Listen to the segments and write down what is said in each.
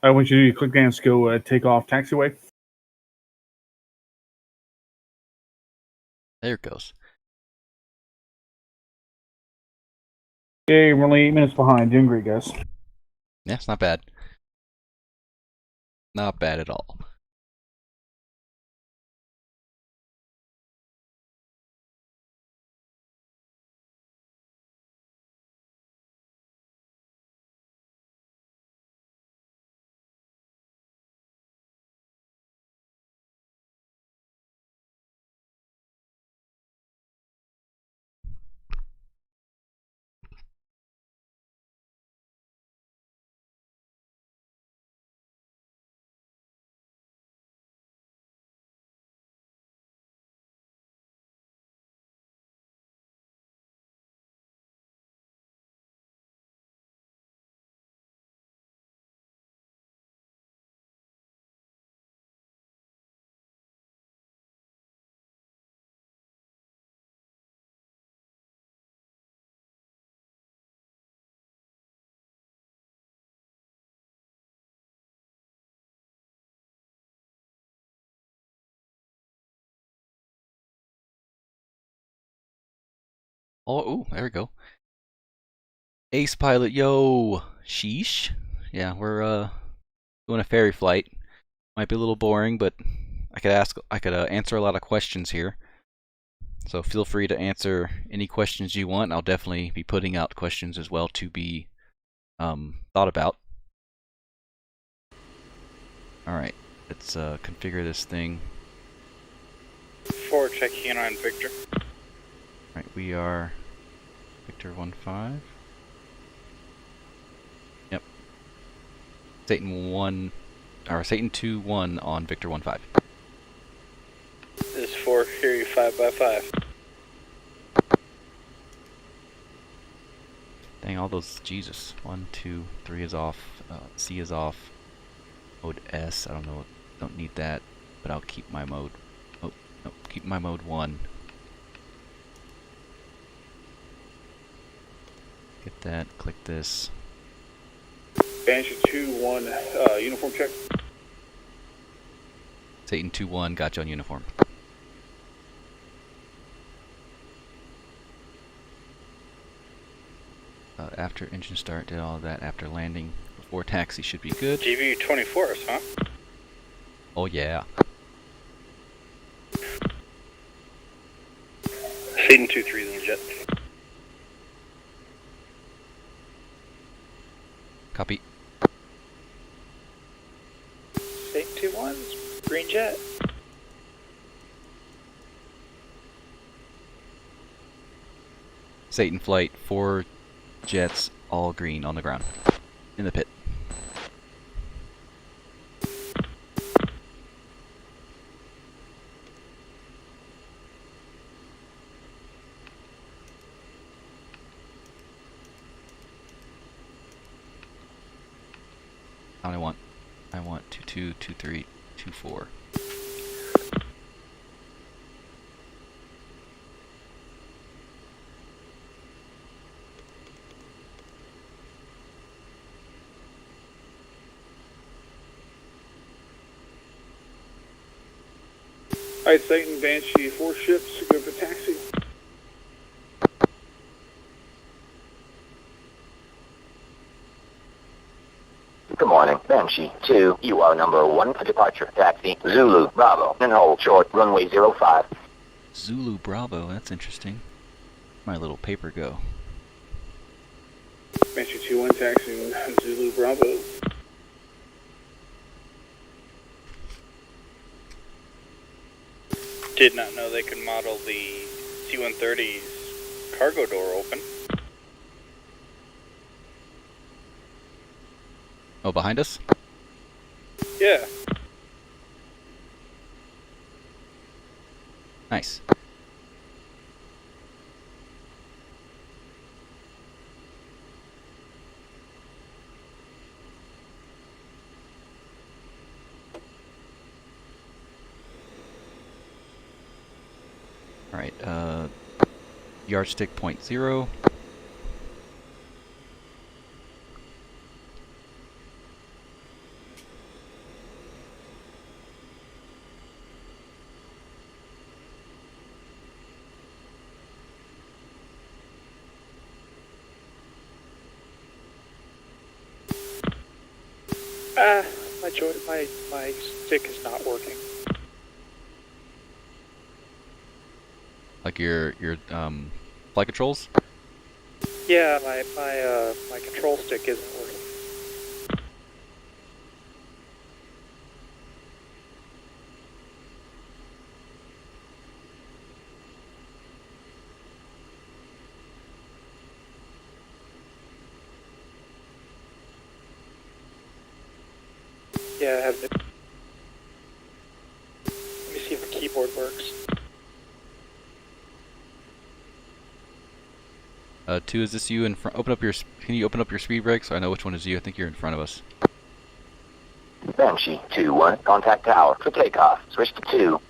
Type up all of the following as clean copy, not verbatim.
I want you to click dance, go take off taxiway. There it goes. Yay, we're only 8 minutes behind. Doing great, guys. Yeah, it's not bad. Not bad at all. Oh, ooh, there we go. Ace pilot, yo, sheesh. Yeah, we're doing a ferry flight. Might be a little boring, but I could answer a lot of questions here. So feel free to answer any questions you want. I'll definitely be putting out questions as well to be thought about. All right, let's configure this thing. 4, checking in on Victor. All right, we are Victor 1-5. Yep. Satan 1, or Satan 2-1 on Victor 1-5. This is 4, Ferry 5x5. Dang, all those, Jesus. 1, 2, 3 is off. C is off. Mode S, I don't need that, but I'll keep my mode. Oh, no, keep my mode 1. Get that, click this. Banshee 2-1, uniform check. Satan 2-1, got you on uniform. After engine start, did all of that after landing. Before taxi should be good. GV 24s, huh? Oh yeah. Satan 2-3's in jet. Copy. Satan 2-1's green jet. Satan flight, 4 jets, all green on the ground. In the pit. I want 2-2, 2-3, 2-4. Alright, Satan, Banshee, 4 ships, go for taxi. Good morning, Banshee 2, you are number 1 for departure. Taxi, Zulu, Bravo, and hold short, runway 05. Zulu Bravo, that's interesting. My little paper go. Banshee 2-1, taxiing Zulu, Bravo. Did not know they could model the C-130's cargo door open. Oh, behind us? Yeah. Nice. Alright, yardstick 0.0. My stick is not working. Like your flight controls? Yeah, my control stick isn't working. Yeah, I have it. Let me see if the keyboard works. 2, is this you in front? Can you open up your speed brakes so I know which one is you? I think you're in front of us. Banshee 2-1, contact tower for takeoff. Switch to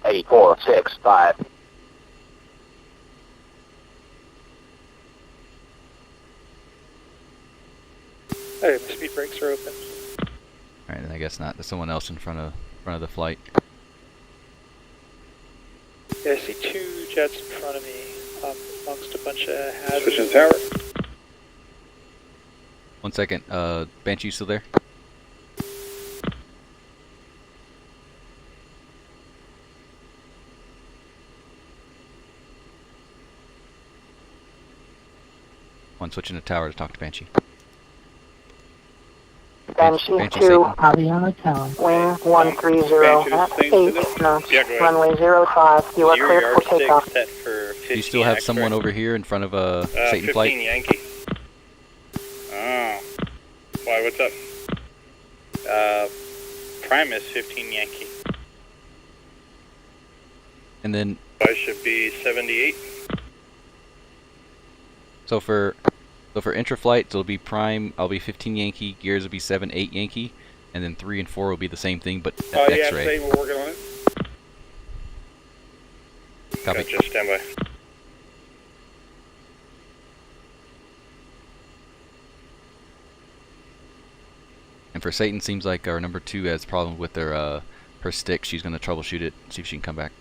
2-8-4-6-5. Okay, my speed brakes are open. Alright, then I guess not. There's someone else in front of the flight. Yeah, I see 2 jets in front of me, amongst a bunch of hazards. Switching tower. 1 second. Banshee, you still there? One switching to tower to talk to Banshee. Banshee Banshee 2, Satan. Aviana Tower. Wing 130 Banshee, at this thing to 8 knots. Yeah, go ahead. Runway 05, you are Your cleared for yardstick takeoff. set for 15 Do you still have X-ray. someone over here in front of a Satan 15 flight? Yankee. Oh. Why, what's up? Prime is 15 Yankee. And then, I should be 78. so for intra-flight, it'll be prime, I'll be 15 Yankee, gears will be 7-8 Yankee, and then 3 and 4 will be the same thing, but Yeah, X-ray. say we're working on it. Copy. Gotcha, stand by. And for Satan, seems like our number 2 has problems with her stick. She's going to troubleshoot it, see if she can come back.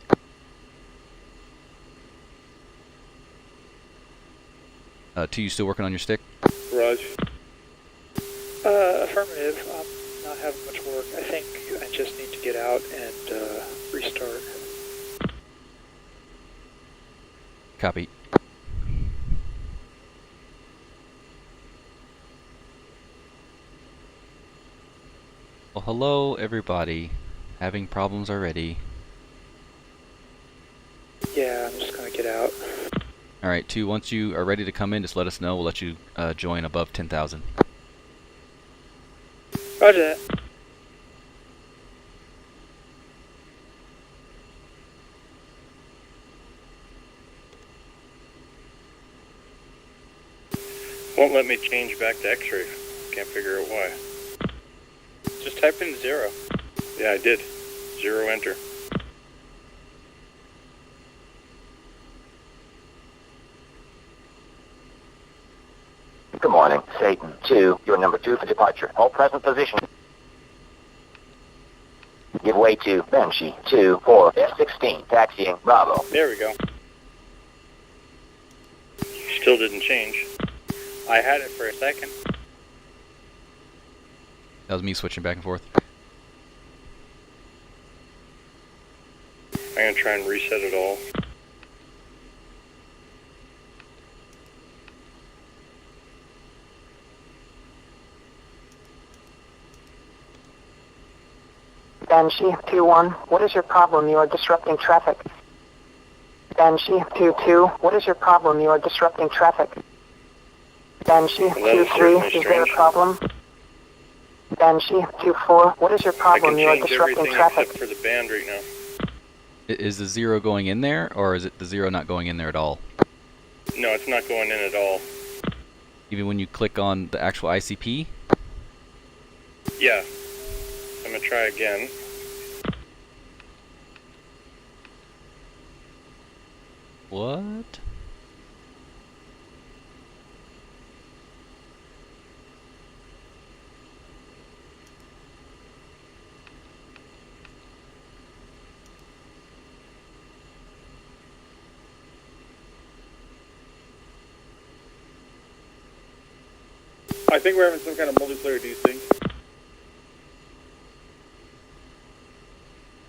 Two, you still working on your stick? Raj. Affirmative. I'm not having much work. I think I just need to get out and restart. Copy. Well, hello everybody. Having problems already. Yeah, I'm just gonna get out. Alright, 2, once you are ready to come in, just let us know. We'll let you join above 10,000. Roger that. Won't let me change back to X-ray. Can't figure out why. Just type in 0. Yeah, I did. 0, enter. Good morning, Satan 2, your number 2 for departure. All present position. Give way to Banshee 2-4 F-16, taxiing Bravo. There we go. Still didn't change. I had it for a second. That was me switching back and forth. I'm gonna try and reset it all. Banshee 2-1, what is your problem? You are disrupting traffic. Banshee 2-2, what is your problem? You are disrupting traffic. Banshee Well, that is 2-3, certainly is there a strange. problem? Banshee 2-4, what is your I problem? can You are change disrupting everything traffic. except for the band right now. Is the 0 going in there, or is it the 0 not going in there at all? No, it's not going in at all. Even when you click on the actual ICP? Yeah. I'm gonna try again. What? I think we're having some kind of multiplayer these things.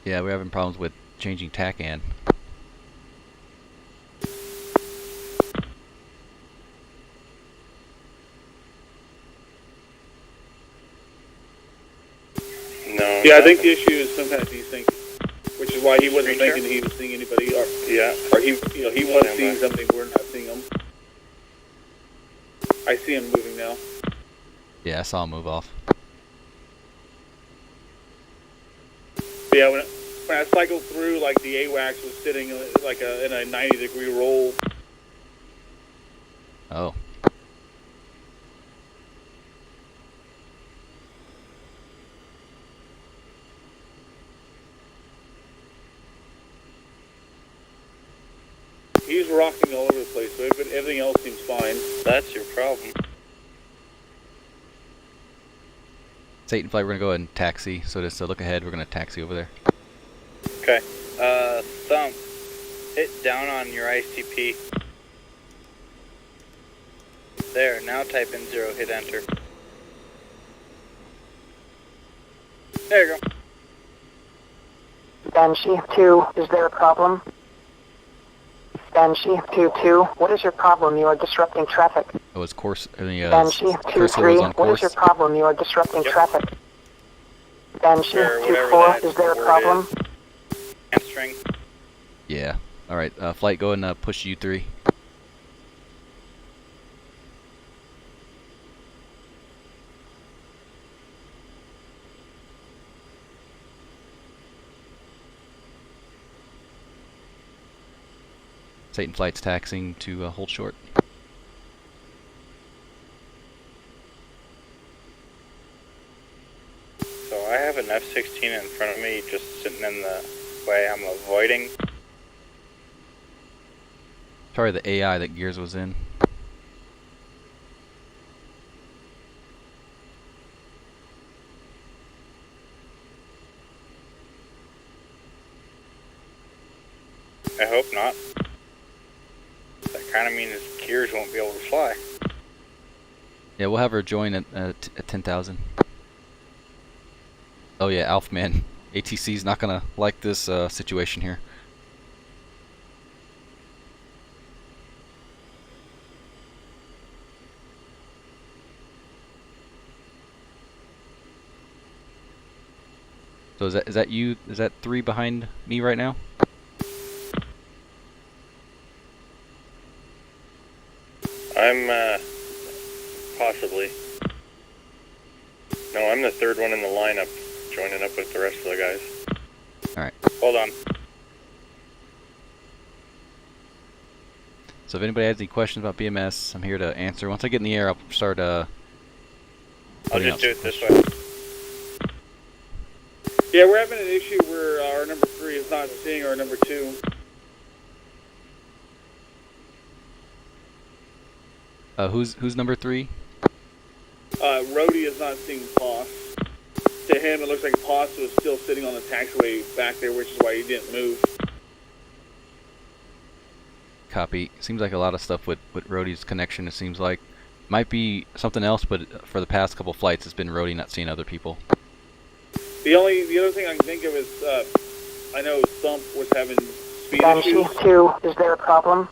Yeah, we're having problems with changing TACAN. No. Yeah, I think the issue is some kind of desync, which is why he wasn't Screen thinking he was seeing anybody, or Yeah. he was Stand seeing by. something, we're not seeing him. I see him moving now. Yeah, I saw him move off. But yeah, when I cycled through, like the AWACS was sitting like in a 90-degree roll. Oh. He's rocking all over the place, but everything else seems fine. That's your problem. Satan flight, we're gonna go ahead and taxi. So just look ahead, we're gonna taxi over there. Okay. Thumb. Hit down on your ICP. There, now type in 0, hit enter. There you go. Banshee 2, is there a problem? Banshee 2-2, what is your problem? You are disrupting traffic. Oh, his course. Banshee cursor was 2-3, on what is your course. problem? You are disrupting traffic. Banshee Sure, whatever 2-4, that is there a word problem? Hamstring. Yeah. All right. Flight, go and push U3. Satan flight's taxiing to hold short. So I have an F-16 in front of me just sitting in the way I'm avoiding. Probably the AI that Gears was in. I hope not. That kind of means his gears won't be able to fly. Yeah, we'll have her join at 10,000. Oh yeah, Alfman. ATC's not gonna like this situation here. So is that you? Is that 3 behind me right now? I'm, possibly. No, I'm the third one in the lineup, joining up with the rest of the guys. Alright. Hold on. So if anybody has any questions about BMS, I'm here to answer. Once I get in the air, I'll start I'll putting just out do some it this way. Yeah, we're having an issue where our number 3 is not seeing our number 2. Who's number 3? Rhodey is not seeing Poss. To him, it looks like Poss was still sitting on the taxiway back there, which is why he didn't move. Copy. Seems like a lot of stuff with Rhodey's connection. It seems like might be something else, but for the past couple flights, it's been Rhodey not seeing other people. The other thing I can think of is, I know Thump was having speed Banshee issues, 2, is there a problem?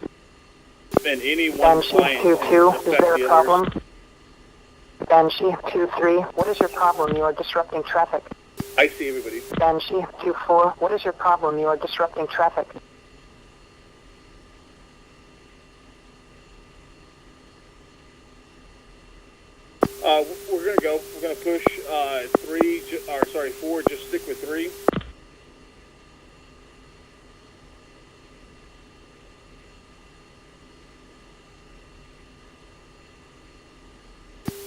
and any one Banshee client 2-2, can is affect there a the problem? others. Banshee 2-3, what is your problem? You are disrupting traffic. I see everybody. Banshee 2-4, what is your problem? You are disrupting traffic. We're gonna go. We're gonna push 4. Just stick with 3.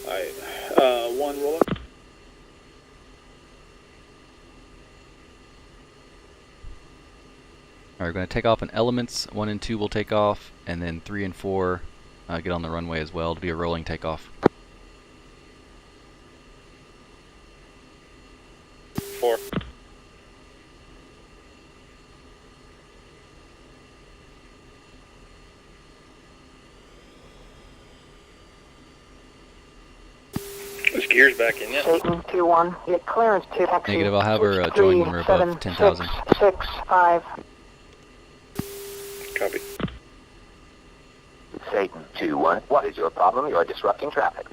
All right. 1 rolling. Alright, we're going to take off in elements. 1 and 2 will take off, and then 3 and 4 get on the runway as well to be a rolling takeoff. 4. Is Gears back in yet? Satan 2-1, get clearance to taxi. Negative, I'll have her join when we're above 10,000. 665. Copy. Satan 2-1, what is your problem? You are disrupting traffic.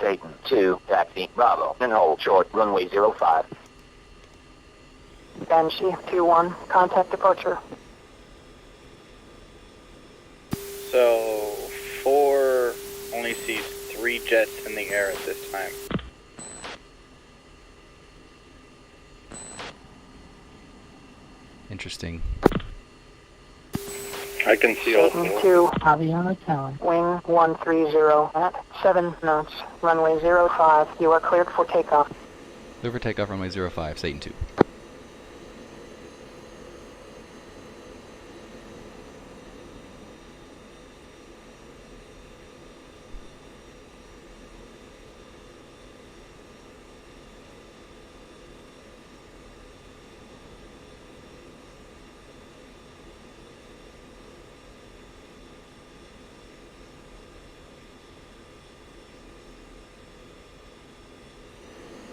Satan 2, taxi Bravo, and hold short, runway 05. Banshee 2-1, contact departure. So, 4 only sees 3 jets in the air at this time. Interesting. I can see all Satan 4. 2, Aviana Tower. Wing 130 at 7 knots, runway 05. You are cleared for takeoff. Clear for takeoff, runway 05, Satan 2.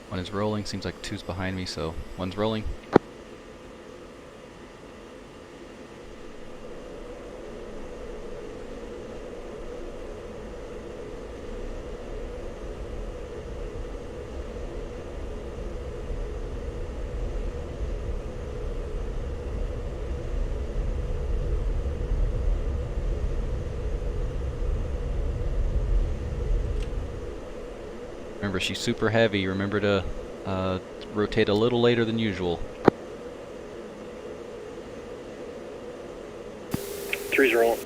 One is rolling, seems like 2's behind me, so 1's rolling. Remember, she's super heavy. Remember to rotate a little later than usual. 3's rolling.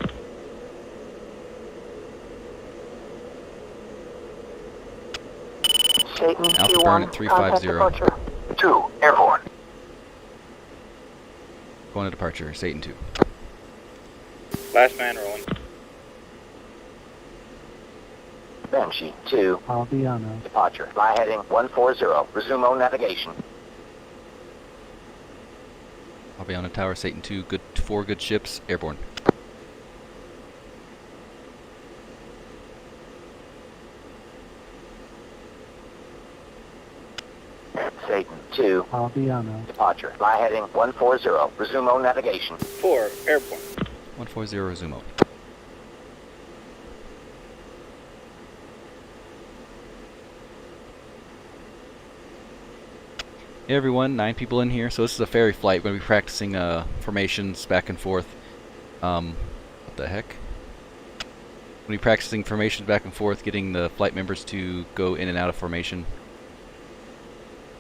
Satan Alpha burn 2-1, at 350. contact departure. 2, airborne. Going to departure, Satan 2. Last man rolling. Banshee 2, Aviana. departure. Fly heading 140, resume on navigation. I'll be on a tower, Satan 2. Good, 4 good ships, airborne. Satan 2, Aviana. departure. Fly heading 140, resume on navigation. 4, airborne. 140, resume out. Hey everyone, 9 people in here. So this is a ferry flight. We're going to be practicing formations back and forth. What the heck? We're going to be practicing formations back and forth, getting the flight members to go in and out of formation.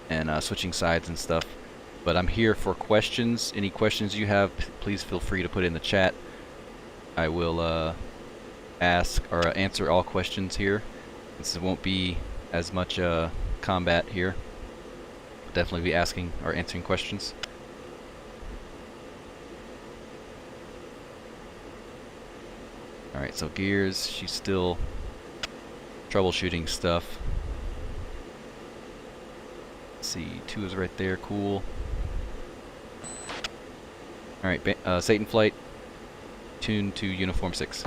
And switching sides and stuff. But I'm here for questions. Any questions you have, please feel free to put in the chat. I will ask or answer all questions here. This won't be as much combat here. Definitely be asking or answering questions. Alright, so Gears, she's still troubleshooting stuff. Let's see, 2 is right there, cool. Alright, Satan flight, tune to uniform 6.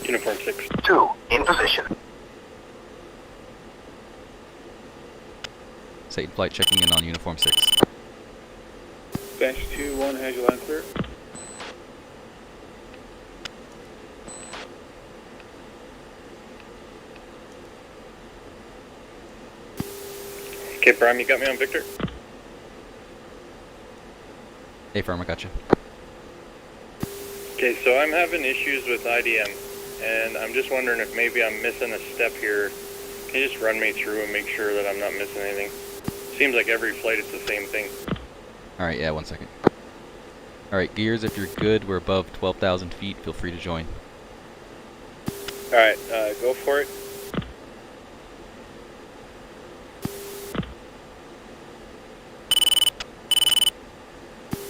Uniform 6. 2, in position. Satan flight checking in on uniform 6. Banshee 2-1 has your line clear. Okay, Prime, you got me on Victor? Hey firm, I got you. Okay, so I'm having issues with IDM, and I'm just wondering if maybe I'm missing a step here. Can you just run me through and make sure that I'm not missing anything? Seems like every flight it's the same thing. Alright, yeah, 1 second. Alright, Gears, if you're good, we're above 12,000 feet, feel free to join. Alright, go for it.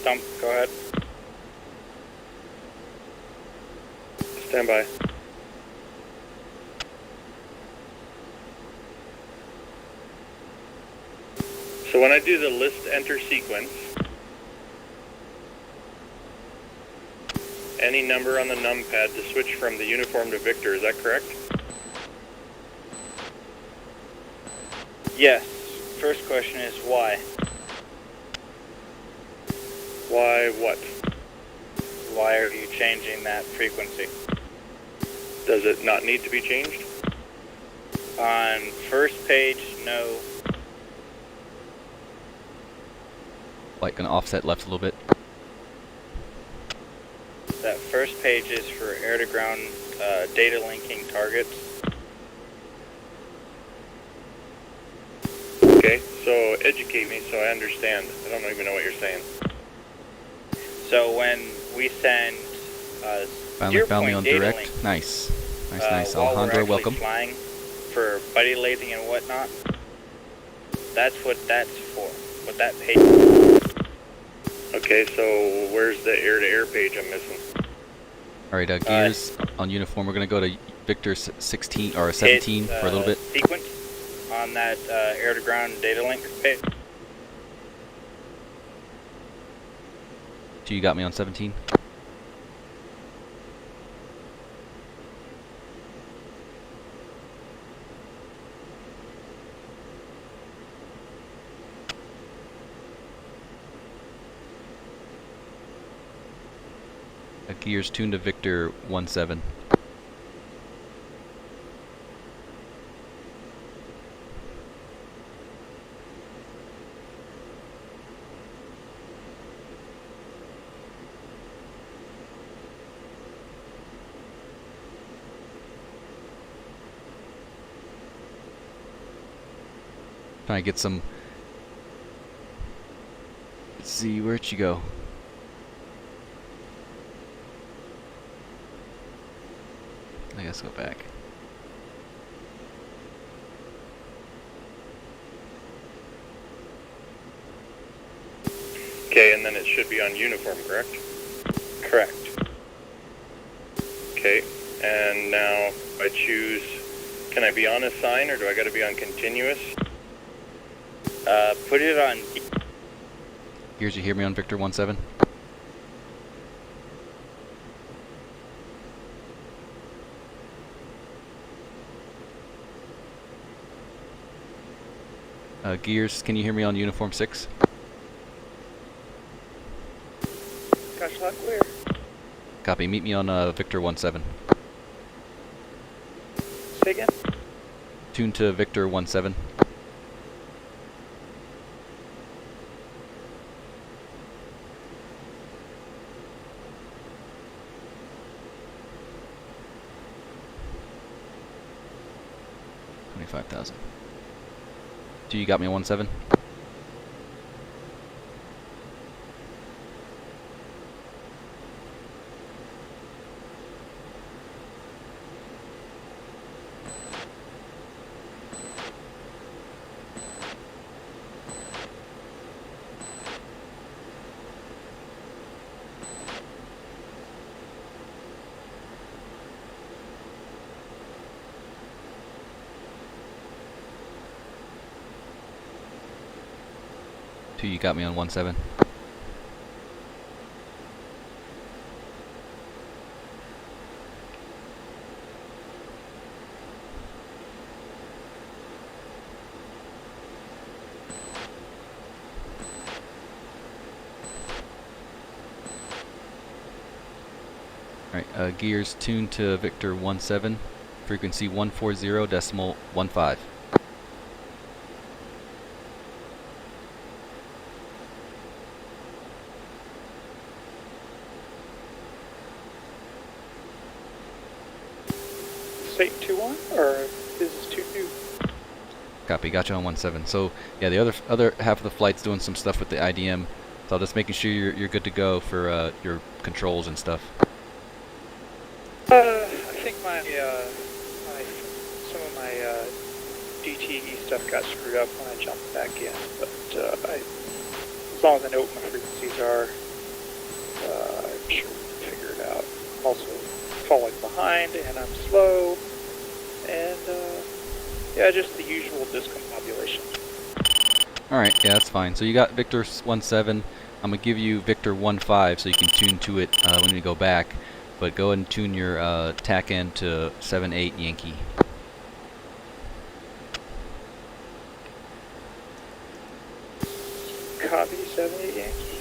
Tom, go ahead. Stand by. So when I do the list enter sequence, any number on the numpad to switch from the uniform to Victor, is that correct? Yes. First question is why? Why what? Why are you changing that frequency? Does it not need to be changed? On first page, no. Like gonna offset left a little bit. That first page is for air-to-ground data linking targets. Okay, so educate me so I understand. I don't even know what you're saying. So when we send Finally found me on data direct. link, Nice. Nice. while we're Alejandro, actually welcome. flying for buddy lathing and whatnot, that's what that's for. What that page. Okay, so where's the air-to-air page I'm missing? Alright, gears on uniform. We're gonna go to Victor 16 or 17 It's, for a little bit. Sequence on that air-to-ground data link page. So you got me on 17? Gears tuned to Victor 17. Trying to get some. Let's see, where'd you go? I guess go back. Okay, and then it should be on uniform, correct? Correct. Okay, and now I choose, can I be on a sign or do I gotta be on continuous? Put it on. Gears, you hear me on Victor 17? Gears, can you hear me on uniform 6? Gosh, not clear. Copy. Meet me on Victor 17. Say again? Tune to Victor 17. $25,000. Do you got me on 17? You got me on 17. Alright, gears tuned to Victor 17, frequency 140.15. State 2-1, or is this 2-2? Copy, gotcha on 17. So yeah, the other half of the flight's doing some stuff with the IDM. So just making sure you're good to go for your controls and stuff. I think some of my DTE stuff got screwed up when I jumped back in, but as long as I know what my frequencies are, I'm sure we can figure it out. I'm also falling behind, and I'm slow, and yeah, just the usual discombobulation. Alright, yeah, that's fine. So you got Victor 17. I'm going to give you Victor 15 so you can tune to it when you go back. but go ahead and tune your tack end to 7-8 Yankee. Copy 78 Yankee.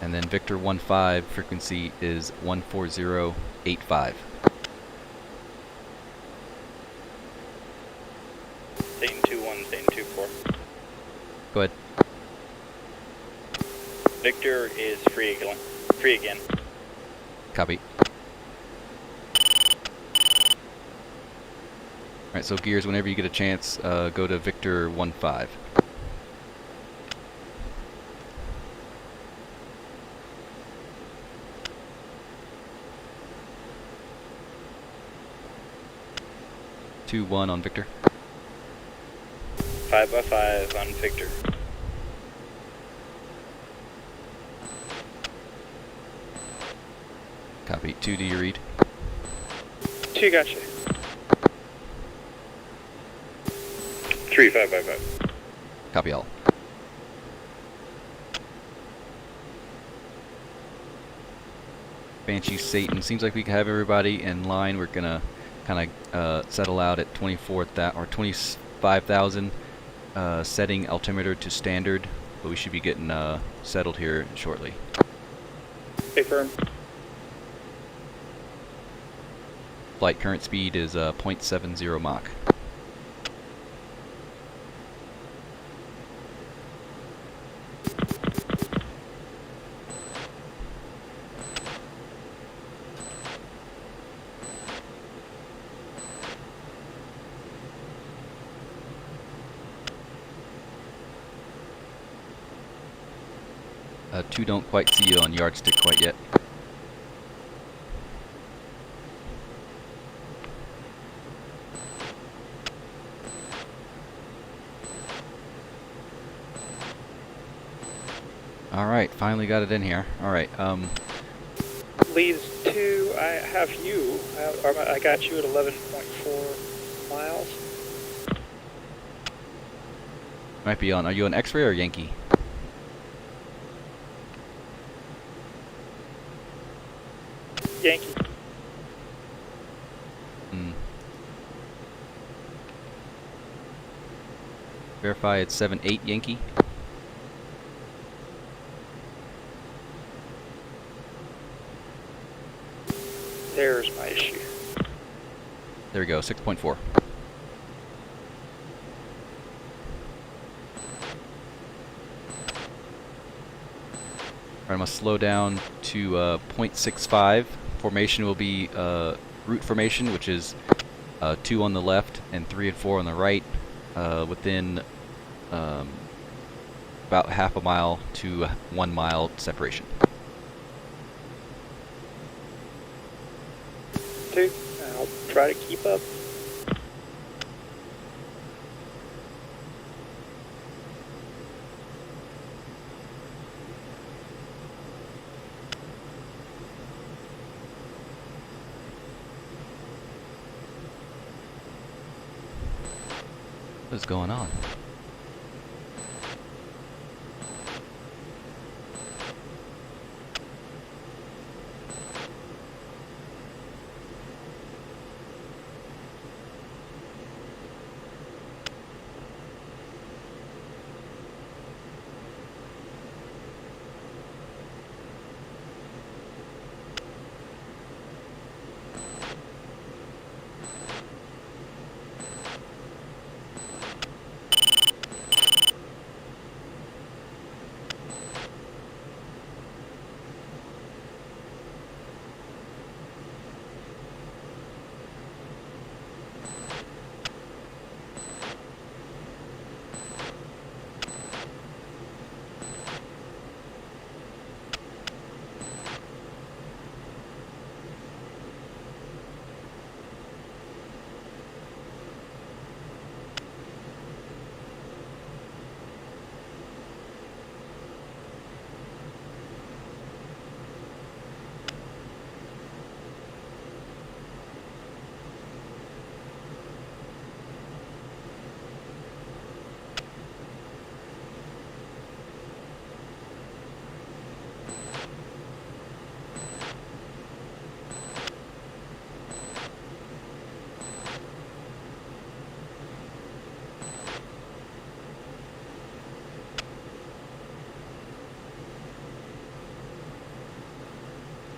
And then Victor 1-5 frequency is 14085. Satan 2-1, Satan 2-4. Go ahead. Victor is free again. Free again. Copy. Alright, so Gears, whenever you get a chance, go to Victor 1-5. Two 1 on Victor. 5x5 on Victor. Copy. 2, do you read? 2, gotcha. 3 5x5. Copy all. Banshee Satan. Seems like we can have everybody in line. We're gonna kind of settle out at 25,000. Setting altimeter to standard, but we should be getting settled here shortly. Stay firm. Flight current speed is 0.70 Mach. Two don't quite see you on yardstick quite yet. Alright, finally got it in here. Alright, Leads 2, I have you. I got you at 11.4 miles. might be on. Are you on X-ray or Yankee? Yankee. Verify it's 7-8 Yankee. There's my issue. There we go, 6.4. Alright, I'm going to slow down to 0.65. Formation will be route formation, which is 2 on the left and 3 and 4 on the right, within about half a mile to 1 mile separation. 2, I'll try to keep up. What is going on?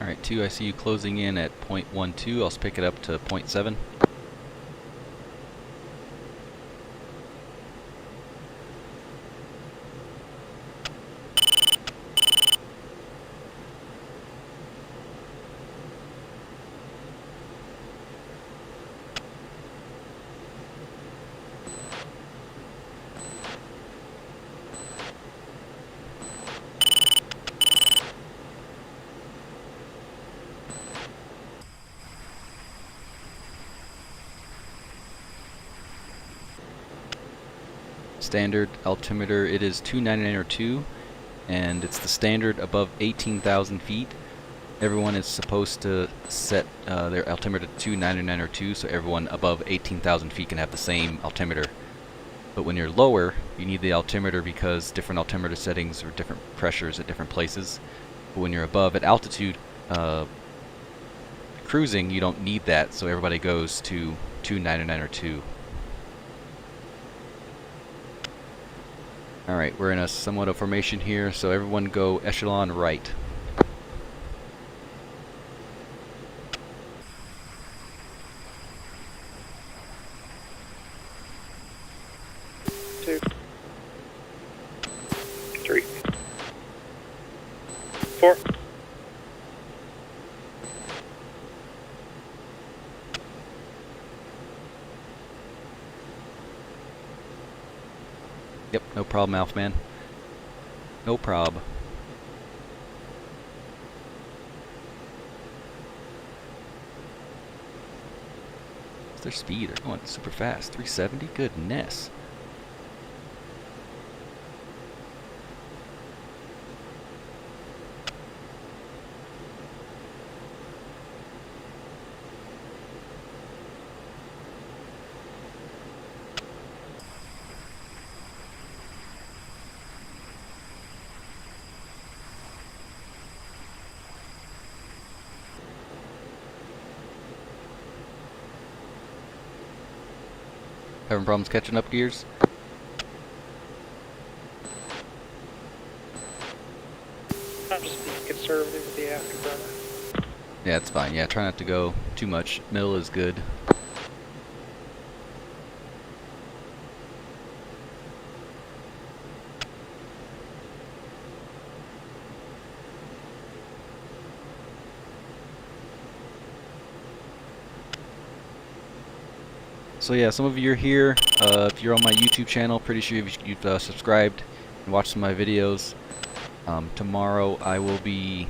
Alright, 2, I see you closing in at 0.12. I'll pick it up to 0.7. Standard altimeter, it is 29902, and it's the standard above 18,000 feet. Everyone is supposed to set their altimeter to 29902, so everyone above 18,000 feet can have the same altimeter. But when you're lower, you need the altimeter because different altimeter settings or different pressures at different places. But when you're above at altitude, cruising, you don't need that, so everybody goes to 29902. Alright, we're in a somewhat of formation here, so everyone go echelon right. Two. 3. 4. Yep, no problem, Alf man. No prob. What's their speed? They're going super fast. 370? Goodness. Having problems catching up, Gears? I'm just being conservative with the afterburner. Yeah, it's fine. Yeah, try not to go too much. Middle is good. So yeah, some of you are here. If you're on my YouTube channel, pretty sure you've subscribed and watched some of my videos. Tomorrow I will be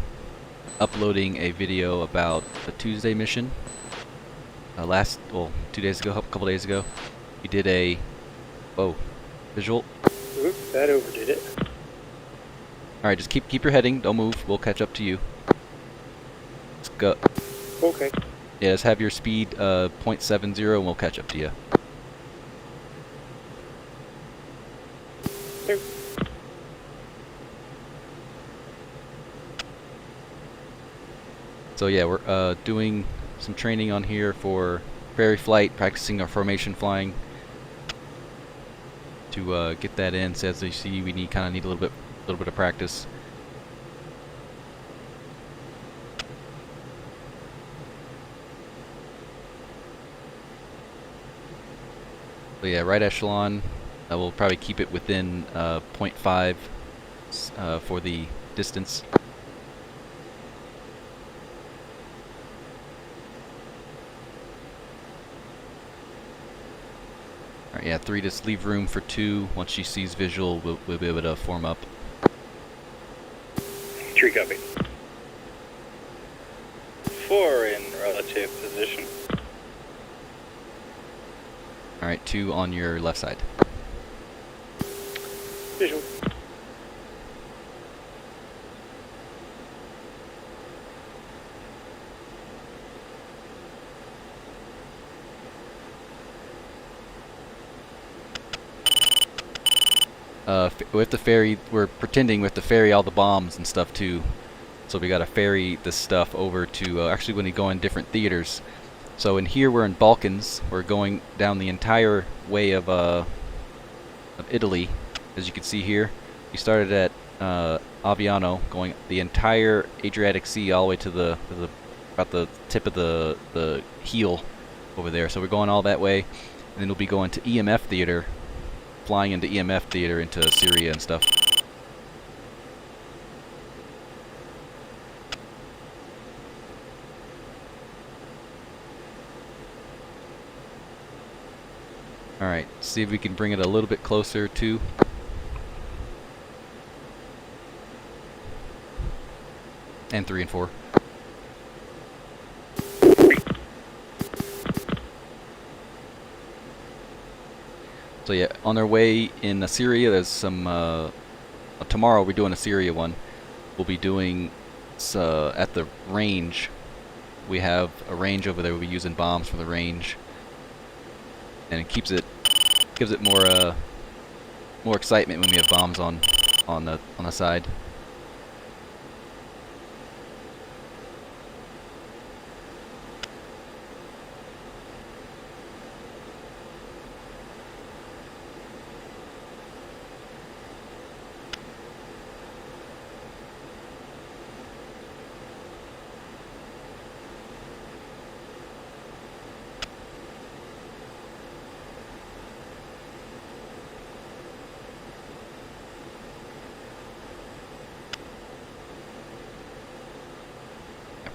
uploading a video about the Tuesday mission. 2 days ago, a couple days ago, we did a visual. Oop, that overdid it. All right, just keep your heading. Don't move. We'll catch up to you. Let's go. Okay. Yeah, just have your speed 0.70 and we'll catch up to you. Two. So yeah, we're doing some training on here for ferry flight, practicing our formation flying. To get that in, so as you see, we kind of need a little bit of practice. So yeah, right echelon. We'll probably keep it within 0.5 for the distance. Alright, yeah, 3, just leave room for 2. Once she sees visual, we'll be able to form up. 3 copy. 4 in relative position. Alright, 2 on your left side. Visual. With the ferry, we're pretending with the ferry all the bombs and stuff too. So we gotta ferry this stuff over to, actually when we go in different theaters. So in here we're in Balkans. We're going down the entire way of Italy, as you can see here. We started at Aviano, going the entire Adriatic Sea all the way to about the tip of the heel over there. So we're going all that way, and then we'll be going to EMF theater, flying into EMF theater into Syria and stuff. Alright, see if we can bring it a little bit closer to. And 3 and 4. So yeah, on their way in Syria, there's some, tomorrow we're doing a Syria one. We'll be doing, at the range, we have a range over there, we'll be using bombs for the range. And it gives it more excitement when we have bombs on the side.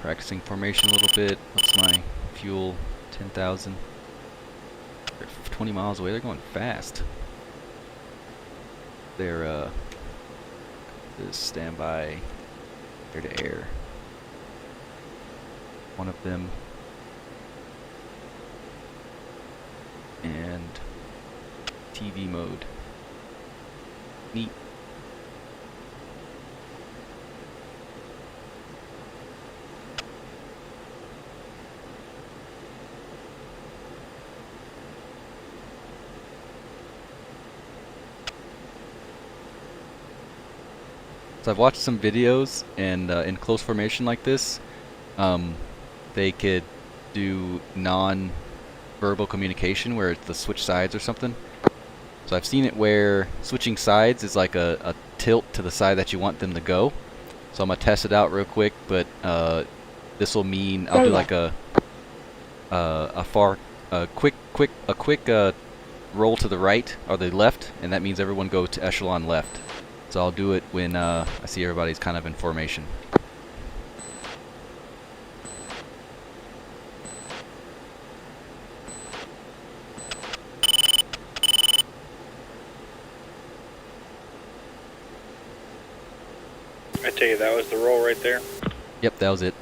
Practicing formation a little bit. What's my fuel? 10,000. They're 20 miles away. They're going fast. They're this standby air to air. One of them. And TV mode. Neat. So I've watched some videos, and in close formation like this, they could do non-verbal communication where it's the switch sides or something. So I've seen it where switching sides is like a tilt to the side that you want them to go. So I'm gonna test it out real quick, but this will mean I'll do like a quick roll to the right or the left, and that means everyone go to echelon left. So I'll do it when I see everybody's kind of in formation. I tell you, that was the roll right there. Yep, that was it.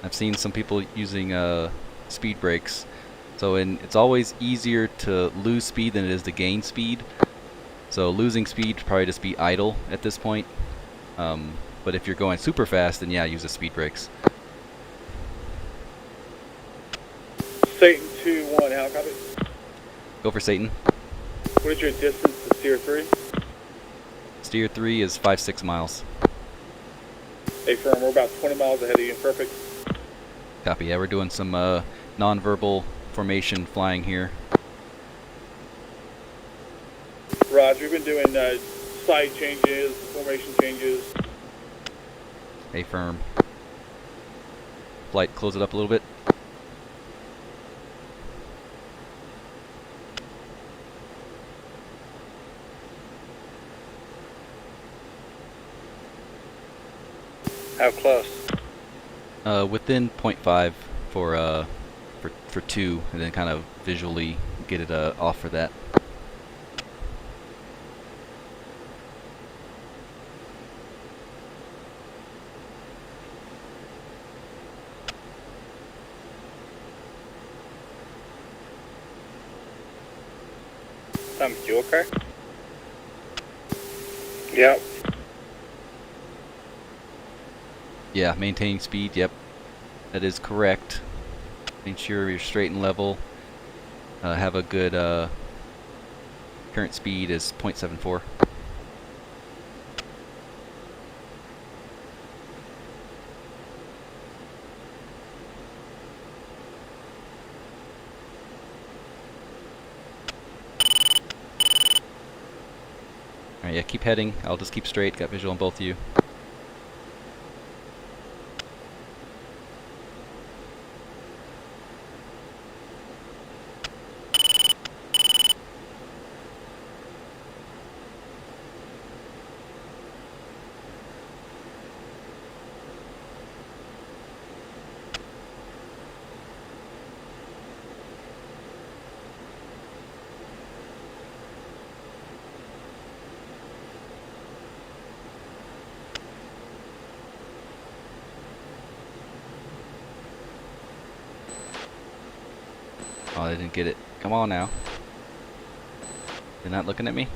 I've seen some people using speed brakes. So it's always easier to lose speed than it is to gain speed. So losing speed would probably just be idle at this point. But if you're going super fast, then yeah, use the speed brakes. Satan 2-1, how copy? Go for Satan. What is your distance to Steer 3? Steer 3 is 5-6 miles. Hey, firm, we're about 20 miles ahead of you. Perfect. Copy. Yeah, we're doing some non-verbal formation flying here. Roger, we've been doing side changes, formation changes. Hey, firm. Flight, close it up a little bit. How close? Within 0.5 for 2, and then kind of visually get it off for that. Some fuel car? Yep. Yeah, maintaining speed, yep. That is correct. Make sure you're straight and level. have a good current speed is 0.74. Alright, yeah, keep heading. I'll just keep straight. Got visual on both of you. Oh, I didn't get it. Come on now. You're not looking at me?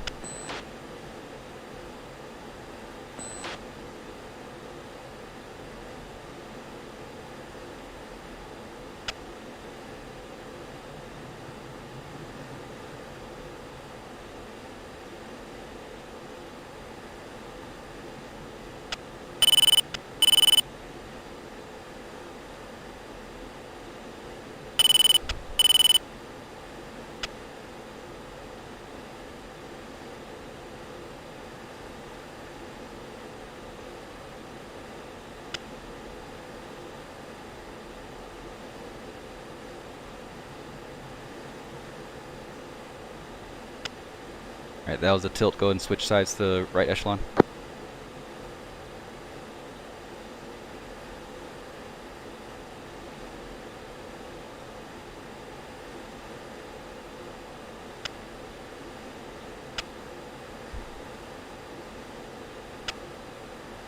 Alright, that was a tilt. Go ahead and switch sides to the right echelon.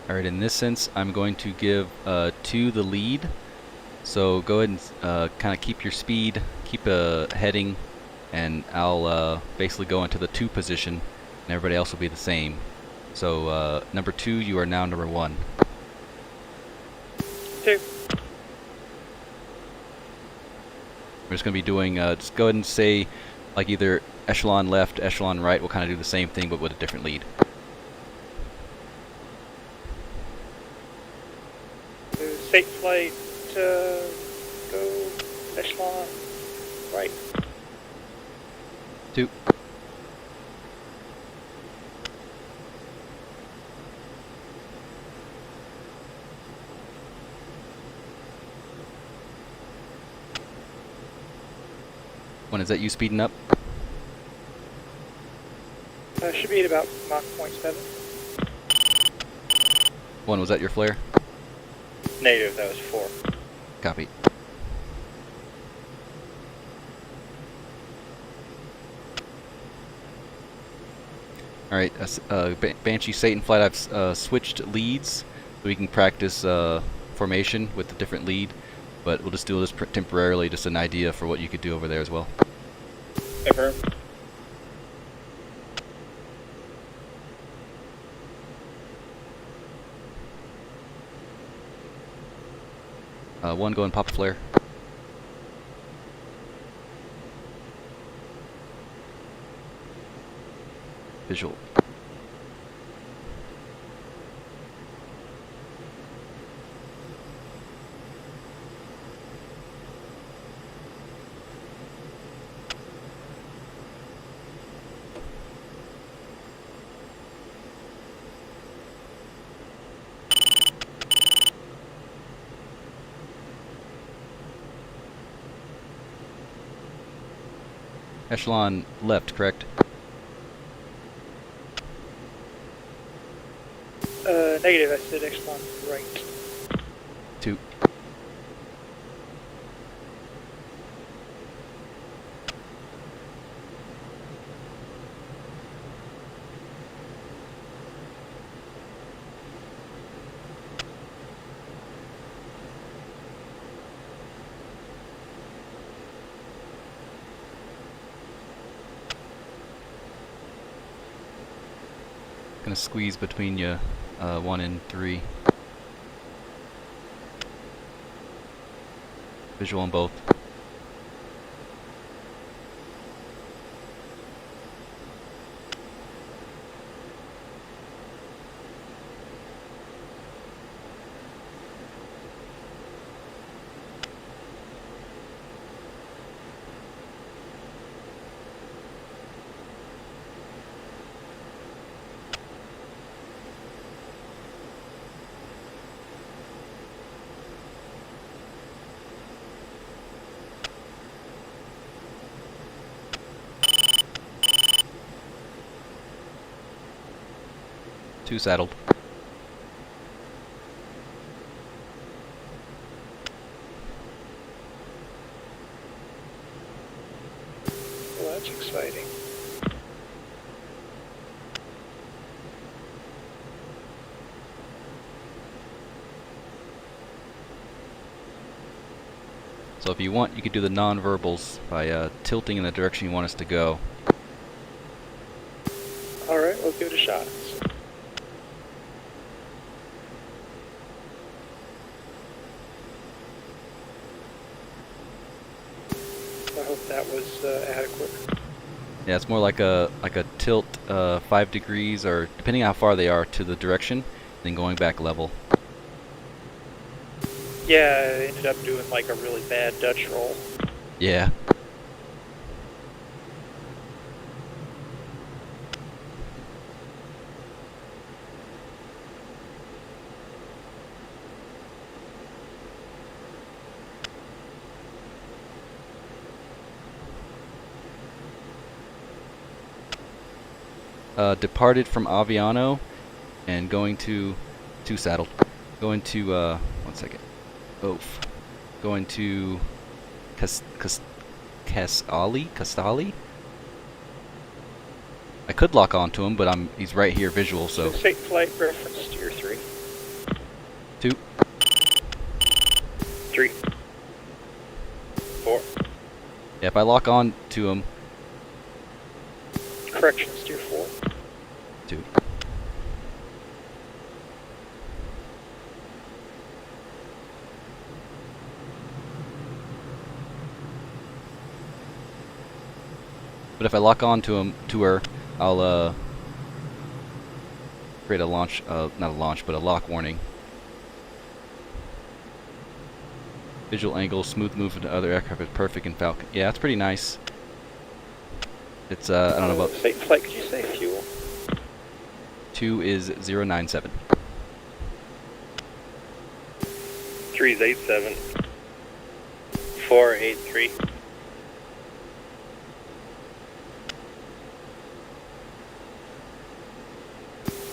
Alright, in this sense, I'm going to give 2 the lead. So go ahead and kind of keep your speed, keep a heading, and I'll basically go into the 2 position, and everybody else will be the same. So number 2, you are now number 1. 2. We're just going to be doing, just go ahead and say, like either echelon left, echelon right. We'll kind of do the same thing, but with a different lead. State flight, go echelon right. 2. One, is that you speeding up? Should be at about Mach 0.7. 1, was that your flare? Negative, that was 4. Copy. Alright, Banshee, Satan Flight, I've switched leads so we can practice formation with a different lead, but we'll just do this temporarily, just an idea for what you could do over there as well. Affirm. One, go and pop a flare. Visual. Echelon left, correct? Negative, I said echelon right. 2. Gonna squeeze between you, 1 and 3. Visual on both. 2 saddled. Well, that's exciting. So if you want, you could do the non-verbals by tilting in the direction you want us to go. Alright, let's give it a shot. I hope that was adequate. Yeah, it's more like a tilt 5 degrees, or depending on how far they are to the direction, then going back level. Yeah, I ended up doing like a really bad Dutch roll. Yeah. Departed from Aviano and going to 2 saddled. Going to 1 second. Oof. Going to Castali? I could lock onto him, but he's right here visual, so. Safe flight reference to your 3. 2. 3. 4. Yeah, if I lock on to him, Corrections to your 4. 2. But if I lock on to her, I'll create a launch, not a launch, but a lock warning. Visual angle, smooth movement to other aircraft is perfect in Falcon. Yeah, it's pretty nice. It's I don't know about. Safe flight, could you say fuel? 2 is 097. 3 is 87. 4, 83.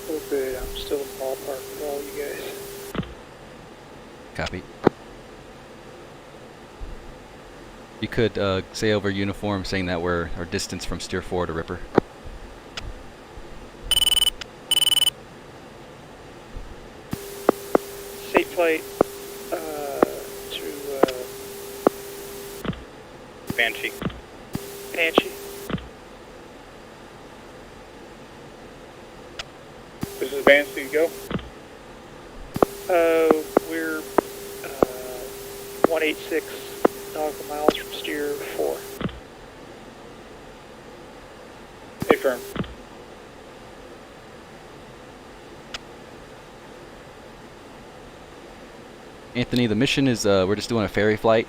Oh good, I'm still in ballpark with all you guys. Copy. You could say over uniform saying that we're our distance from steer forward to Ripper. Safe flight to Banshee. Banshee. This is Banshee, go. We're 186 nautical miles from steer 4. Hey, firm. Anthony, the mission is we're just doing a ferry flight,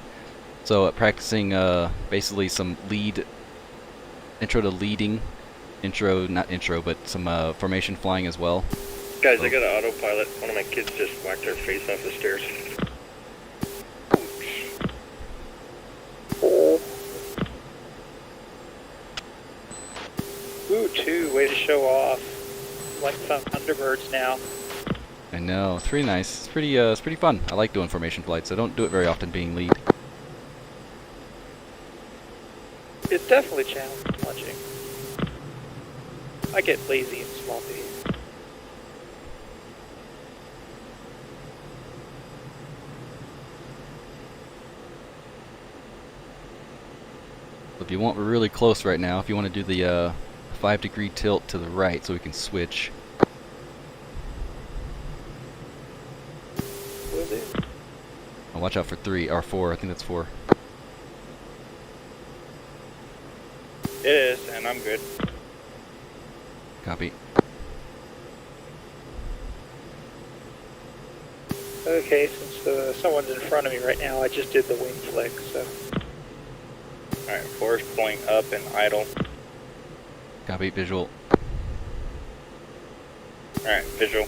so practicing basically some intro to leading, not intro, but some formation flying as well. Guys, I got an autopilot. One of my kids just whacked their face off the stairs. Oh. Ooh, 2, way to show off. Like Thunderbirds now. I know, it's pretty nice. It's pretty fun. I like doing formation flights. I don't do it very often being lead. It's definitely challenging. I get lazy in small behavior. If you want, we're really close right now. If you want to do the 5-degree tilt to the right so we can switch. Will do. Oh, watch out for 3 or 4. I think that's 4. It is, and I'm good. Copy. Okay, since someone's in front of me right now, I just did the wing flick, so. Alright, 4 is pulling up and idle. Copy. Visual. Alright, visual.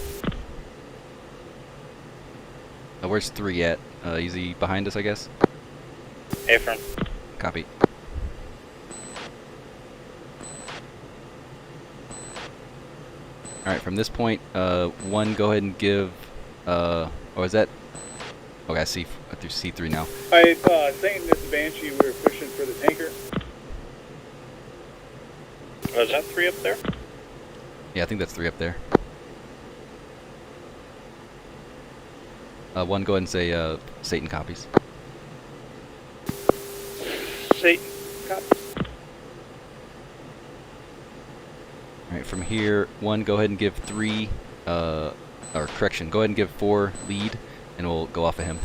Where's 3 at? Easy behind us, I guess. Affirm. Copy. Alright, from this point, 1, go ahead and give, oh, is that, okay, I see through C3 now. Alright, Satan, this is Banshee, we're pushing for the tanker. Oh, is that 3 up there? Yeah, I think that's 3 up there. 1, go ahead and say, Satan copies. Satan, copy. Alright, from here, 1, go ahead and give 3, or correction, go ahead and give 4 lead, and we'll go off of him.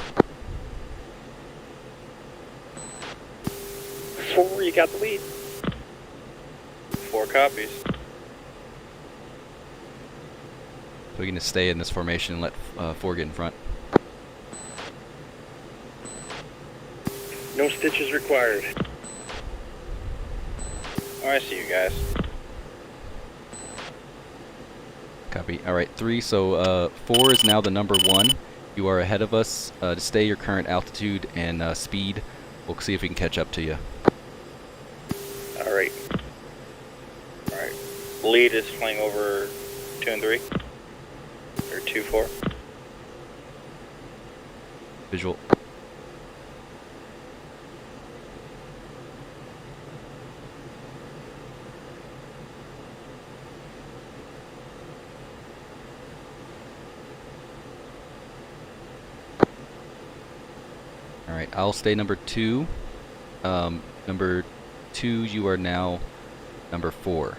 4, you got the lead. 4 copies. So we can just stay in this formation and let 4 get in front. No stitches required. Oh, I see you guys. Copy. Alright, 3, so 4 is now the number 1. You are ahead of us. To stay your current altitude and speed, we'll see if we can catch up to you. Alright. Alright. Lead is flying over 2 and 3? Or 2, 4? Visual. Alright, I'll stay number 2. Number 2, you are now number 4.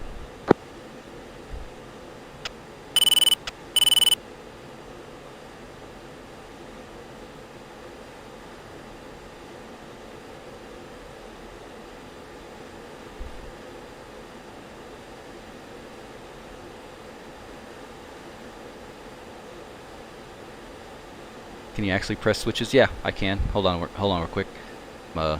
Can you actually press switches? Yeah, I can. Hold on real quick. Get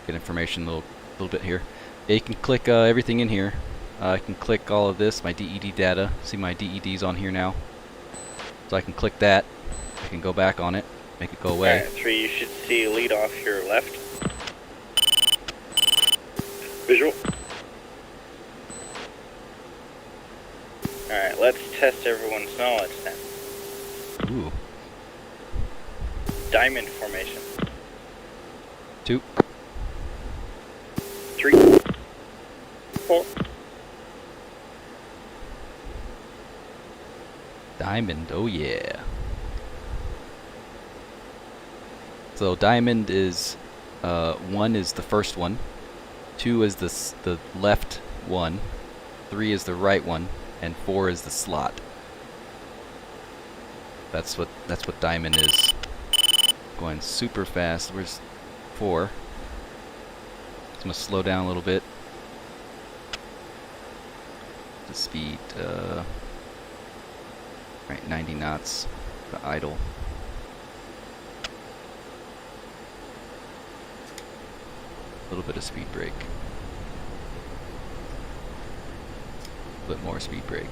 information a little bit here. Yeah, you can click everything in here. I can click all of this, my DED data. See my DEDs on here now. So I can click that. I can go back on it, make it go away. Alright, 3, you should see lead off your left. Visual. Alright, let's test everyone's knowledge then. Ooh. Diamond formation. 2. 3. 4. Diamond, oh yeah. So diamond is 1 is the first one, 2 is the left one, 3 is the right one, and 4 is the slot. That's what diamond is. Going super fast. Where's 4? I'm gonna slow down a little bit. The speed, right, 90 knots. The idle. A little bit of speed brake. A bit more speed brake.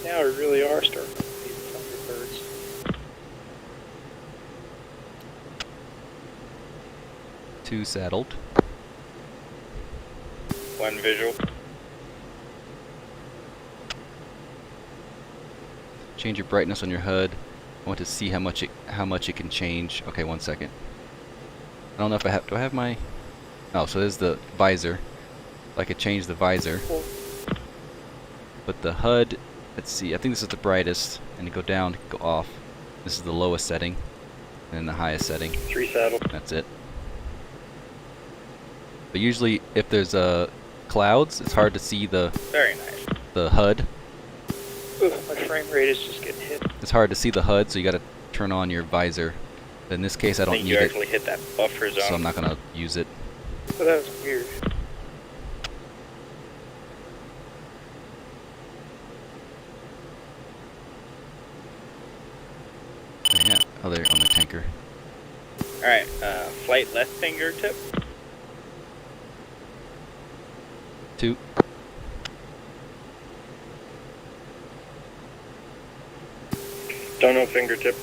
Now we really are starting to see the Thunderbirds. 2 saddled. 1 visual. Change your brightness on your HUD. I want to see how much it can change. Okay, 1 second. I don't know if I have. Do I have my? Oh, so there's the visor. I could change the visor. But the HUD. Let's see. I think this is the brightest, and you go down, go off. This is the lowest setting, and then the highest setting. 3 saddle. That's it. But usually, if there's clouds, it's hard to see the Very nice. HUD. Ugh, my frame rate is just getting hit. It's hard to see the HUD, so you got to turn on your visor. But in this case, I don't think need you it, actually hit that buffer zone. so I'm not gonna use it. So that was weird. Oh, there on the tanker. Alright, flight left fingertip. 2. Don't know fingertip.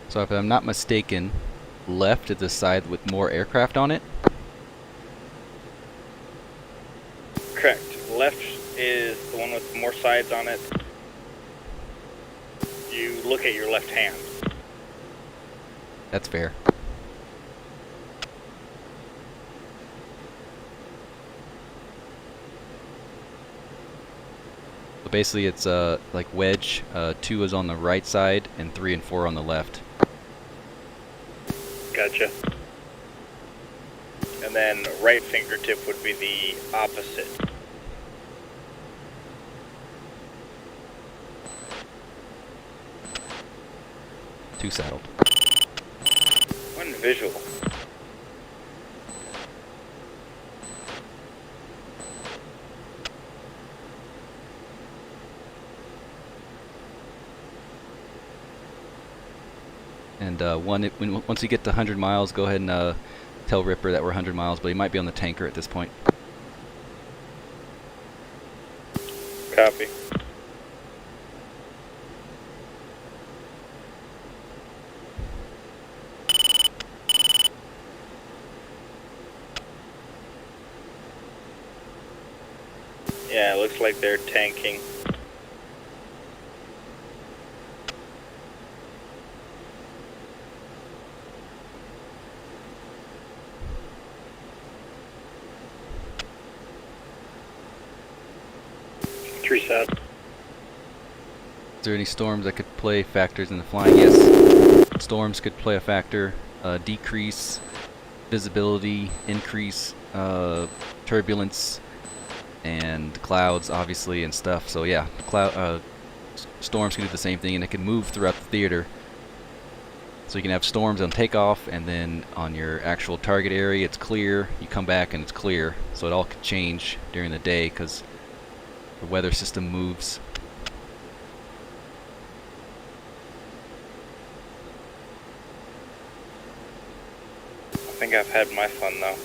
So if I'm not mistaken, left is the side with more aircraft on it. Correct. Left is the one with more sides on it. You look at your left hand. That's fair. So basically it's like wedge, 2 is on the right side and 3 and 4 on the left. Gotcha. And then right fingertip would be the opposite. Two saddled. One visual. And once you get to 100 miles, go ahead and tell Ripper that we're 100 miles, but he might be on the tanker at this point. Copy. Yeah, it looks like they're tanking. Tree side. Is there any storms that could play factors in the flying? Yes. Storms could play a factor. Decrease visibility, increase turbulence, and clouds, obviously, and stuff. So yeah, storms can do the same thing, and it can move throughout the theater. So you can have storms on takeoff, and then on your actual target area, it's clear. You come back and it's clear. So it all could change during the day because the weather system moves. I think I've had my fun though.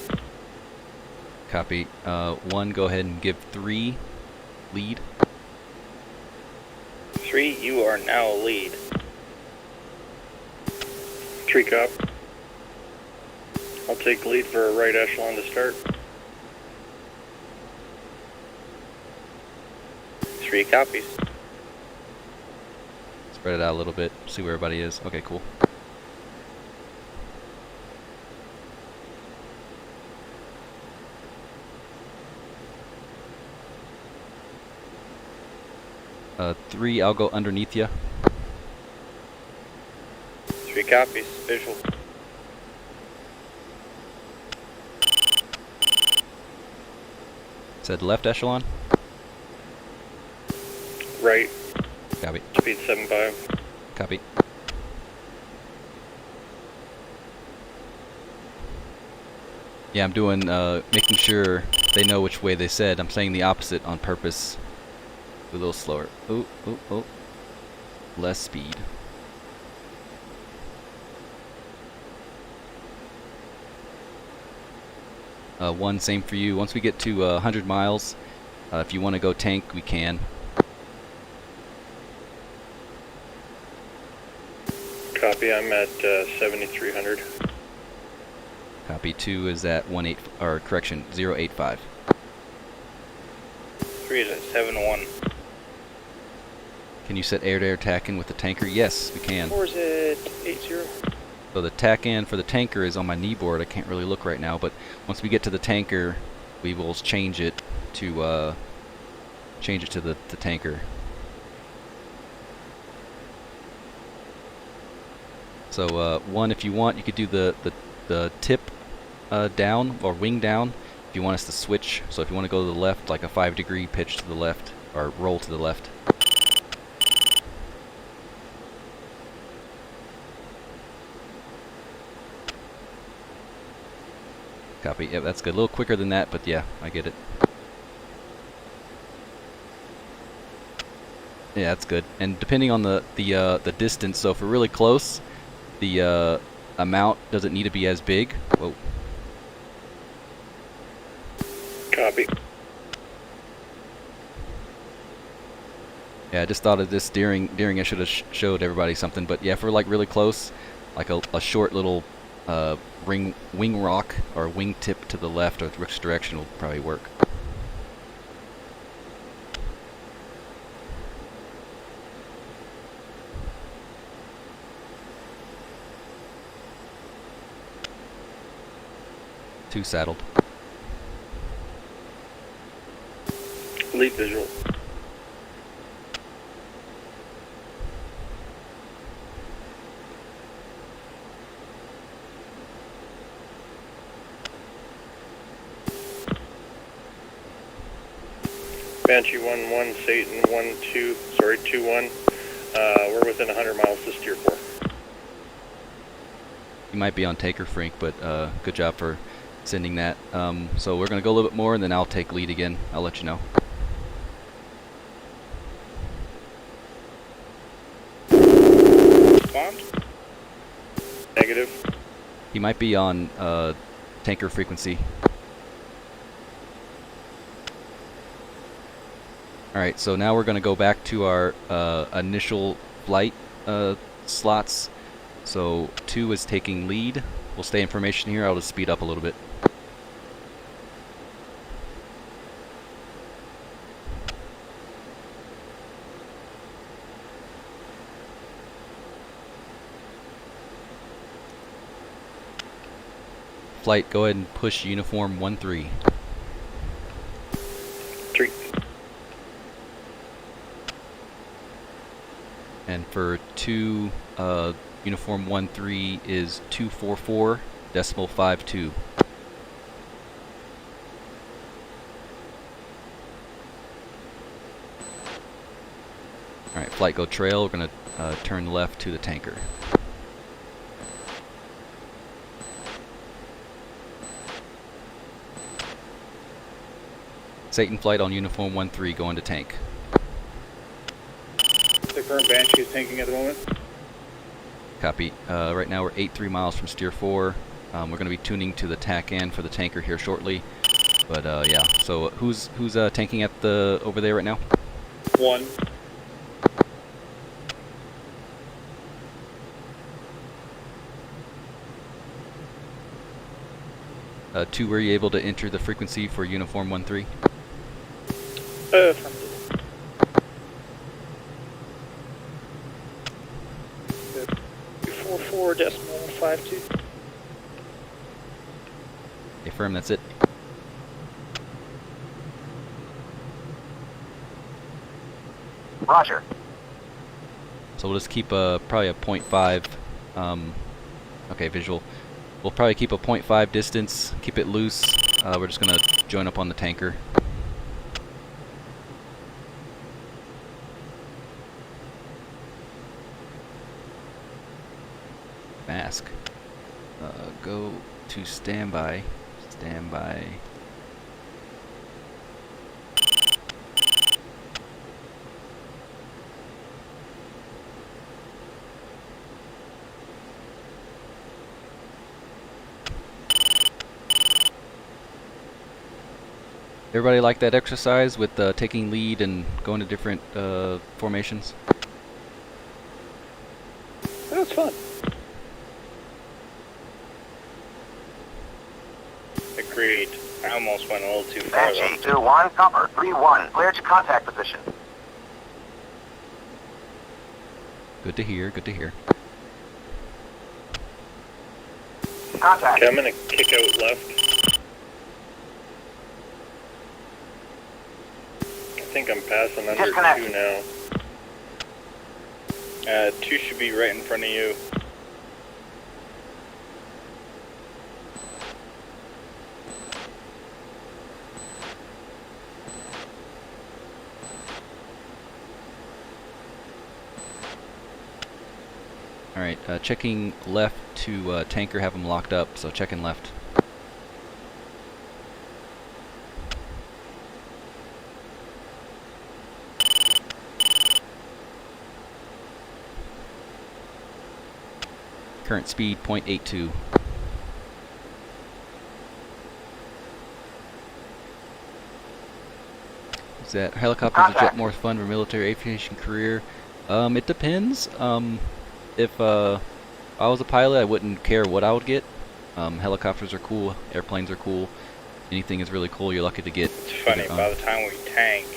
Copy. 1, go ahead and give 3 lead. 3, you are now lead. Tree cop. I'll take lead for a right echelon to start. 3 copies. Spread it out a little bit, see where everybody is. Okay, cool. 3, I'll go underneath you. 3 copies. Visual. Said left echelon. Right. Copy. Speed 75. Copy. Yeah, I'm doing, making sure they know which way they said. I'm saying the opposite on purpose. A little slower. Oh, oh, oh. Less speed. One, same for you. Once we get to 100 miles, if you want to go tank, we can. Copy, I'm at 7,300. Copy. 2 is at 085. 3 is at 7-1. Can you set air-to-air tack-in with the tanker? Yes, we can. 4 is at 80. So the tack-in for the tanker is on my knee board. I can't really look right now, but once we get to the tanker, we will change it to the tanker. So 1, if you want, you could do the tip down or wing down. If you want us to switch, so if you want to go to the left, like a 5-degree pitch to the left or roll to the left. Copy. Yep, that's good. A little quicker than that, but yeah, I get it. Yeah, that's good. And depending on the distance, so if we're really close, the amount doesn't need to be as big. Whoa. Copy. Yeah, I just thought of this during I should have showed everybody something. But yeah, if we're like really close, like a short little wing rock or wing tip to the left or which direction will probably work. Two saddled. Lead visual. Banshee 1-1, Satan 1-2, sorry 2-1. We're within 100 miles to steer for. You might be on Taker Frink, but good job for sending that. So we're going to go a little bit more, and then I'll take lead again. I'll let you know. Respond. Negative. He might be on tanker frequency. Alright, so now we're going to go back to our initial flight slots. So 2 is taking lead. We'll stay in formation here. I'll just speed up a little bit. Flight, go ahead and push uniform 1-3. 3. And for 2, uniform 1-3 is 244.52. Alright, flight go trail. We're going to turn left to the tanker. Satan flight on uniform 1-3 going to tank. The current Banshee is tanking at the moment. Copy. Right now we're 83 miles from steer 4. We're going to be tuning to the TACAN for the tanker here shortly. But yeah, so who's tanking at the over there right now? 1. Two, were you able to enter the frequency for uniform 1-3? Affirmative. 244.52. Affirm, that's it. Roger. So we'll just keep probably a 0.5. Okay, visual. We'll probably keep a 0.5 distance, keep it loose. We're just going to join up on the tanker. Mask. Go to standby. Standby. Everybody like that exercise with taking lead and going to different formations? That was fun. Agreed. I almost went a little too far though. Banshee 2-1, cover 3-1, clear to contact position. Good to hear, good to hear. Contact. Okay, I'm going to kick out left. I think I'm passing under Disconnect. 2 now. 2 should be right in front of you. Alright, checking left to tanker, have them locked up, so checking left. Current speed 0.82. Is that helicopters are more fun for military aviation career? It depends. If I was a pilot, I wouldn't care what I would get. Helicopters are cool, airplanes are cool. Anything is really cool. You're lucky to get. It's funny, by the time we tank,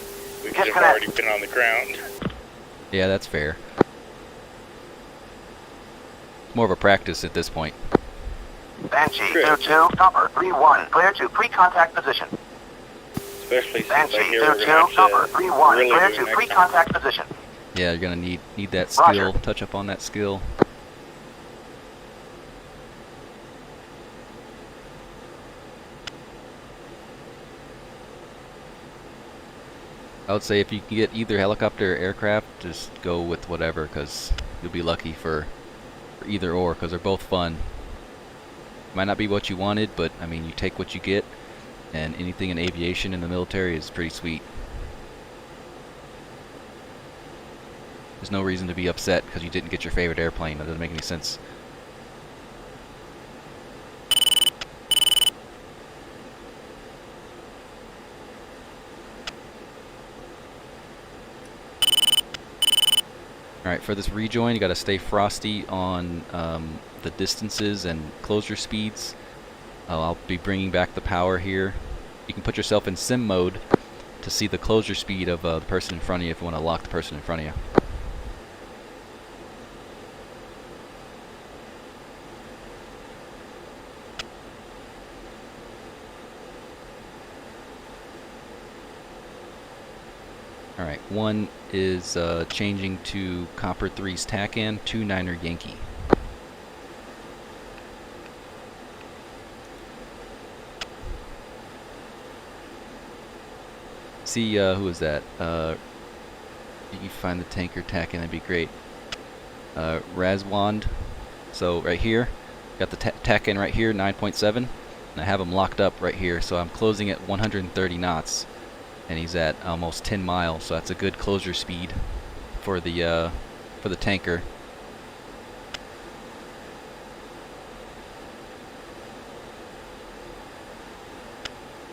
we could have already been on the ground. Yeah, that's fair. It's more of a practice at this point. Banshee 2-2, number 3-1, clear to pre-contact position. Especially since Banshee I hear we're 2-2, going to number have to 3-1, really clear do to next pre-contact position. Yeah, you're gonna need that Roger. skill. Touch up on that skill. I would say if you can get either helicopter or aircraft, just go with whatever, because you'll be lucky for either or, because they're both fun. Might not be what you wanted, but I mean, you take what you get, and anything in aviation in the military is pretty sweet. There's no reason to be upset because you didn't get your favorite airplane. That doesn't make any sense. Alright, for this rejoin, you gotta stay frosty on the distances and closure speeds. I'll be bringing back the power here. You can put yourself in sim mode to see the closure speed of the person in front of you if you want to lock the person in front of you. Alright, one is changing to Copper 3's TACAN, 2-9er Yankee. See, who is that? You can find the tanker TACAN, that'd be great. Razwand. So right here, got the TACAN right here, 9.7. And I have him locked up right here, so I'm closing at 130 knots. And he's at almost 10 miles, so that's a good closure speed for the tanker.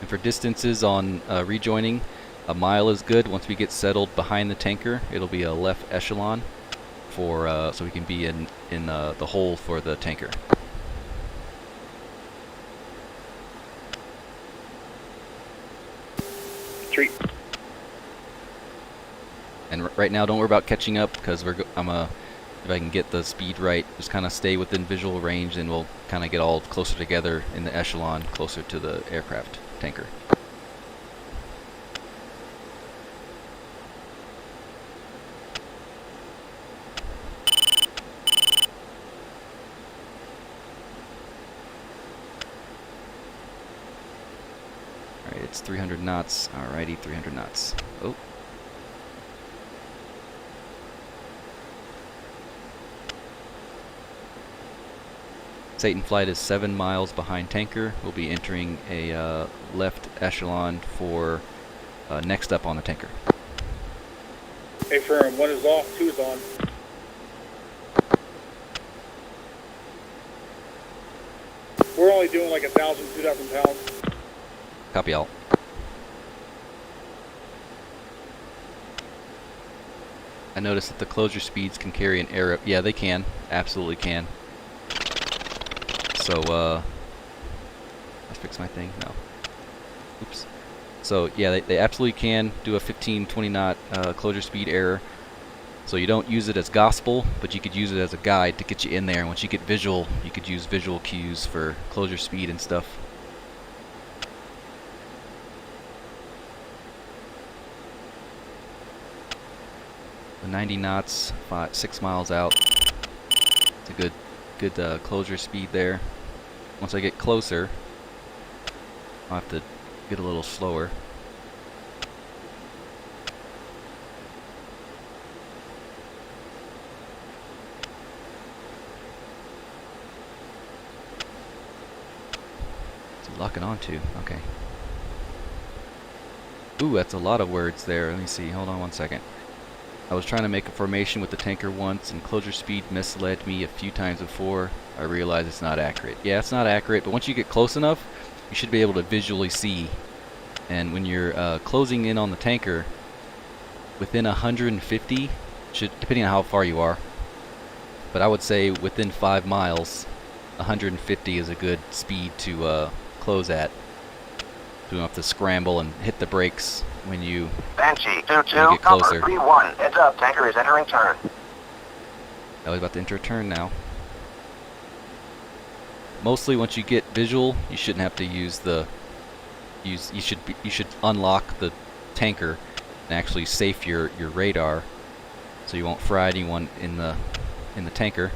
And for distances on rejoining, a mile is good. Once we get settled behind the tanker, it'll be a left echelon for so we can be in the hole for the tanker. And right now, don't worry about catching up, because if I can get the speed right, just kind of stay within visual range, and we'll kind of get all closer together in the echelon, closer to the aircraft tanker. Alright, it's 300 knots. Alrighty, 300 knots. Oh. Satan flight is 7 miles behind tanker. We'll be entering a left echelon for next up on the tanker. Hey, firm, 1 is off, 2 is on. We're only doing like 1,000, 2,000 pounds. Copy all. I noticed that the closure speeds can carry an air up. Yeah, they can. Absolutely can. So, let's fix my thing. No. Oops. So, yeah, they absolutely can do a 15-20 knot closure speed error. So you don't use it as gospel, but you could use it as a guide to get you in there. And once you get visual, you could use visual cues for closure speed and stuff. The 90 knots, 6 miles out. It's a good closure speed there. Once I get closer, I'll have to get a little slower. What's he locking onto? Okay. Ooh, that's a lot of words there. Let me see. Hold on one second. I was trying to make a formation with the tanker once, and closure speed misled me a few times before I realized it's not accurate. Yeah, it's not accurate, but once you get close enough, you should be able to visually see. And when you're closing in on the tanker, within 150, depending on how far you are, but I would say within 5 miles, 150 is a good speed to close at. So you don't have to scramble and hit the brakes when you Banshee 2-2, get closer. cover 3-1. Heads up, tanker is entering turn. I was about to enter a turn now. Mostly once you get visual, you shouldn't have to use the you should unlock the tanker and actually safe your radar so you won't fry anyone in the tanker.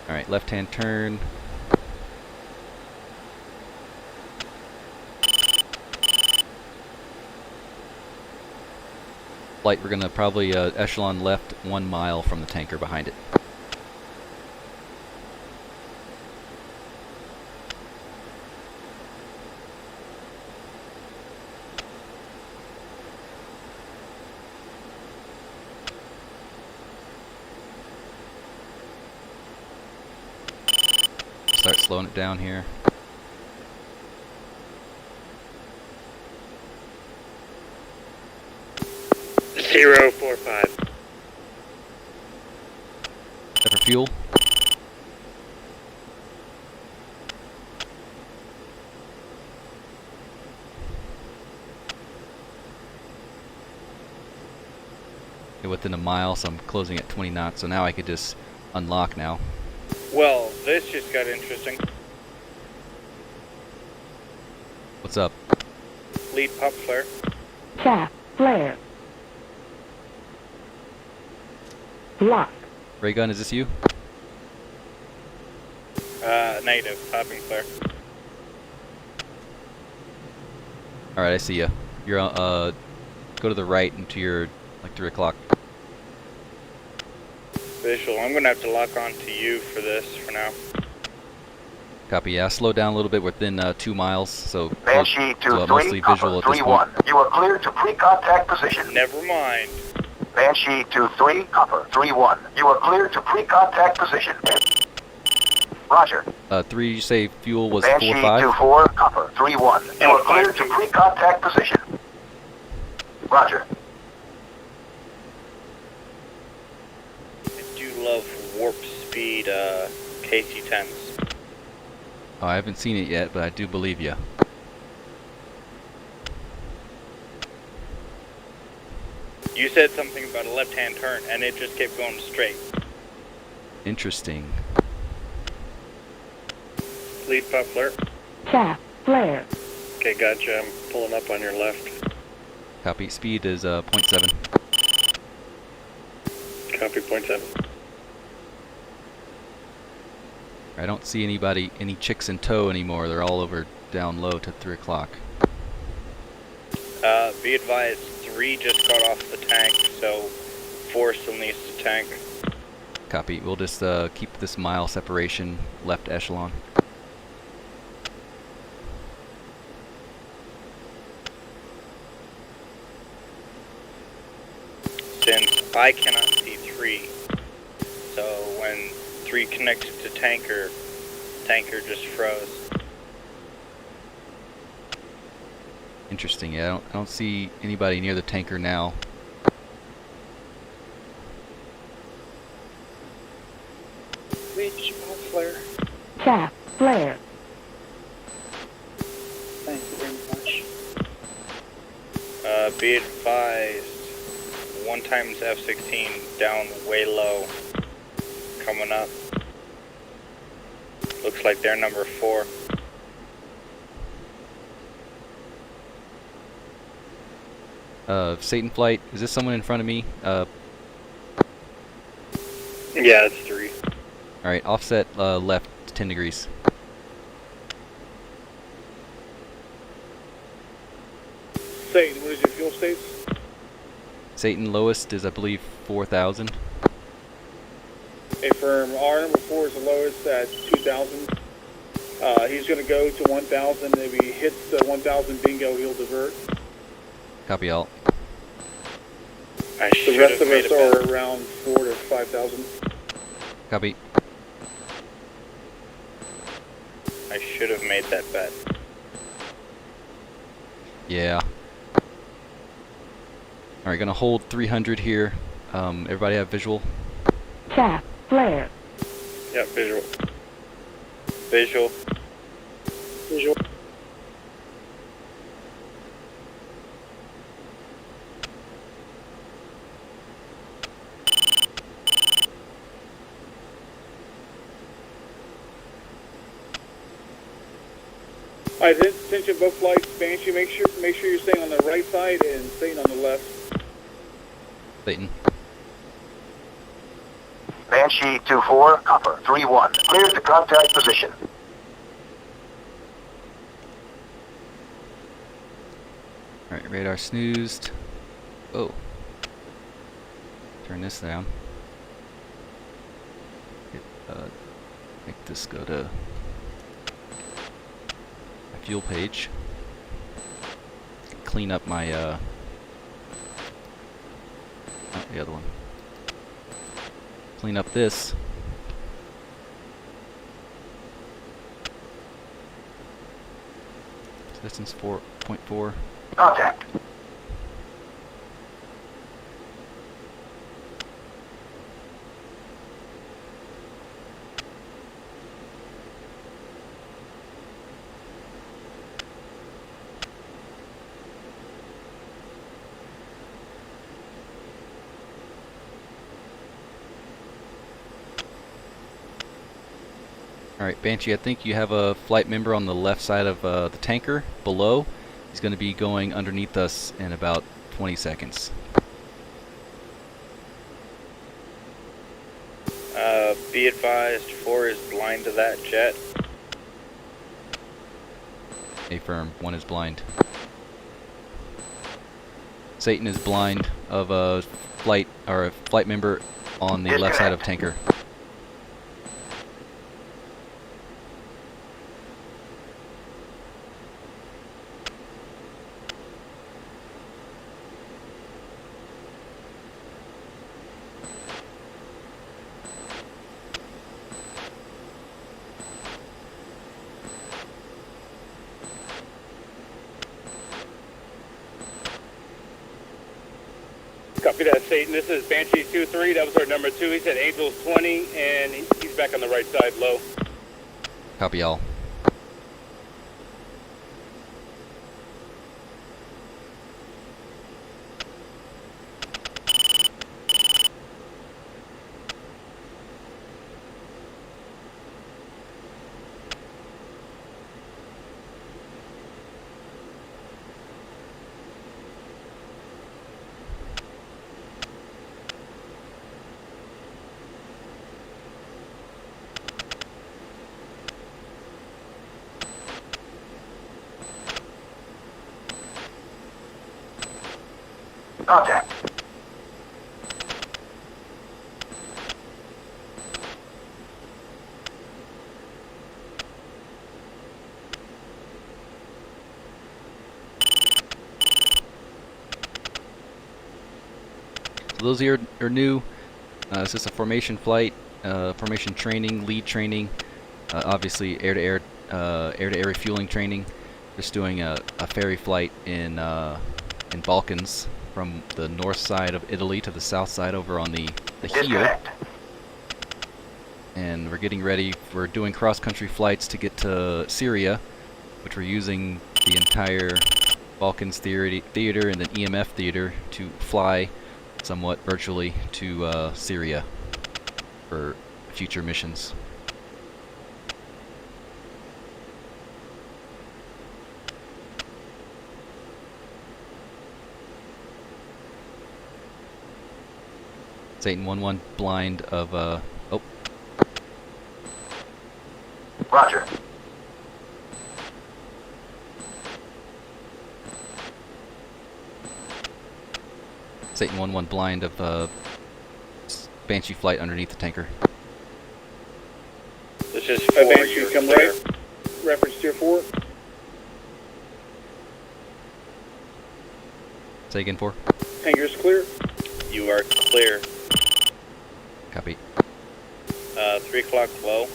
All right, left-hand turn. Flight, we're gonna probably echelon left 1 mile from the tanker behind it. Start slowing it down here. Zero 45. Set for fuel. Okay, within a mile, so I'm closing at 20 knots, so now I could just unlock now. Well, this just got interesting. What's up? Lead pop flare. Chaff, flare. Lock. Ray gun, is this you? Negative. Popping flare. Alright, I see ya. You're go to the right into your, like, 3 o'clock. Visual. I'm gonna have to lock on to you for this for now. Copy, yeah. Slow down a little bit within 2 miles, so Banshee so mostly 2-3, visual cover at this point. 3-1. You are cleared to pre-contact position. Never mind. Banshee 2-3, cover 3-1. You are cleared to pre-contact position. Roger. 3, you say fuel was Banshee 4-5? 2-4, cover 3-1. You are cleared to pre-contact position. Roger. I do love warp speed KC-10s. Oh, I haven't seen it yet, but I do believe you. You said something about a left-hand turn, and it just kept going straight. Interesting. Lead pop flare. Chaff, flare. Okay, gotcha. I'm pulling up on your left. Copy. Speed is 0.7. Copy, .7. I don't see any chicks in tow anymore. They're all over down low to 3 o'clock. Be advised, 3 just got off the tank, so 4 still needs to tank. Copy. We'll just keep this mile separation left echelon. Since I cannot see 3, so when 3 connected to tanker just froze. Interesting. Yeah, I don't see anybody near the tanker now. Reach pop flare. Chaff, flare. Thank you very much. Be advised, 1 times F-16 down way low, coming up. Looks like they're number 4. Satan flight. Is this someone in front of me? Yeah, it's 3. All right. Offset left 10 degrees. Satan, what is your fuel states? Satan lowest is, I believe, 4,000. A firm. Our number 4 is the lowest at 2,000. He's going to go to 1,000. If he hits the 1,000 bingo, he'll divert. Copy all. I The should rest have of made us a bet. are around 4,000 to 5,000. Copy. I should have made that bet. Yeah. Alright, gonna hold 300 here. Everybody have visual? Chaff, flare. Yeah, visual. Visual. Visual. Alright, since you're both flights, Banshee, make sure you're staying on the right side and staying on the left. Satan. Banshee 2-4, Copper 3-1. Clear to contact position. Alright, radar snoozed. Oh. Turn this down. Make this go to my fuel page. Clean up my oh, the other one. Clean up this. Distance 4.4. Contact. Alright, Banshee, I think you have a flight member on the left side of the tanker below. He's going to be going underneath us in about 20 seconds. Be advised, 4 is blind to that jet. Affirm, 1 is blind. Satan is blind of a flight member on the left side of tanker. Copy that, Satan. This is Banshee 2-3. That was our number 2. He said Angels 20, and he's back on the right side, low. Copy all. Contact. So those here are new. This is a formation flight, formation training, lead training, obviously air-to-air refueling training. Just doing a ferry flight in Balkans from the north side of Italy to the south side over on the heel. Disconnect. And we're getting ready. We're doing cross-country flights to get to Syria, which we're using the entire Balkans theater and then EMF theater to fly somewhat virtually to Syria for future missions. Satan 1-1 blind of oh. Roger. Satan 1-1 blind of Banshee flight underneath the tanker. This is 4. Banshee, You're come clear. right. Reference tier 4. Say again, 4. Tanker's clear. You are clear. Copy. 3 o'clock low.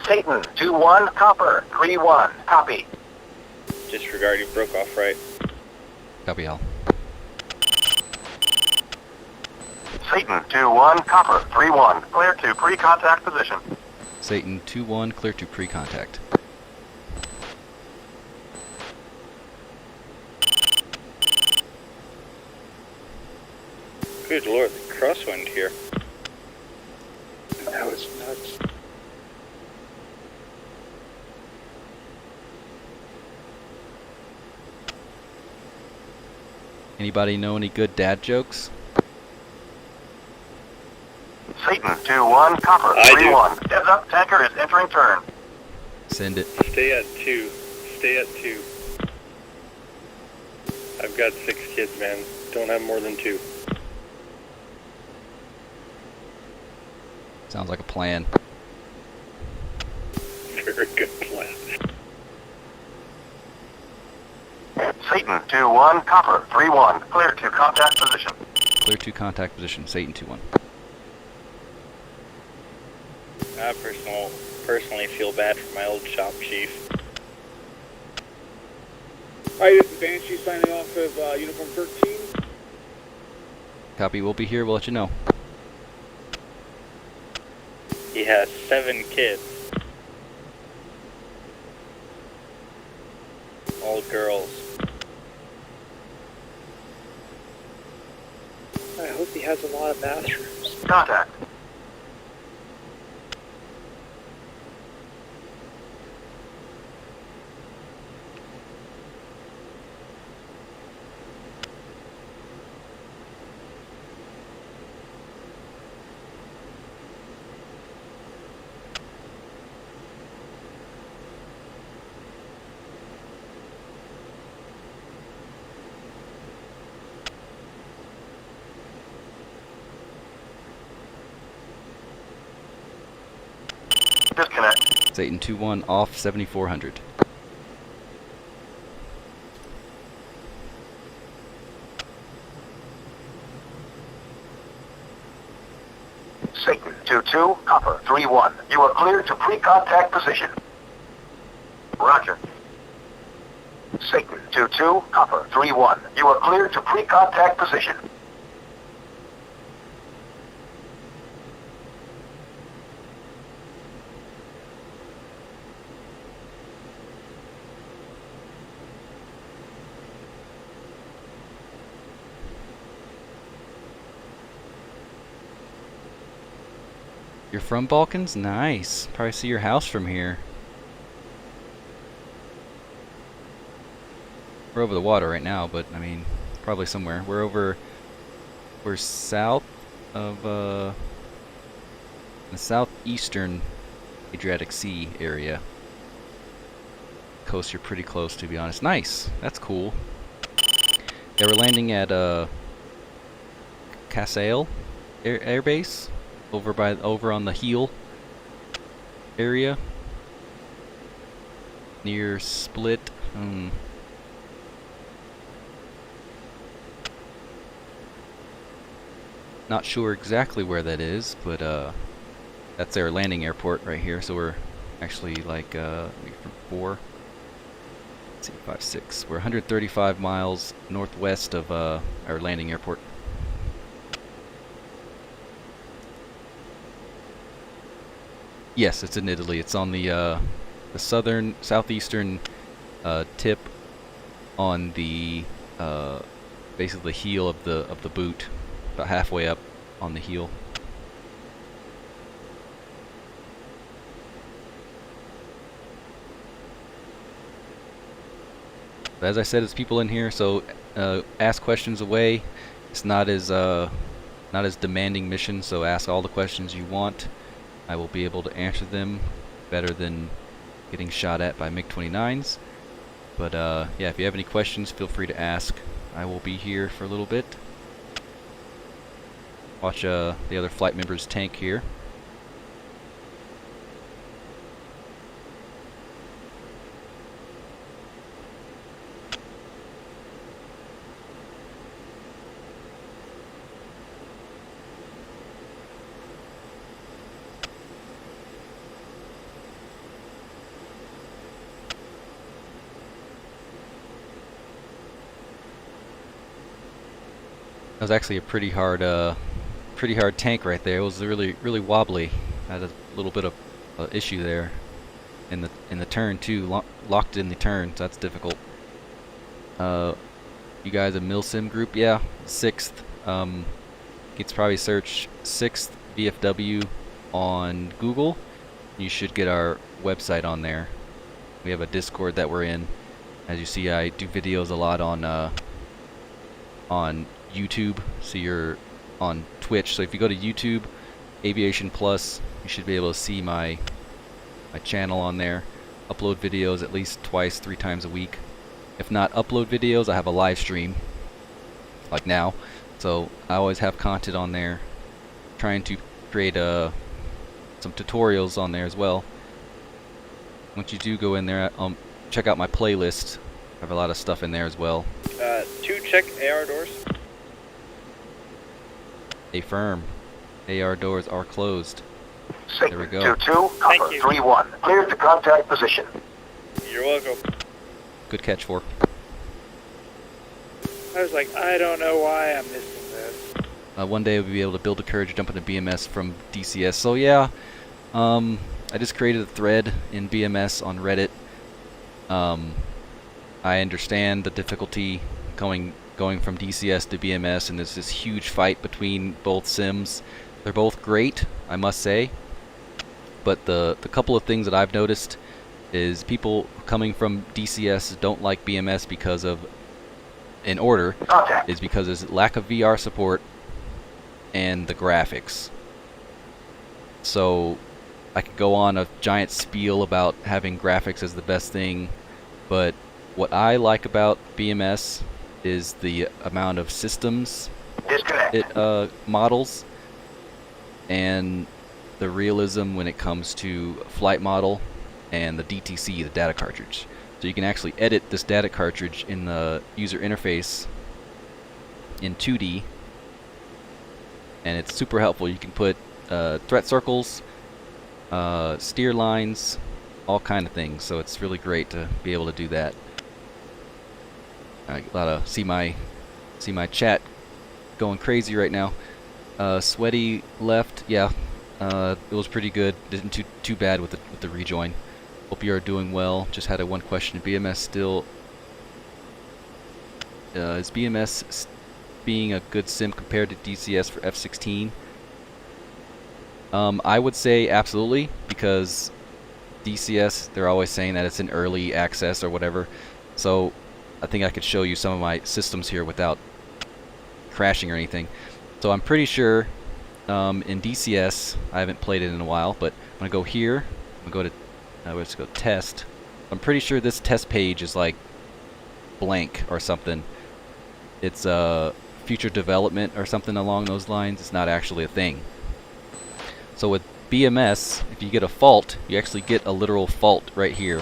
Satan 2-1, Copper 3-1. Copy. Disregard, you broke off right. Copy all. Satan 2-1, Copper 3-1. Clear to pre-contact position. Satan 2-1, clear to pre-contact. Good lord, the crosswind here. That was nuts. Anybody know any good dad jokes? Satan 2-1, Copper I do. 3-1. Heads up, tanker is entering turn. Send it. Stay at 2. Stay at 2. I've got 6 kids, man. Don't have more than 2. Sounds like a plan. Very good plan. Satan 2-1, Copper 3-1. Clear to contact position. Clear to contact position. Satan 2-1. I personally feel bad for my old shop chief. Alright, this is Banshee signing off of Uniform 13. Copy. We'll be here. We'll let you know. He has 7 kids. All girls. I hope he has a lot of bathrooms. Contact. Disconnect. Satan 2-1 off 7400. Satan 2-2, Copper 3-1. You are cleared to pre-contact position. Roger. Satan 2-2, Copper 3-1. You are cleared to pre-contact position. You're from Balkans? Nice. Probably see your house from here. We're over the water right now, but I mean, probably somewhere. We're south of the southeastern Adriatic Sea area. Coast you're pretty close, to be honest. Nice. That's cool. Yeah, we're landing at Casale Air Base. Over on the heel area near Split. Not sure exactly where that is, but that's their landing airport right here. So we're actually like 4. Let's see, 5, 6. We're 135 miles northwest of our landing airport. Yes, it's in Italy. It's on the southeastern tip on the basically the heel of the boot, about halfway up on the heel. But as I said, it's people in here, so ask questions away. It's not as demanding mission, so ask all the questions you want. I will be able to answer them better than getting shot at by MiG-29s. But yeah, if you have any questions, feel free to ask. I will be here for a little bit. Watch the other flight members tank here. That was actually a pretty hard tank right there. It was really wobbly. I had a little bit of issue there in the turn too. Locked in the turn, so that's difficult. You guys a Milsim group? Yeah, 6th. It's probably search 6th VFW on Google. You should get our website on there. We have a Discord that we're in. As you see, I do videos a lot on YouTube. So you're on Twitch. So if you go to YouTube, Aviation Plus, you should be able to see my channel on there. Upload videos at least twice, 3 times a week. If not upload videos, I have a live stream, like now. So I always have content on there. Trying to create some tutorials on there as well. Once you do go in there, check out my playlist. I have a lot of stuff in there as well. 2 check AR doors. Affirm. AR doors are closed. Satan There we go. 2-2, Thank cover you. 3-1. Clear to contact position. You're welcome. Good catch, 4. I was like, I don't know why I'm missing this. One day we'll be able to build a courage, jump into BMS from DCS. So yeah, I just created a thread in BMS on Reddit. I understand the difficulty going from DCS to BMS, and there's this huge fight between both sims. They're both great, I must say, but the couple of things that I've noticed is people coming from DCS don't like BMS because of, in order, is because there's lack of VR support and the graphics. So I could go on a giant spiel about having graphics as the best thing, but what I like about BMS is the amount of systems it models and the realism when it comes to flight model and the DTC, the data cartridge. So you can actually edit this data cartridge in the user interface in 2D, and it's super helpful. You can put threat circles, steer lines, all kind of things. So it's really great to be able to do that. I see my chat going crazy right now. Sweaty left, yeah. It was pretty good. Didn't too bad with the rejoin. Hope you are doing well. Just had one question. BMS still is BMS being a good sim compared to DCS for F-16? I would say absolutely, because DCS, they're always saying that it's in early access or whatever. So I think I could show you some of my systems here without crashing or anything. So I'm pretty sure in DCS, I haven't played it in a while, but I'm gonna go here. I'm gonna go to let's go test. I'm pretty sure this test page is like blank or something. It's future development or something along those lines. It's not actually a thing. So with BMS, if you get a fault, you actually get a literal fault right here.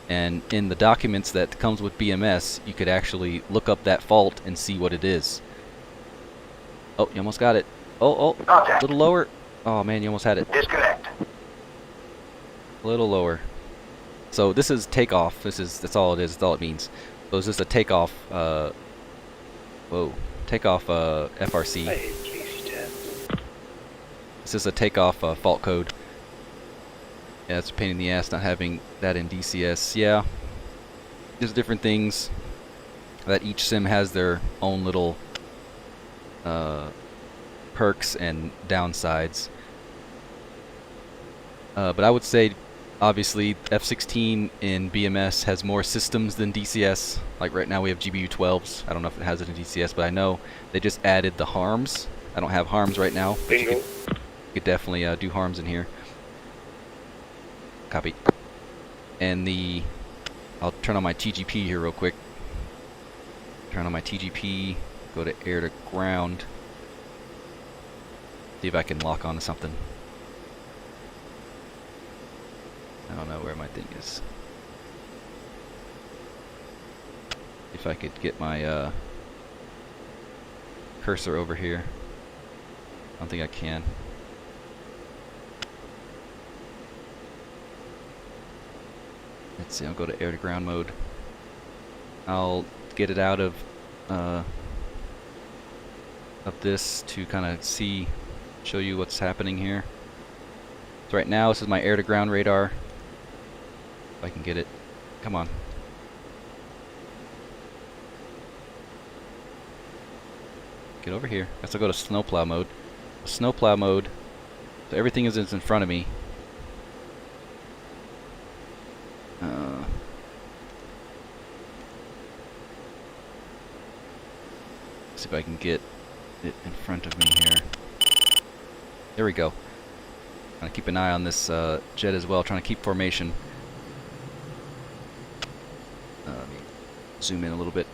And in the documents that comes with BMS, you could actually look up that fault and see what it is. Oh, you almost got it. Oh, a little lower. Oh man, you almost had it. Disconnect. A little lower. So this is takeoff. That's all it is. That's all it means. So it's just a takeoff. Takeoff FRC. I hate GC10. This is a takeoff fault code. Yeah, it's a pain in the ass not having that in DCS. Yeah, there's different things that each sim has their own little perks and downsides. But I would say, obviously, F-16 in BMS has more systems than DCS. Like right now we have GBU-12s. I don't know if it has it in DCS, but I know they just added the harms. I don't have harms right now, but you could definitely do harms in here. Copy. And I'll turn on my TGP here real quick. Turn on my TGP, go to air to ground. See if I can lock onto something. I don't know where my thing is. If I could get my cursor over here. I don't think I can. Let's see, I'll go to air to ground mode. I'll get it out of of this to kind of show you what's happening here. So right now, this is my air-to-ground radar. If I can get it. Come on. Get over here. Let's go to snowplow mode. Snowplow mode. So everything is in front of me. See if I can get it in front of me here. There we go. Trying to keep an eye on this jet as well. Trying to keep formation. Let me zoom in a little bit.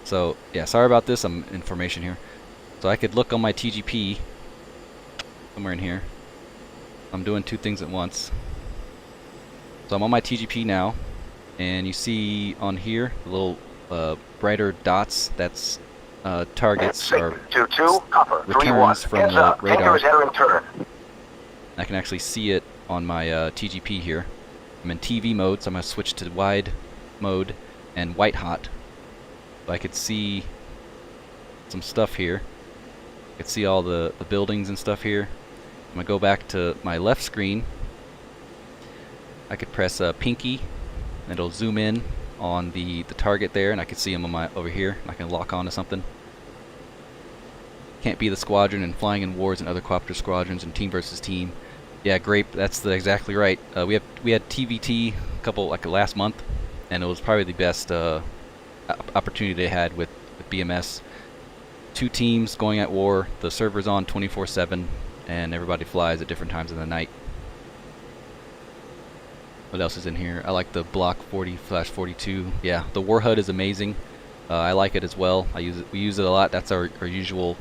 So yeah, sorry about this. I'm in formation here. So I could look on my TGP somewhere in here. I'm doing two things at once. So I'm on my TGP now, and you see on here the little brighter dots. That's targets or returns from the radar. I can actually see it on my TGP here. I'm in TV mode, so I'm going to switch to wide mode and white hot. So I could see some stuff here. I could see all the buildings and stuff here. I'm going to go back to my left screen. I could press pinky, and it'll zoom in on the target there, and I can see them on my over here. I can lock on to something. Can't be the squadron and flying in wars and other cooperative squadrons and team versus team. Yeah, great. That's exactly right. We had TVT a couple last month, and it was probably the best opportunity they had with BMS. Two teams going at war. The server's on 24/7, and everybody flies at different times of the night. What else is in here? I like the Block 40/42. Yeah, the War HUD is amazing. I like it as well. We use it a lot. That's our usual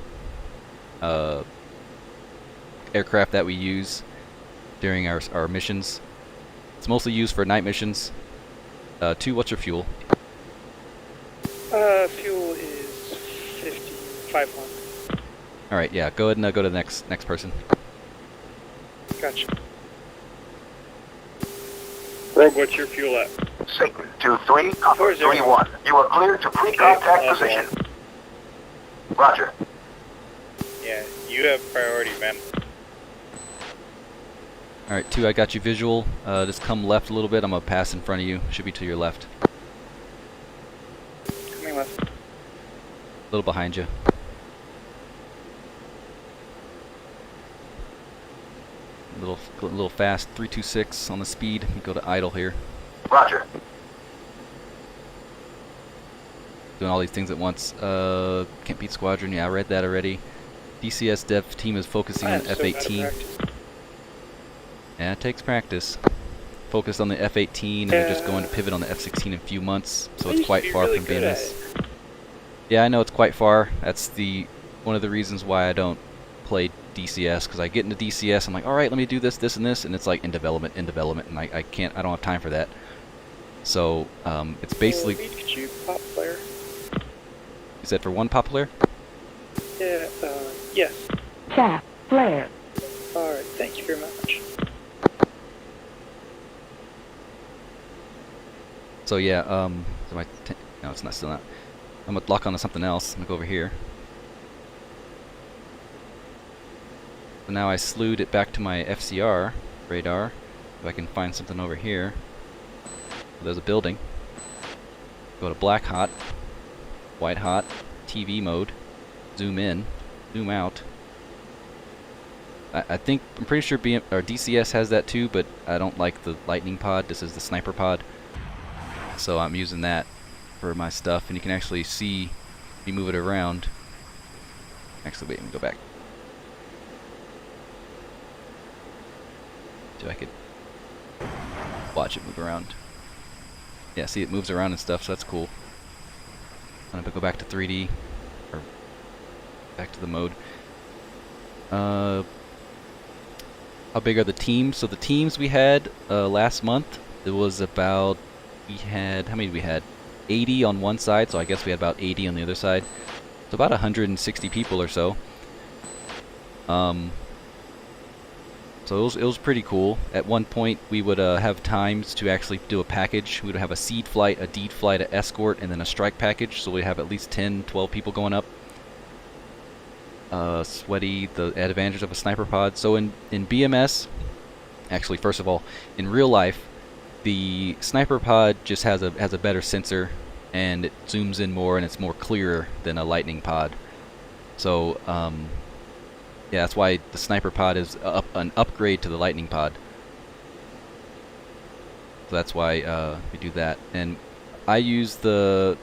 aircraft that we use during our missions. It's mostly used for night missions. 2, what's your fuel? Fuel is 55. Alright, yeah, go ahead and go to the next person. Gotcha. Rogue, what's your fuel at? Satan 2-3, Copper 3-1. You are cleared to pre-contact position. Roger. Yeah, you have priority, man. Alright, 2, I got you visual. Just come left a little bit. I'm going to pass in front of you. Should be to your left. Coming left. A little behind you. A little fast. 326 on the speed. You go to idle here. Roger. Doing all these things at once. Can't beat squadron. Yeah, I read that already. DCS dev team is focusing on F-18. Yeah, it takes practice. Focused on the F-18, and they're just going to pivot on the F-16 in a few months, so it's quite far from BMS. Yeah, I know it's quite far. That's one of the reasons why I don't play DCS, because I get into DCS, I'm like, all right, let me do this, this, and this, and it's like in development, and I don't have time for that. So it's basically. Could you pop player? You said for one pop player? Yeah. Yes. Chaff, flare. All right. Thank you very much. So yeah, no, it's not still not. I'm gonna lock onto something else. I'm gonna go over here. So now I slewed it back to my FCR radar. If I can find something over here. There's a building. Go to black hot, white hot, TV mode, zoom in, zoom out. I'm pretty sure DCS has that too, but I don't like the lightning pod. This is the sniper pod. So I'm using that for my stuff, and you can actually see me move it around. Actually, wait, let me go back. So I could watch it move around. Yeah, see, it moves around and stuff, so that's cool. I'm gonna go back to 3D, or back to the mode. How big are the teams? So the teams we had last month, it was about, how many did we had? 80 on one side, so I guess we had about 80 on the other side. So about 160 people or so. So it was pretty cool. At one point, we would have times to actually do a package. We would have a seed flight, a deed flight, an escort, and then a strike package. So we'd have at least 10, 12 people going up. Sweaty, the advantages of a sniper pod. So in BMS, actually, first of all, in real life, the sniper pod just has a better sensor, and it zooms in more, and it's more clearer than a lightning pod. So yeah, that's why the sniper pod is an upgrade to the lightning pod. So that's why we do that. And I use the,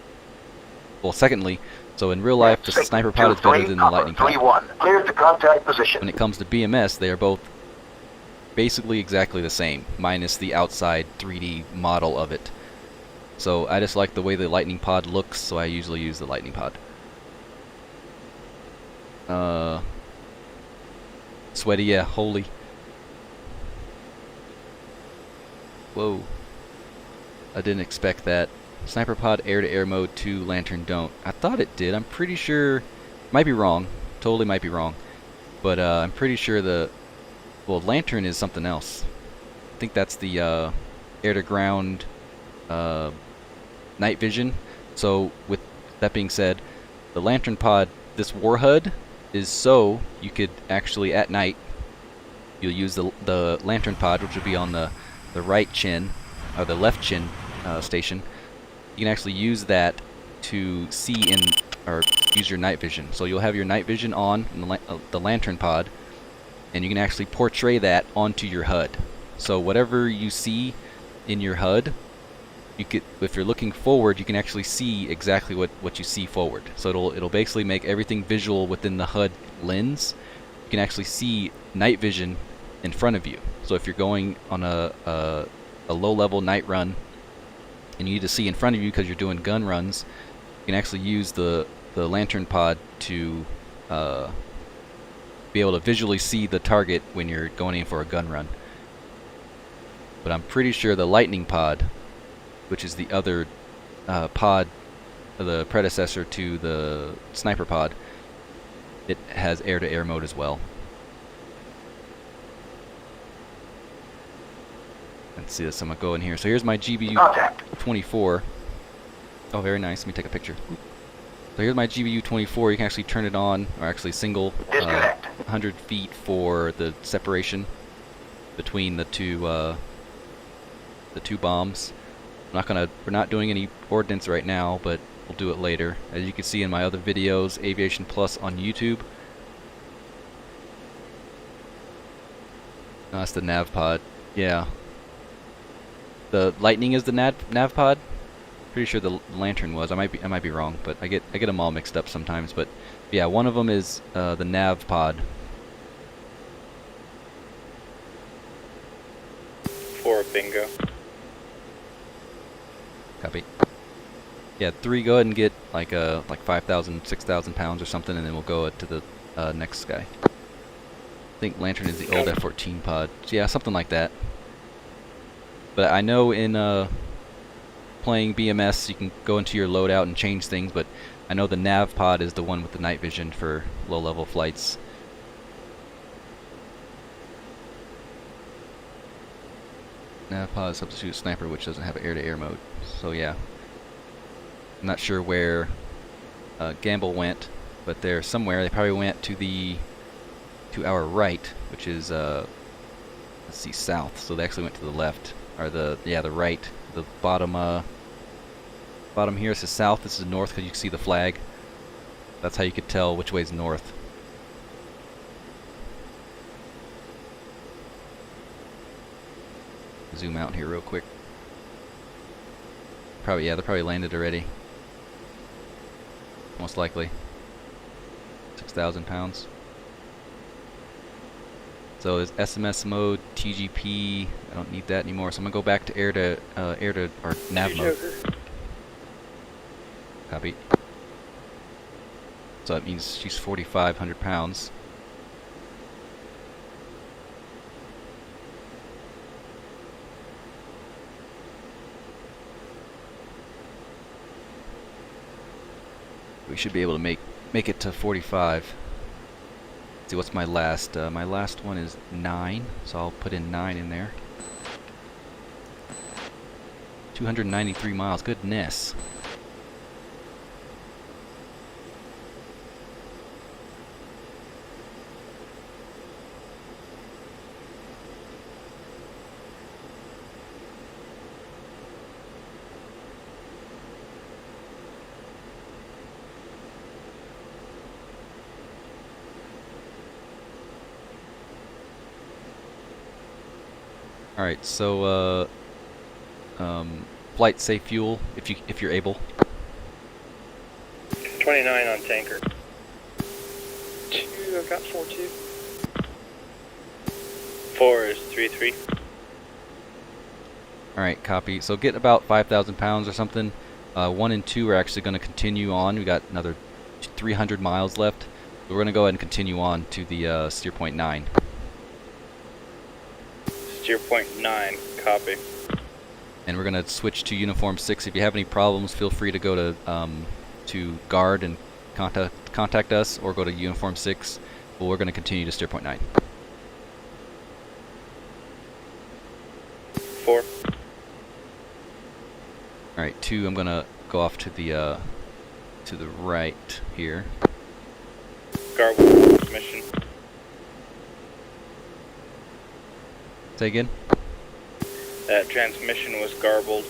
well, secondly, so in real life, the sniper pod is better than the lightning pod. 3-1, clear to contact position. When it comes to BMS, they are both basically exactly the same, minus the outside 3D model of it. So I just like the way the lightning pod looks, so I usually use the lightning pod. Sweaty, yeah, holy. Whoa. I didn't expect that. Sniper pod air-to-air mode 2, lantern don't. I thought it did. I'm pretty sure. Might be wrong. Totally might be wrong. But I'm pretty sure the, well, lantern is something else. I think that's the air-to-ground night vision. So with that being said, the lantern pod, this war HUD is so you could actually at night, you'll use the lantern pod, which would be on the right chin or the left chin station. You can actually use that to see in, or use your night vision. So you'll have your night vision on in the lantern pod, and you can actually portray that onto your HUD. So whatever you see in your HUD, you could, if you're looking forward, you can actually see exactly what you see forward. So it'll basically make everything visual within the HUD lens. You can actually see night vision in front of you. So if you're going on a low-level night run, and you need to see in front of you because you're doing gun runs, you can actually use the lantern pod to be able to visually see the target when you're going in for a gun run. But I'm pretty sure the lightning pod, which is the other pod, the predecessor to the sniper pod, it has air-to-air mode as well. Let's see this. I'm gonna go in here. So here's my GBU 24. Oh, very nice. Let me take a picture. So here's my GBU 24. You can actually turn it on, or actually single 100 feet for the separation between the two bombs. We're not doing any ordnance right now, but we'll do it later. As you can see in my other videos, Aviation Plus on YouTube. Oh, that's the nav pod. Yeah. The lightning is the nav pod. Pretty sure the lantern was. I might be wrong, but I get them all mixed up sometimes. But yeah, one of them is the nav pod. 4 bingo. Copy. Yeah, 3. Go ahead and get like 5,000, 6,000 pounds or something, and then we'll go to the next guy. I think lantern is the old F-14 pod. So yeah, something like that. But I know in playing BMS, you can go into your loadout and change things, but I know the nav pod is the one with the night vision for low-level flights. Nav pod substitute sniper, which doesn't have air-to-air mode. So yeah, I'm not sure where Gamble went, but they're somewhere. They probably went to our right, which is let's see, south. So they actually went to the left. Or the right, the bottom here. This is south. This is north because you can see the flag. That's how you could tell which way is north. Zoom out here real quick. Probably, yeah, they're probably landed already. Most likely. 6,000 pounds. So there's SMS mode, TGP. I don't need that anymore. So I'm gonna go back to air to or nav mode. Copy. So that means she's 4,500 pounds. We should be able to make it to 45. Let's see, what's my last? My last one is 9, so I'll put in 9 in there. 293 miles, goodness. Alright, so flight safe fuel if you're able. 29 on tanker. 2, I've got 4-2. 4 is 3-3. Alright, copy. So get about 5,000 pounds or something. 1 and 2 are actually going to continue on. We got another 300 miles left. So we're going to go ahead and continue on to the steer point 9. Steer point 9, copy. And we're going to switch to uniform 6. If you have any problems, feel free to go to guard and contact us, or go to uniform 6. But we're going to continue to steer point 9. 4. Alright, 2, I'm going to go off to the right here. Garble transmission. Say again? That transmission was garbled.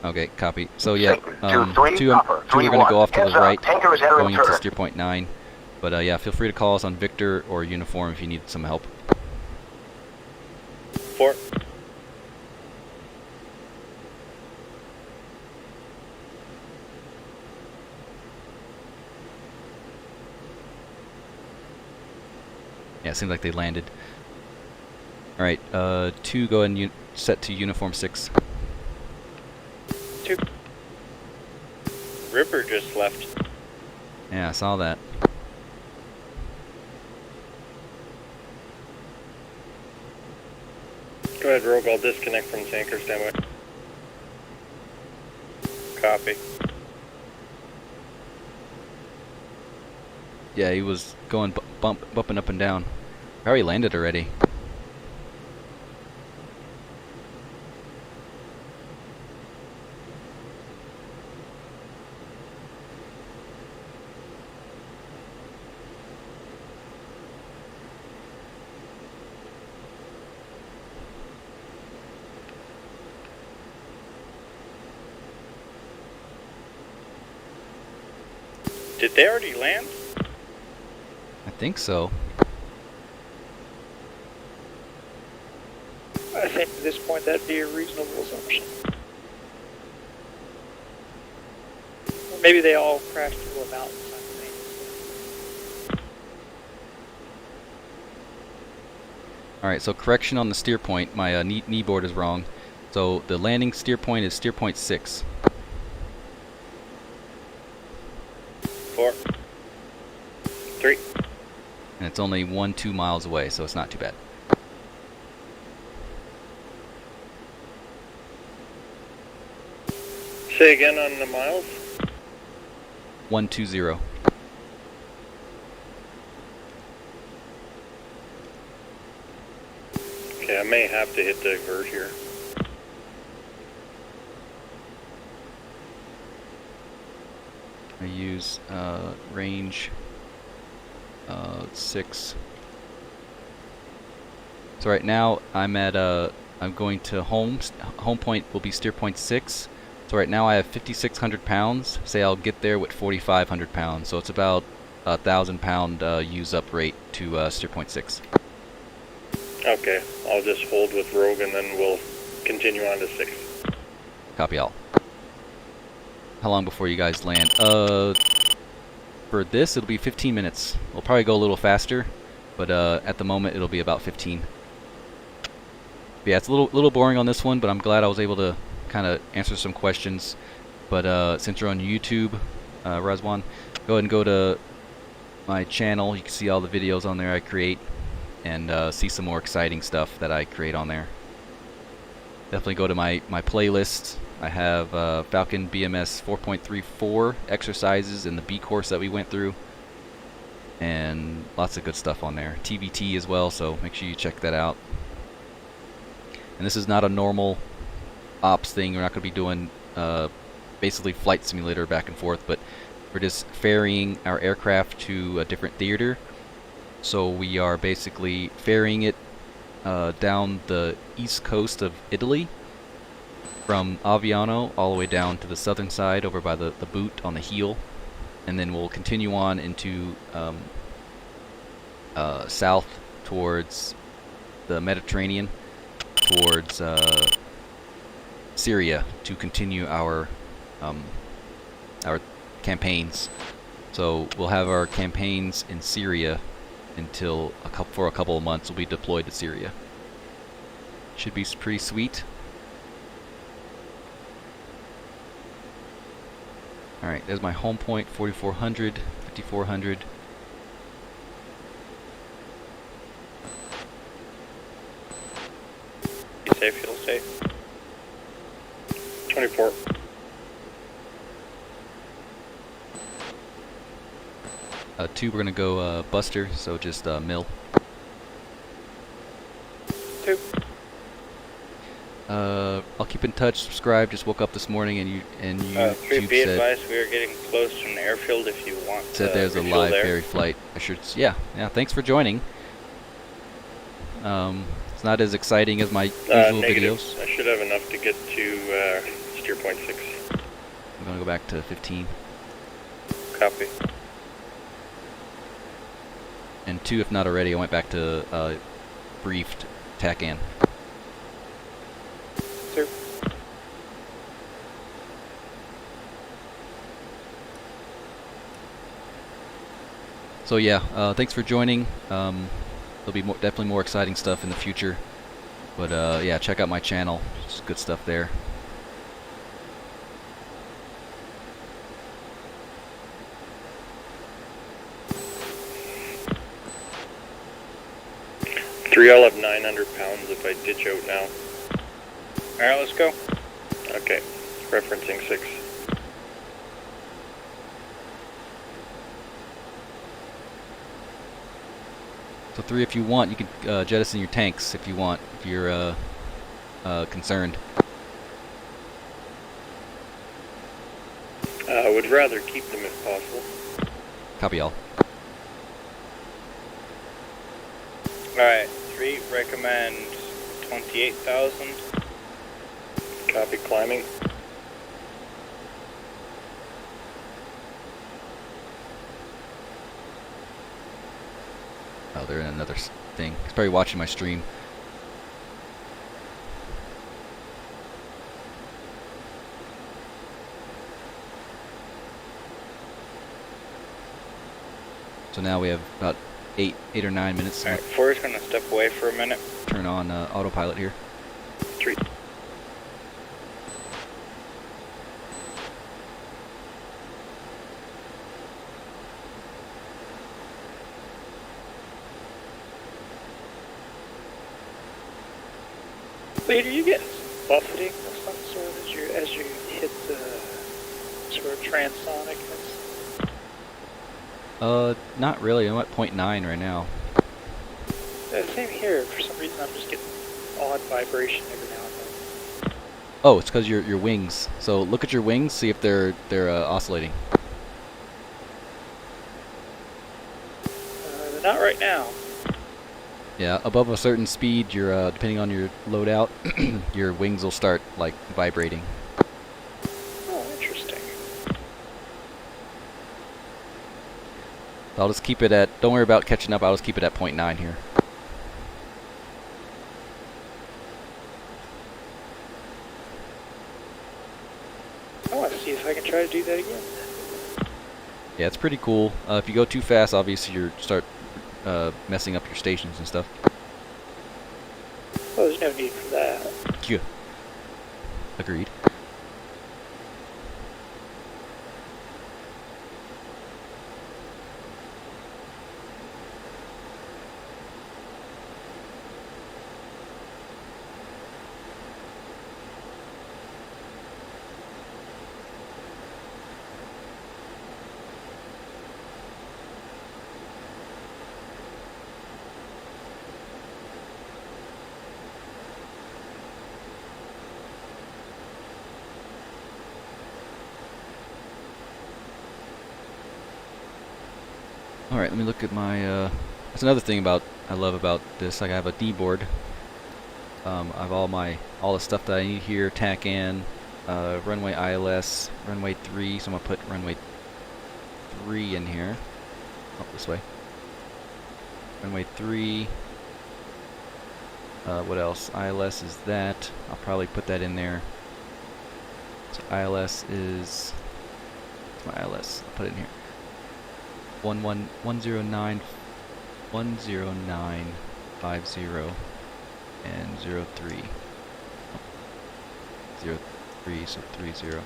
Okay, copy. So yeah, Two, three, 2 copper, we're going to go off to Heads the up, right, tanker is entering going into turret. steer point 9. But yeah, feel free to call us on Victor or Uniform if you need some help. 4. Yeah, it seems like they landed. Alright, 2, go ahead and set to uniform 6. 2. Ripper just left. Yeah, I saw that. Go ahead, Rogue. I'll disconnect from tanker. Stand by. Copy. Yeah, he was going bumping up and down. Probably landed already. Did they already land? I think so. I think at this point that'd be a reasonable assumption. Or maybe they all crashed into a mountain simultaneously. Alright, so correction on the steer point. My knee board is wrong. So the landing steer point is steer point 6. 4. 3. And it's only 1-2 miles away, so it's not too bad. Say again on the miles. 120. Okay, I may have to hit divert here. I use range 6. So right now I'm at I'm going to home. Home point will be steer point 6. So right now I have 5,600 pounds. Say I'll get there with 4,500 pounds. So it's about 1,000 pound use up rate to steer point 6. Okay, I'll just hold with Rogue and then we'll continue on to 6. Copy all. How long before you guys land? For this it'll be 15 minutes. We'll probably go a little faster, but at the moment it'll be about 15. But yeah, it's a little boring on this one, but I'm glad I was able to kind of answer some questions. But since you're on YouTube, Razwan, go ahead and go to my channel. You can see all the videos on there I create, and see some more exciting stuff that I create on there. Definitely go to my playlist. I have Falcon BMS 4.34 exercises in the B course that we went through, and lots of good stuff on there. TVT as well, so make sure you check that out. And this is not a normal ops thing. We're not going to be doing basically flight simulator back and forth, but we're just ferrying our aircraft to a different theater. So we are basically ferrying it down the east coast of Italy, from Aviano all the way down to the southern side over by the boot on the heel, and then we'll continue on into south towards the Mediterranean, towards Syria to continue our campaigns. So we'll have our campaigns in Syria until for a couple of months. We'll be deployed to Syria. Should be pretty sweet. Alright, there's my home point, 4,400, 5,400. Be safe, fuel safe. 24. Two, we're gonna go Buster, so just mill. 2. I'll keep in touch. Subscribe. Just woke up this morning, and you 3, be advised we are getting close to an airfield. If you want, said there's a live ferry flight. I should. Yeah. Thanks for joining. It's not as exciting as my usual negative. videos. I should have enough to get to steer point 6. I'm gonna go back to 15. Copy. And 2, if not already, I went back to briefed TACAN. 2. So yeah, thanks for joining. There'll be definitely more exciting stuff in the future. But yeah, check out my channel. It's good stuff there. I'll have 900 pounds if I ditch out now. Alright, let's go. Okay, referencing 6. So 3, if you want, you can jettison your tanks if you want, if you're concerned. I would rather keep them if possible. Copy all. Alright, 3, recommend 28,000. Copy climbing. Oh, they're in another thing. He's probably watching my stream. So now we have about 8 or 9 minutes. Alright, 4 is going to step away for a minute. Turn on autopilot here. 3. Later, you get buffeting of some sort as you hit the sort of transonic. Not really. I'm at 0.9 right now. Same here. For some reason, I'm just getting odd vibration every now and then. Oh, it's because your wings. So look at your wings, see if they're oscillating. They're not right now. Yeah, above a certain speed, your depending on your loadout, your wings will start like vibrating. Oh, interesting. I'll just keep it at. Don't worry about catching up. I'll just keep it at 0.9 here. I want to see if I can try to do that again. Yeah, it's pretty cool. If you go too fast, obviously you start messing up your stations and stuff. Well, there's no need for that. Yeah. Agreed. Alright, let me look at my, that's another thing I love about this. I have a D board. I have all the stuff that I need here, TACAN, runway ILS, runway 3, so I'm going to put runway 3 in here. Oh, this way. Runway 3. What else? ILS is that. I'll probably put that in there. So ILS is... What's my ILS? I'll put it in here. 10950 and 03. 03, so 30.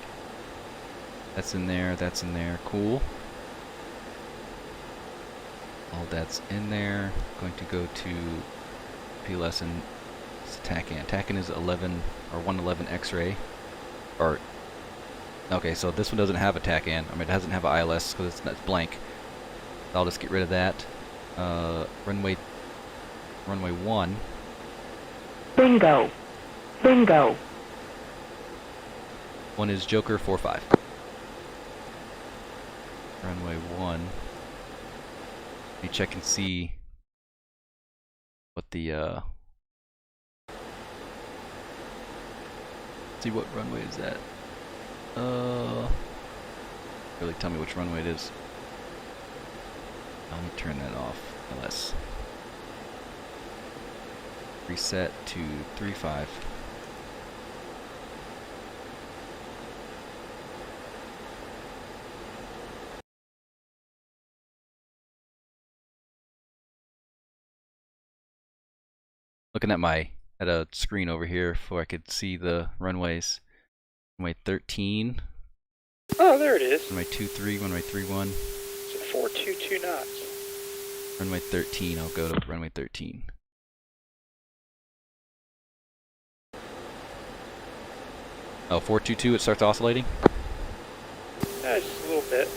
That's in there, that's in there. Cool. All that's in there. Going to go to PLS and TACAN. TACAN is 11 or 111 X-ray. Or okay, so this one doesn't have a TACAN. I mean, it doesn't have an ILS because it's blank. I'll just get rid of that. Runway 1. Bingo. Bingo. 1 is Joker 45. Runway 1. Let me check and see what the see what runway is that. Really tell me which runway it is. Let me turn that off. LS. Reset to 35. Looking at a screen over here so I could see the runways. Runway 13. Oh, there it is. Runway 23, runway 31. So 422 knots. Runway 13, I'll go to runway 13. Oh, 422, it starts oscillating? Just a little bit.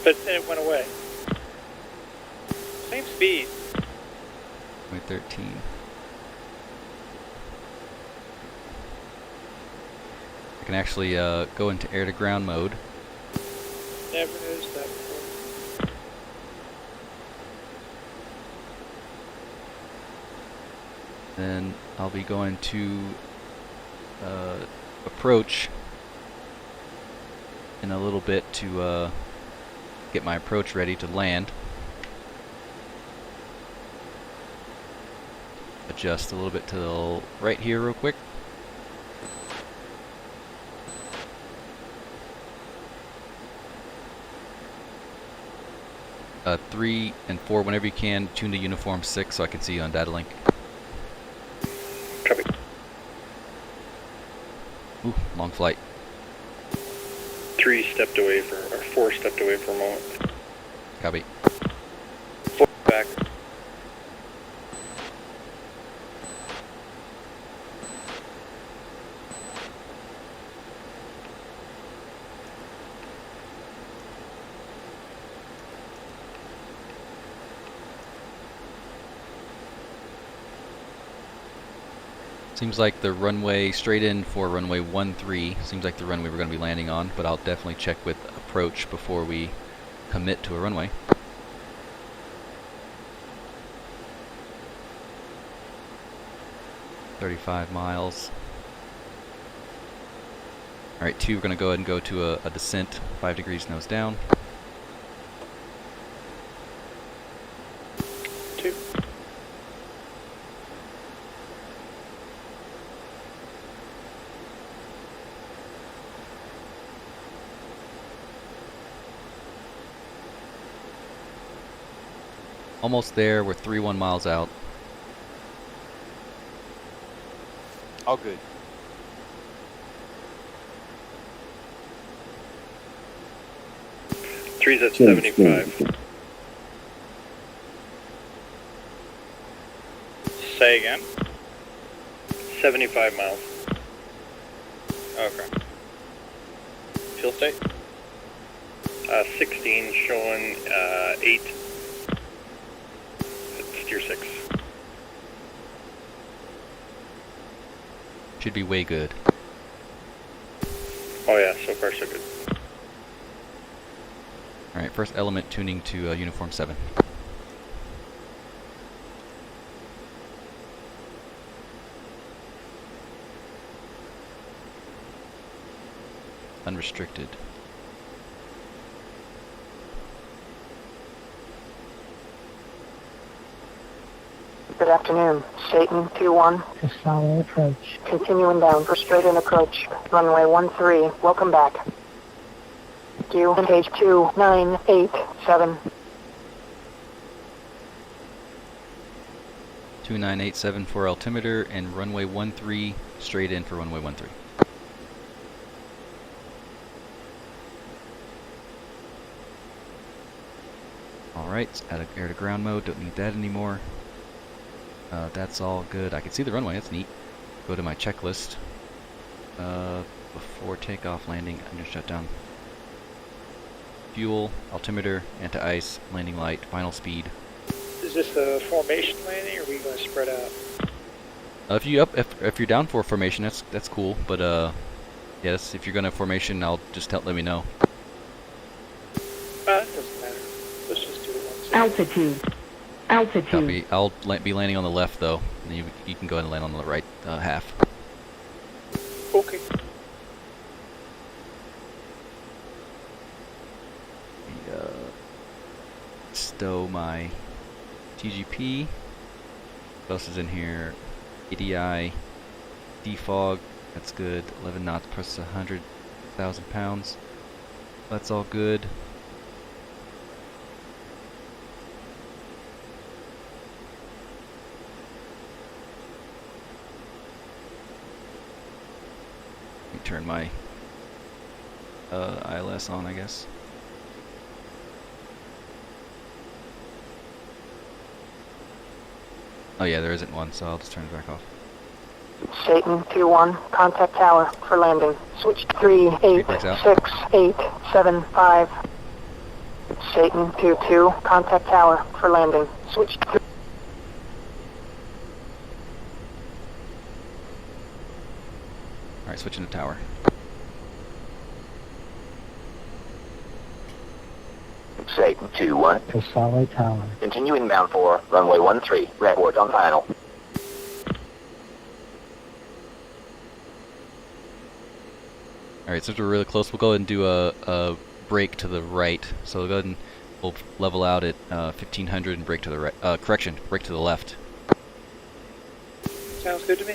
But then it went away. Same speed. Runway 13. I can actually go into air-to-ground mode. Never noticed that before. Then I'll be going to approach in a little bit to get my approach ready to land. Adjust a little bit to the right here real quick. Uh, 3 and 4, whenever you can, tune to uniform 6 so I can see you on data link. Copy. Ooh, long flight. 4 stepped away for a moment. Copy. 4 back. Seems like the runway straight in for runway 13 seems like the runway we're going to be landing on, but I'll definitely check with approach before we commit to a runway. "35 miles. Alright, 2, we're going to go ahead and go to a descent, 5 degrees nose down. 2. Almost there, we're 31 miles out. All good. Three's at 75. Say again? 75 miles. Okay. Fuel state? 16 showing 8. Steer 6. Should be way good. Oh yeah, so far so good. Alright, first element tuning to uniform 7. Unrestricted. Good afternoon. Satan 2-1. Solid approach. Continuing down for straight-in approach. Runway 13. Welcome back. Thank you. Page 2987. 2987 for altimeter and runway 13 straight in for runway 13. Alright, it's out of air to ground mode, don't need that anymore. That's all good. I can see the runway, that's neat. Go to my checklist. Before takeoff, landing, I'm going to shut down fuel, altimeter, anti-ice, landing light, final speed. Is this a formation landing, or are we going to spread out? If you're down for formation, that's cool. But yes, if you're gonna formation, I'll just let me know. It doesn't matter. Let's just do it once. Altitude. Altitude. Copy. I'll be landing on the left though, and you can go ahead and land on the right half. Okay. Stow my TGP. What else is in here? ADI, defog, that's good. 11 knots plus 100,000 pounds. That's all good. Let me turn my ILS on, I guess. Oh yeah, there isn't one, so I'll just turn it back off. Satan 2-1. Contact tower for landing. Switch 386875. Satan 2-2. Contact tower for landing. Switch 3. Alright, switching to tower. Satan 2-1. To solid tower. Continuing bound for runway 13. Report on final. Alright, since we're really close, we'll go ahead and do a brake to the right. So we'll go ahead and we'll level out at 1500 and brake to the right. Correction, brake to the left. Sounds good to me.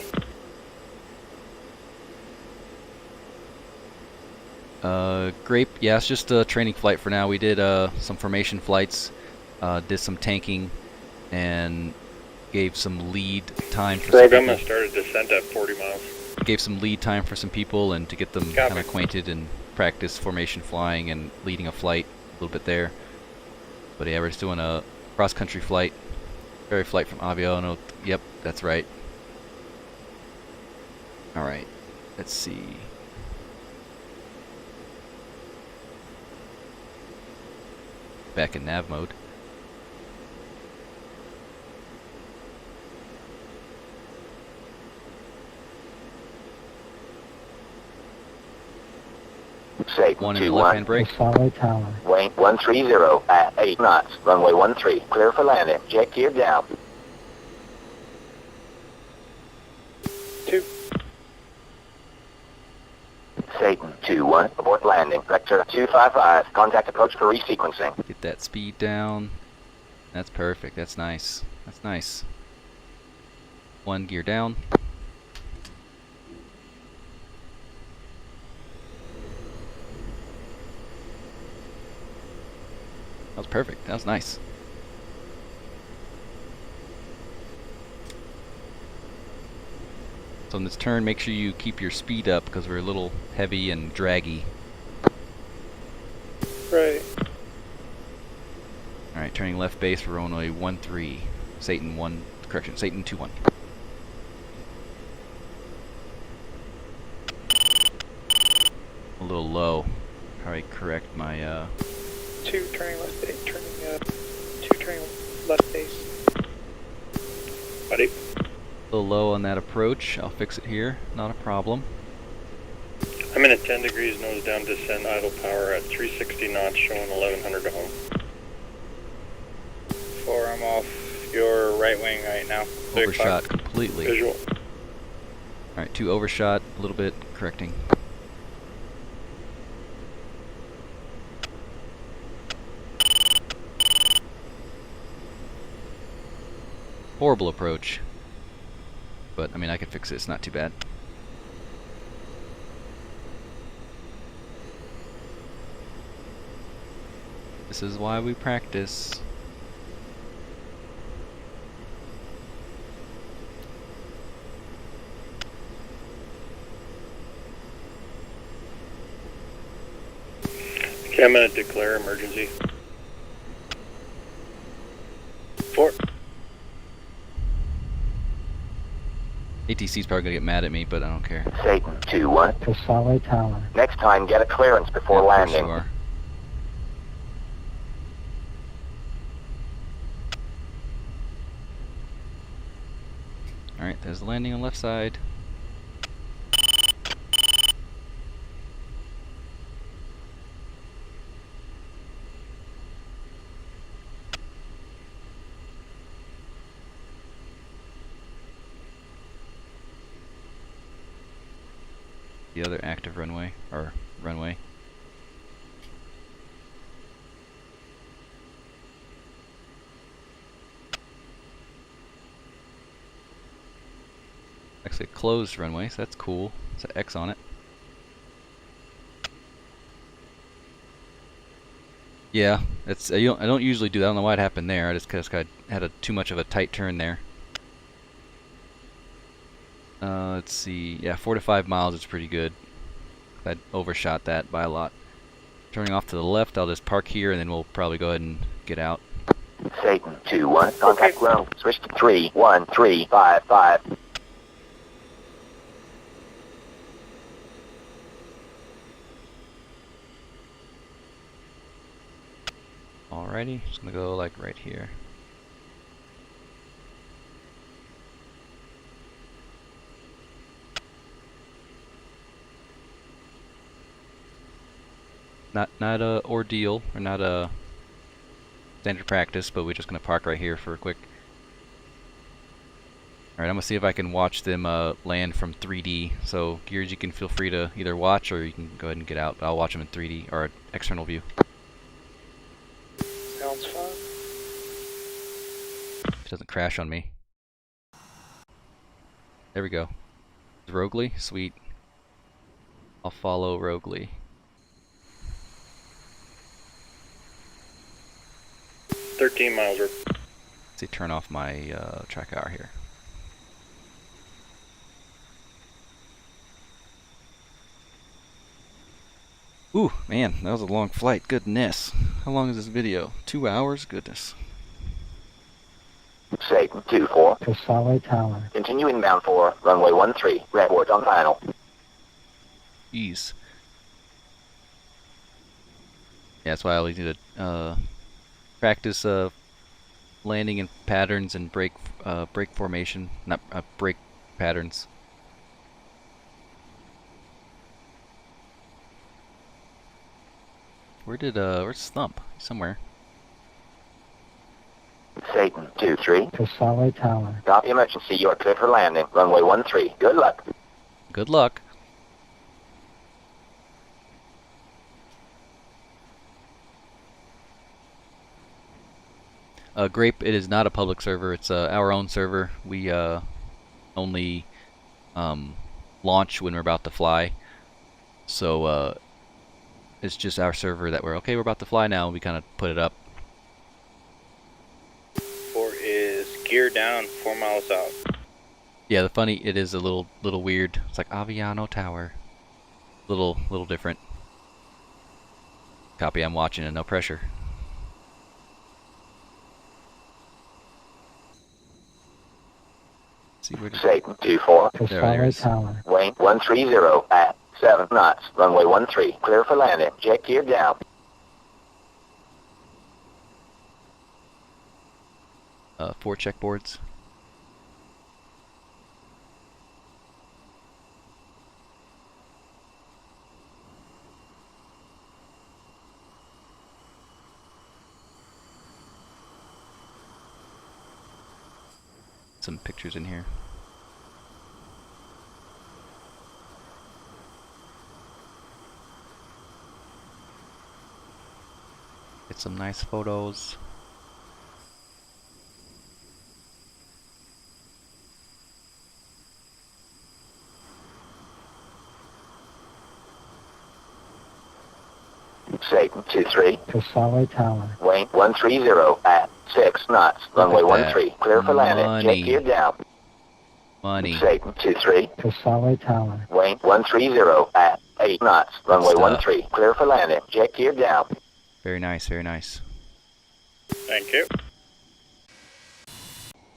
Grape, yeah, it's just a training flight for now. We did some formation flights, did some tanking, and gave some lead time for some people. Started descent at 40 miles. Gave some lead time for some people and to get them kind of acquainted and practice formation flying and leading a flight a little bit there. But yeah, we're just doing a cross-country flight. Ferry flight from Aviation. Yep, that's right. Alright, let's see. Back in nav mode. Satan One in the left-hand 2-1. brake. Solid tower. Wayne 130 at 8 knots. Runway 13. Clear for landing. Jet gear down. 2. Satan 2-1. Abort landing. Vector 255. Contact approach for resequencing. Get that speed down. That's perfect. That's nice. That's nice. One gear down. That was perfect. That was nice. So in this turn, make sure you keep your speed up because we're a little heavy and draggy. Right. Alright, turning left base for runway 13. Satan 1, correction, Satan 2-1. A little low. Probably correct my, 2 turning left base. 2 turning left base. Buddy. a little low on that approach. I'll fix it here. Not a problem. I'm in a 10 degrees nose down descent idle power at 360 knots showing 1100 to home. 4, I'm off your right wing right now. Overshot completely. Visual. Alright, 2 overshot, a little bit, correcting. horrible approach. But, I mean, I can fix it. It's not too bad. This is why we practice. Okay, I'm gonna declare emergency. 4. ATC's probably gonna get mad at me, but I don't care. Satan 2-1. To Solid Tower. Next time, get a clearance before Yeah, landing. sure. Alright, there's the landing on the left side. The other active runway, or runway. Actually, a closed runway, so that's cool. It's an X on it. Yeah, it's I don't usually do that. I don't know why it happened there. I just had too much of a tight turn there. Let's see. Yeah, 4 to 5 miles is pretty good. I overshot that by a lot. Turning off to the left, I'll just park here, and then we'll probably go ahead and get out. Satan 2-1. Contact ground. Switch to 31355. Alrighty, just gonna go like right here. Not a ordeal, or not a standard practice, but we're just gonna park right here for a quick. Alright, I'm gonna see if I can watch them land from 3D. So Gears, you can feel free to either watch or you can go ahead and get out. But I'll watch them in 3D or external view. Sounds fun. It doesn't crash on me. There we go. Rogley, sweet. I'll follow Rogley. 13 miles. Let's see, turn off my track hour here. Ooh, man, that was a long flight. Goodness. How long is this video? 2 hours? Goodness. Satan 2-4. To Solid Tower. Continue inbound for runway 13. Report on final. Jeez. Yeah, that's why I always need to practice landing in patterns and brake formation, not brake patterns. Where's Thump? Somewhere. Satan 2-3. To Solid Tower. Copy emergency. You are cleared for landing. Runway 13. Good luck. Good luck. Grape, it is not a public server. It's our own server. We only launch when we're about to fly. So it's just our server that we're about to fly now. We kind of put it up. 4 is gear down, 4 miles out. Yeah, it is a little weird. It's like Aviano Tower. Little different. Copy, I'm watching and no pressure. See where Satan 2-4. To there Solid is. Tower. Wayne 130 at 7 knots. Runway 13. Clear for landing. Jet gear down. Four checkboards. Some pictures in here. Get some nice photos. Satan 23. to Solway Tower. Wayne 130 at 6 knots. Runway at that. 13. Clear for landing. Money. Jet gear down. Money. Satan 23. To Solway Tower. Wayne 130 at 8 knots. Runway stuff. 13. Clear for landing. Jet gear down. Very nice, very nice. Thank you.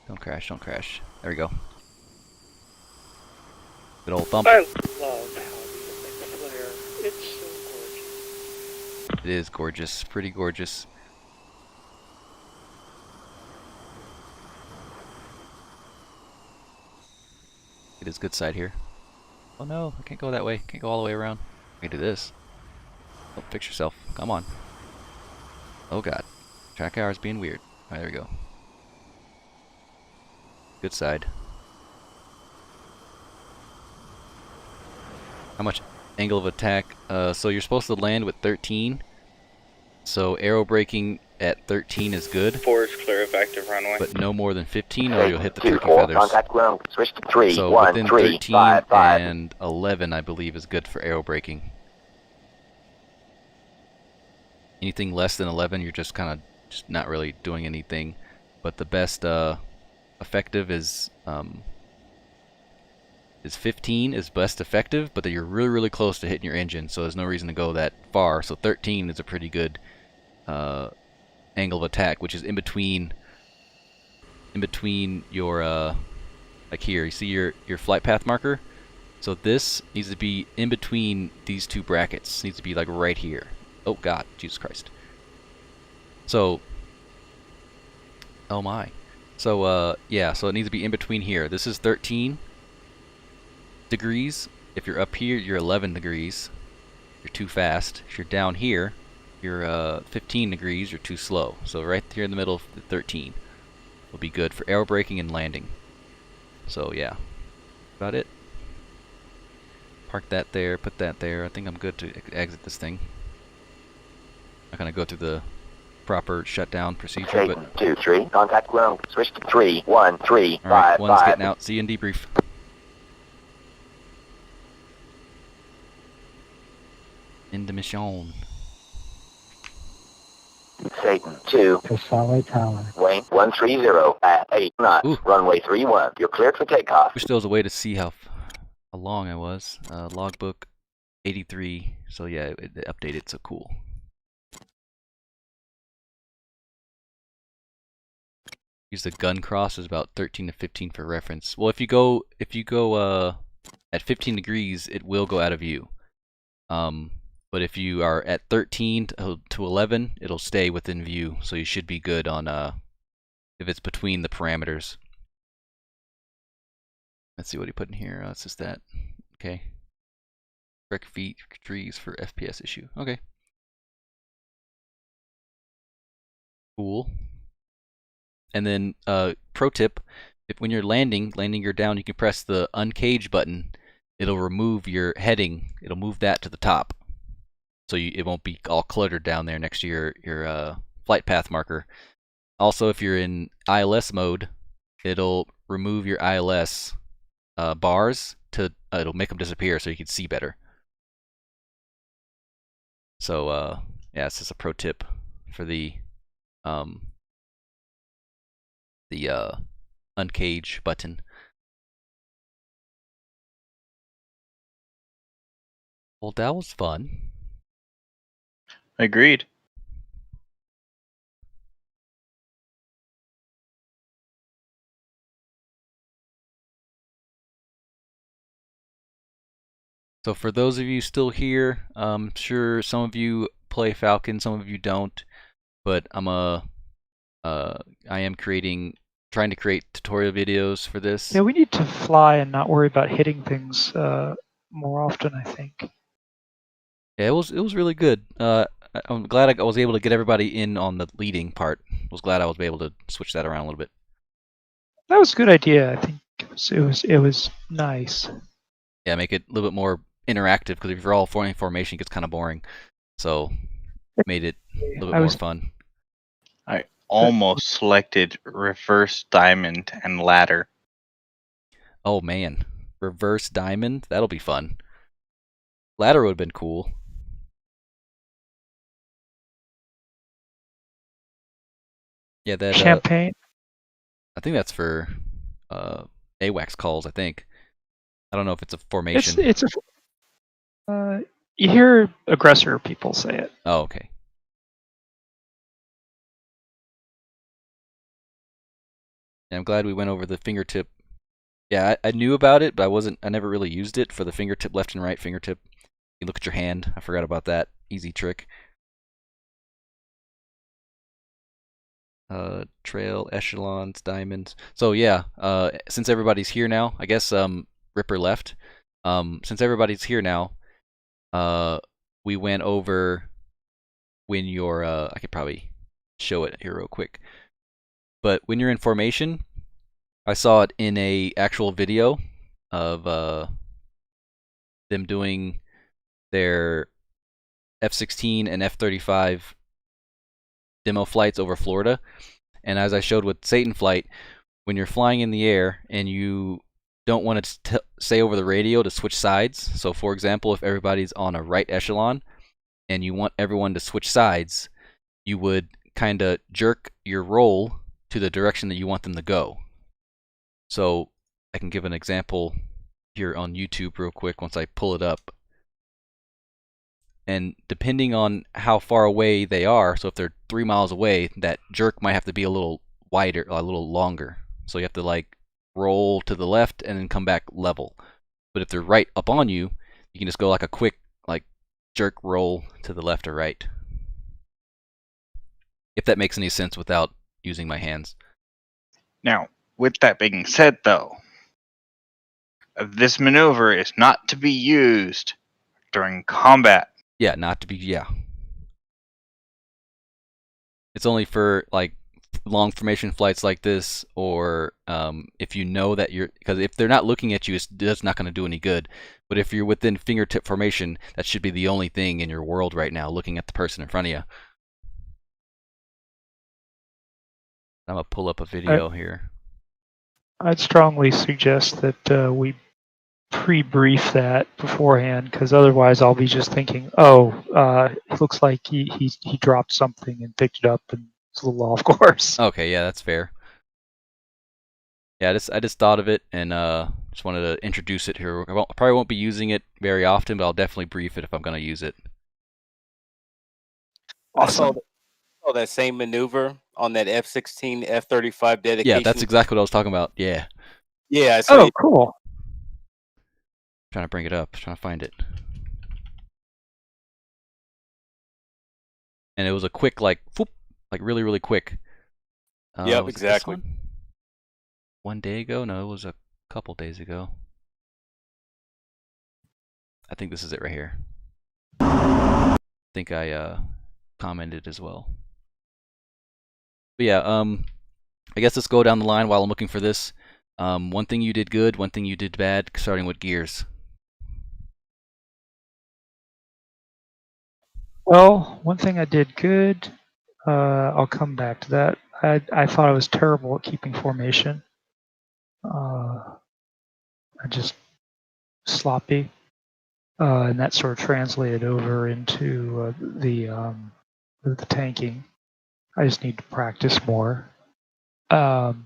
Don't crash, don't crash. There we go. Good old thump. I love how these things flare. It's so gorgeous. It is gorgeous, pretty gorgeous. It is good side here. Oh no, I can't go that way. Can't go all the way around. I can do this. Oh, fix yourself. Come on. Oh god. Track hours being weird. Alright, there we go. Good side. How much angle of attack? So you're supposed to land with 13. So aero braking at 13 is good, 4 is clear of active runway. but no more than 15 or you'll hit the turkey 24. feathers. Contact ground. Switch to 3. So 1 within 3 13 5 5. and 11, I believe, is good for aero braking. Anything less than 11, you're just kind of just not really doing anything. But the best effective is 15 is best effective, but that you're really, really close to hitting your engine, so there's no reason to go that far. So 13 is a pretty good angle of attack, which is in between your like here. You see your flight path marker? So this needs to be in between these two brackets. It needs to be like right here. Oh God, Jesus Christ. So, oh my. So yeah, so it needs to be in between here. This is 13 degrees. If you're up here, you're 11 degrees. You're too fast. If you're down here, you're 15 degrees. You're too slow. So right here in the middle, 13 will be good for aero braking and landing. So yeah, about it. Park that there. Put that there. I think I'm good to exit this thing. I'm gonna go through the proper shutdown procedure, Satan but 2 3. Contact ground. Switch to 3 1 3 all right, 5 one's 5. getting out. See you in debrief. In the mission. Satan 2. To Solway Tower. Wayne 130 at 8 knots. Ooh. Runway 31. You're cleared for takeoff. Wish there was a way to see how long I was. Logbook 83. So yeah, it updated. So cool. Use the gun cross is about 13 to 15 for reference. Well, if you go at 15 degrees, it will go out of view. But if you are at 13 to 11, it'll stay within view. So you should be good on if it's between the parameters. Let's see what he put in here. It's just that. Okay. Correct feet trees for FPS issue. Okay. Cool. And then pro tip, if when you're landing gear down, you can press the uncage button. It'll remove your heading. It'll move that to the top. So it won't be all cluttered down there next to your flight path marker. Also, if you're in ILS mode, it'll remove your ILS bars to it'll make them disappear so you can see better. So yeah, it's just a pro tip for the uncage button. Well, that was fun. Agreed. So for those of you still here, I'm sure some of you play Falcon, some of you don't, but I am trying to create tutorial videos for this. Yeah, we need to fly and not worry about hitting things more often, I think. Yeah, it was really good. I'm glad I was able to get everybody in on the leading part. I was glad I was able to switch that around a little bit. That was a good idea. I think it was nice. Yeah, make it a little bit more interactive, because if you're all forming formation, it gets kind of boring. So made it a little bit more fun. I almost selected reverse diamond and ladder. Oh man, reverse diamond, that'll be fun. Ladder would have been cool. Yeah, that Champagne. I think that's for AWACS calls. I think. I don't know if it's a formation. It's a. You hear aggressor people say it. Oh, okay. Yeah, I'm glad we went over the fingertip. Yeah, I knew about it, but I never really used it for the fingertip, left and right fingertip. You look at your hand. I forgot about that. Easy trick. Trail, echelons, diamonds. So yeah, since everybody's here now, I guess Ripper left. Since everybody's here now, we went over when you're I could probably show it here real quick. But when you're in formation, I saw it in a actual video of them doing their F-16 and F-35 demo flights over Florida. And as I showed with Satan Flight, when you're flying in the air and you don't want to say over the radio to switch sides, so for example, if everybody's on a right echelon and you want everyone to switch sides, you would kind of jerk your roll to the direction that you want them to go. So I can give an example here on YouTube real quick once I pull it up. And depending on how far away they are, so if they're 3 miles away, that jerk might have to be a little wider, a little longer. So you have to like roll to the left and then come back level. But if they're right up on you, you can just go like a quick like jerk roll to the left or right. If that makes any sense without using my hands. Now, with that being said, though, this maneuver is not to be used during combat. Yeah, not to be, yeah. It's only for like long formation flights like this, or if you know that you're, because if they're not looking at you, that's not going to do any good. But if you're within fingertip formation, that should be the only thing in your world right now, looking at the person in front of you. I'm going to pull up a video here. I'd strongly suggest that we pre-brief that beforehand, because otherwise I'll be just thinking, oh, it looks like he dropped something and picked it up and it's a little off course. Okay, yeah, that's fair. Yeah, I just thought of it and just wanted to introduce it here. I probably won't be using it very often, but I'll definitely brief it if I'm going to use it. Awesome. I saw that same maneuver on that F-16, F-35 dedication. Yeah, that's exactly what I was talking about. Yeah. Yeah. So oh, cool. Trying to bring it up, trying to find it. And it was a quick, like, whoop, like really, really quick. Yep, exactly. 1 day ago? No, it was a couple days ago. I think this is it right here. I think I commented as well. But yeah, I guess let's go down the line while I'm looking for this. One thing you did good, one thing you did bad, starting with gears. Well, one thing I did good, I'll come back to that. I thought I was terrible at keeping formation. I just sloppy, and that sort of translated over into the tanking. I just need to practice more. One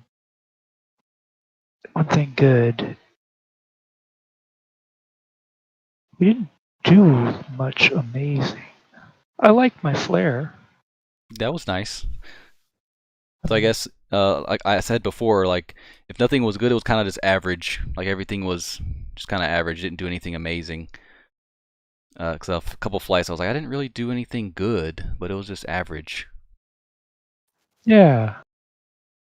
thing good, we didn't do much amazing. I liked my flare. That was nice. So I guess, like I said before, like if nothing was good, it was kind of just average. Like everything was just kind of average. Didn't do anything amazing. Because a couple flights, I was like, I didn't really do anything good, but it was just average. Yeah,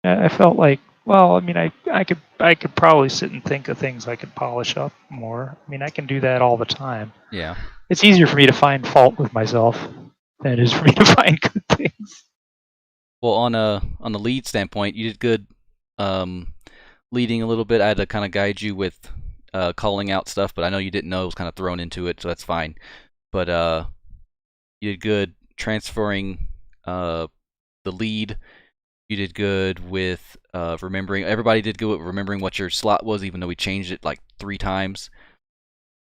I felt like, well, I mean, I could probably sit and think of things I could polish up more. I mean, I can do that all the time. Yeah. It's easier for me to find fault with myself than it is for me to find good things. Well, on the lead standpoint, you did good leading a little bit. I had to kind of guide you with calling out stuff, but I know you didn't know it was kind of thrown into it, so that's fine. But you did good transferring the lead. You did good with remembering. Everybody did good with remembering what your slot was, even though we changed it like 3 times.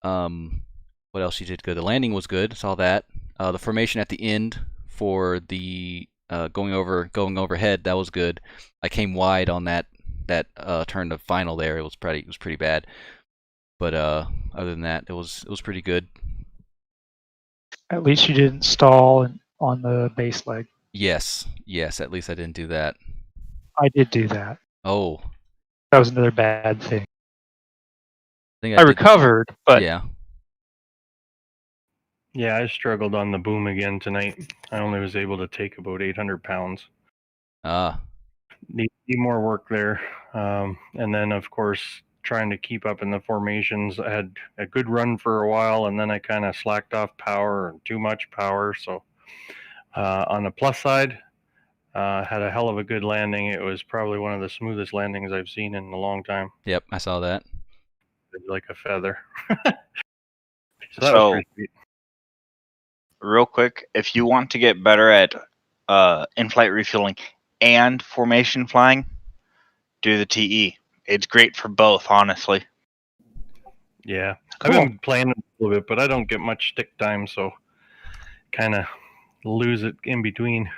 What else you did good? The landing was good. Saw that. The formation at the end for the going overhead, that was good. I came wide on that turn to final there. It was pretty bad. But other than that, it was pretty good. At least you didn't stall on the base leg. Yes, at least I didn't do that. I did do that. Oh. That was another bad thing. I I recovered, but yeah. Yeah, I struggled on the boom again tonight. I only was able to take about 800 pounds. Need more work there. And then, of course, trying to keep up in the formations. I had a good run for a while, and then I kind of slacked off power and too much power. So on the plus side, had a hell of a good landing. It was probably one of the smoothest landings I've seen in a long time. Yep, I saw that. It was like a feather. So that was pretty sweet. Real quick, if you want to get better at in-flight refueling and formation flying, do the TE. It's great for both, honestly. Yeah, cool. I've been playing it a little bit, but I don't get much stick time, so kind of lose it in between.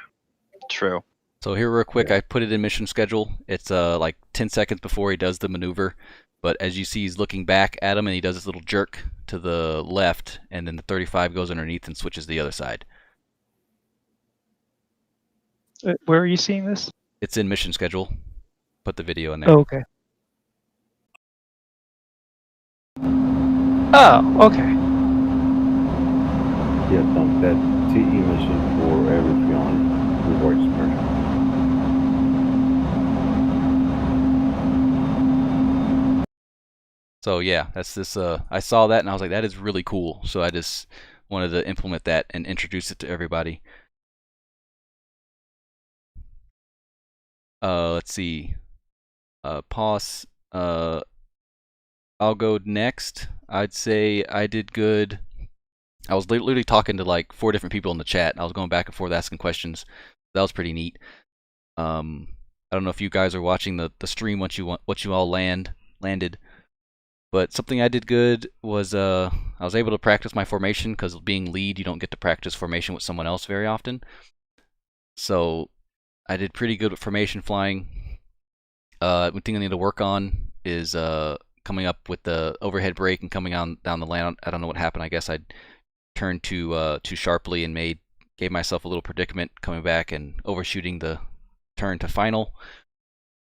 True. So here real quick, I put it in mission schedule. It's like 10 seconds before he does the maneuver. But as you see, he's looking back at him, and he does this little jerk to the left, and then the 35 goes underneath and switches the other side. Where are you seeing this? It's in mission schedule. Put the video in there. Oh, okay. Oh, okay. Yep, that TE mission for Aviation rewards merchant. So yeah, that's this. I saw that and I was like, that is really cool. So I just wanted to implement that and introduce it to everybody. Let's see. Pause. I'll go next. I'd say I did good. I was literally talking to like 4 different people in the chat. I was going back and forth asking questions. That was pretty neat. I don't know if you guys are watching the stream once you all landed. But something I did good was I was able to practice my formation, because being lead, you don't get to practice formation with someone else very often. So I did pretty good with formation flying. One thing I need to work on is coming up with the overhead brake and coming down the land. I don't know what happened. I guess I turned too sharply and gave myself a little predicament coming back and overshooting the turn to final.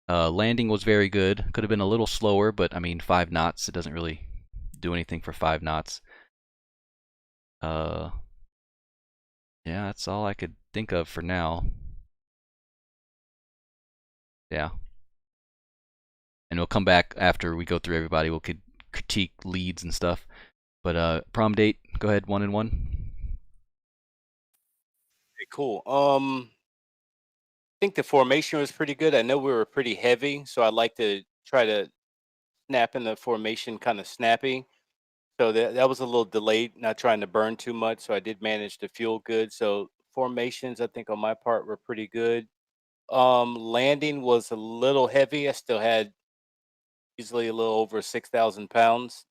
Landing was very good. Could have been a little slower, but I mean 5 knots. It doesn't really do anything for 5 knots. Yeah, that's all I could think of for now. Yeah. And we'll come back after we go through everybody. We'll critique leads and stuff. But prom date, go ahead, 1 and 1. Okay, cool. I think the formation was pretty good. I know we were pretty heavy, so I'd like to try to snap in the formation kind of snappy. So that was a little delayed, not trying to burn too much. So I did manage to fuel good. So formations, I think on my part, were pretty good. Landing was a little heavy. I still had easily a little over 6,000 pounds.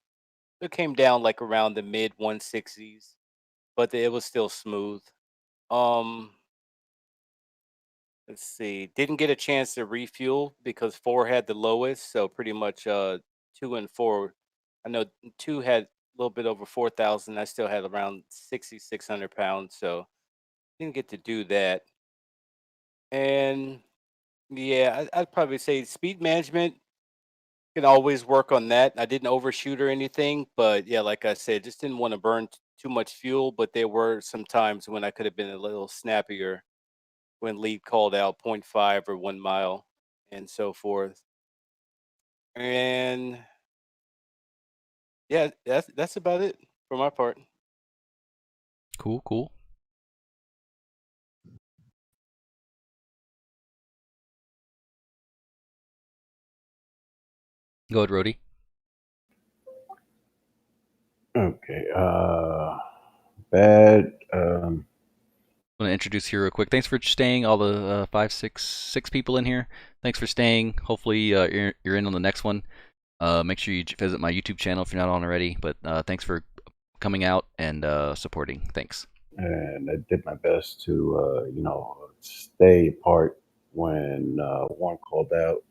It came down like around the mid 160s, but it was still smooth. Let's see. Didn't get a chance to refuel because 4 had the lowest, so pretty much 2 and 4. I know 2 had a little bit over 4,000. I still had around 6,600 pounds, so didn't get to do that. And yeah, I'd probably say speed management, can always work on that. I didn't overshoot or anything, but yeah, like I said, just didn't want to burn too much fuel. But there were some times when I could have been a little snappier when lead called out 0.5 or 1 mile and so forth. And yeah, that's about it for my part. Cool. Go ahead, Rody. Okay. Bad. I'm going to introduce here real quick. Thanks for staying, all the 6 people in here. Thanks for staying. Hopefully you're in on the next one. Make sure you visit my YouTube channel if you're not on already. But thanks for coming out and supporting. Thanks. and I did my best to, stay apart when one called out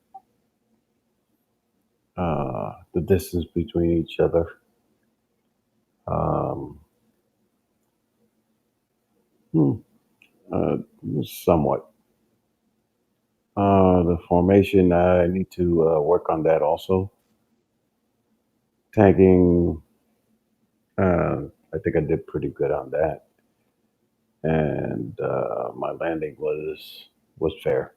the distance between each other. Um, hmm, somewhat. The formation, I need to work on that also. Tagging, I think I did pretty good on that, and my landing was fair.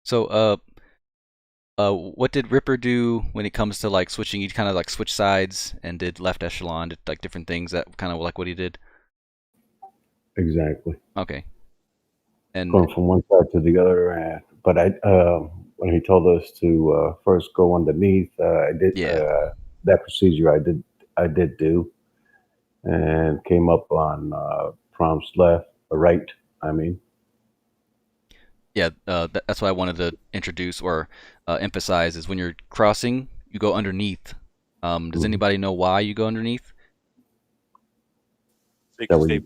So, what did Ripper do when it comes to like switching? He kind of like switch sides and did left echelon, did like different things. That kind of like what he did. Exactly. Okay. And Going from one side to the other, but when he told us to first go underneath, I did yeah, that procedure. I did do, and came up on prompts left or right. I mean, yeah. That's what I wanted to introduce or emphasize is when you're crossing, you go underneath. Does Mhm. anybody know why you go underneath? That way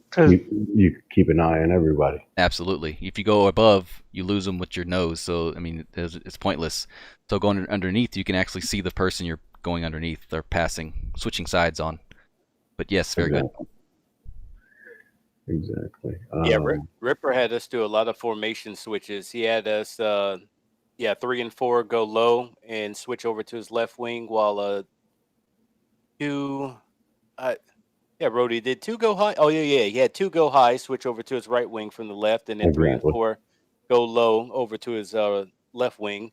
you keep an eye on everybody. Absolutely. If you go above, you lose them with your nose. So I mean, it's pointless. So going underneath, you can actually see the person you're going underneath. They're passing, switching sides on. But yes, very good. Exactly. Yeah, Ripper had us do a lot of formation switches. He had us, 3 and 4 go low and switch over to his left wing, while 2, Rhodey did 2 go high. Oh yeah, he had 2 go high, switch over to his right wing from the left, and then 3 and Exactly. 4 go low over to his left wing.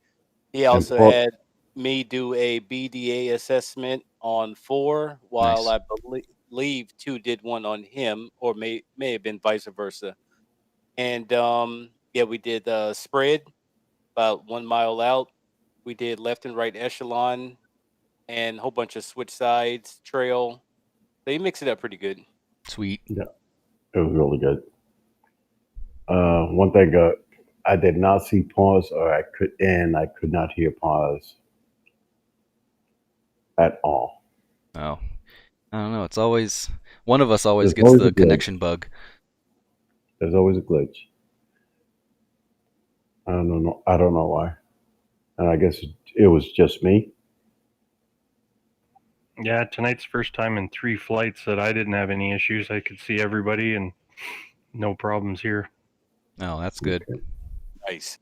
He And also had me do a BDA assessment on 4, while Nice. I believe 2 did one on him, or may have been vice versa. And we did spread about 1 mile out. We did left and right echelon and a whole bunch of switch sides, trail. So you mix it up pretty good. Sweet. Yeah, it was really good. One thing, I did not see pause, or I could not hear pause at all. Oh, I don't know. It's always one of us always There's gets always a the glitch. connection bug. There's always a glitch. I don't know. I don't know why. And I guess it was just me. Yeah, tonight's first time in 3 flights that I didn't have any issues. I could see everybody and no problems here. Oh, that's good. Okay. Nice.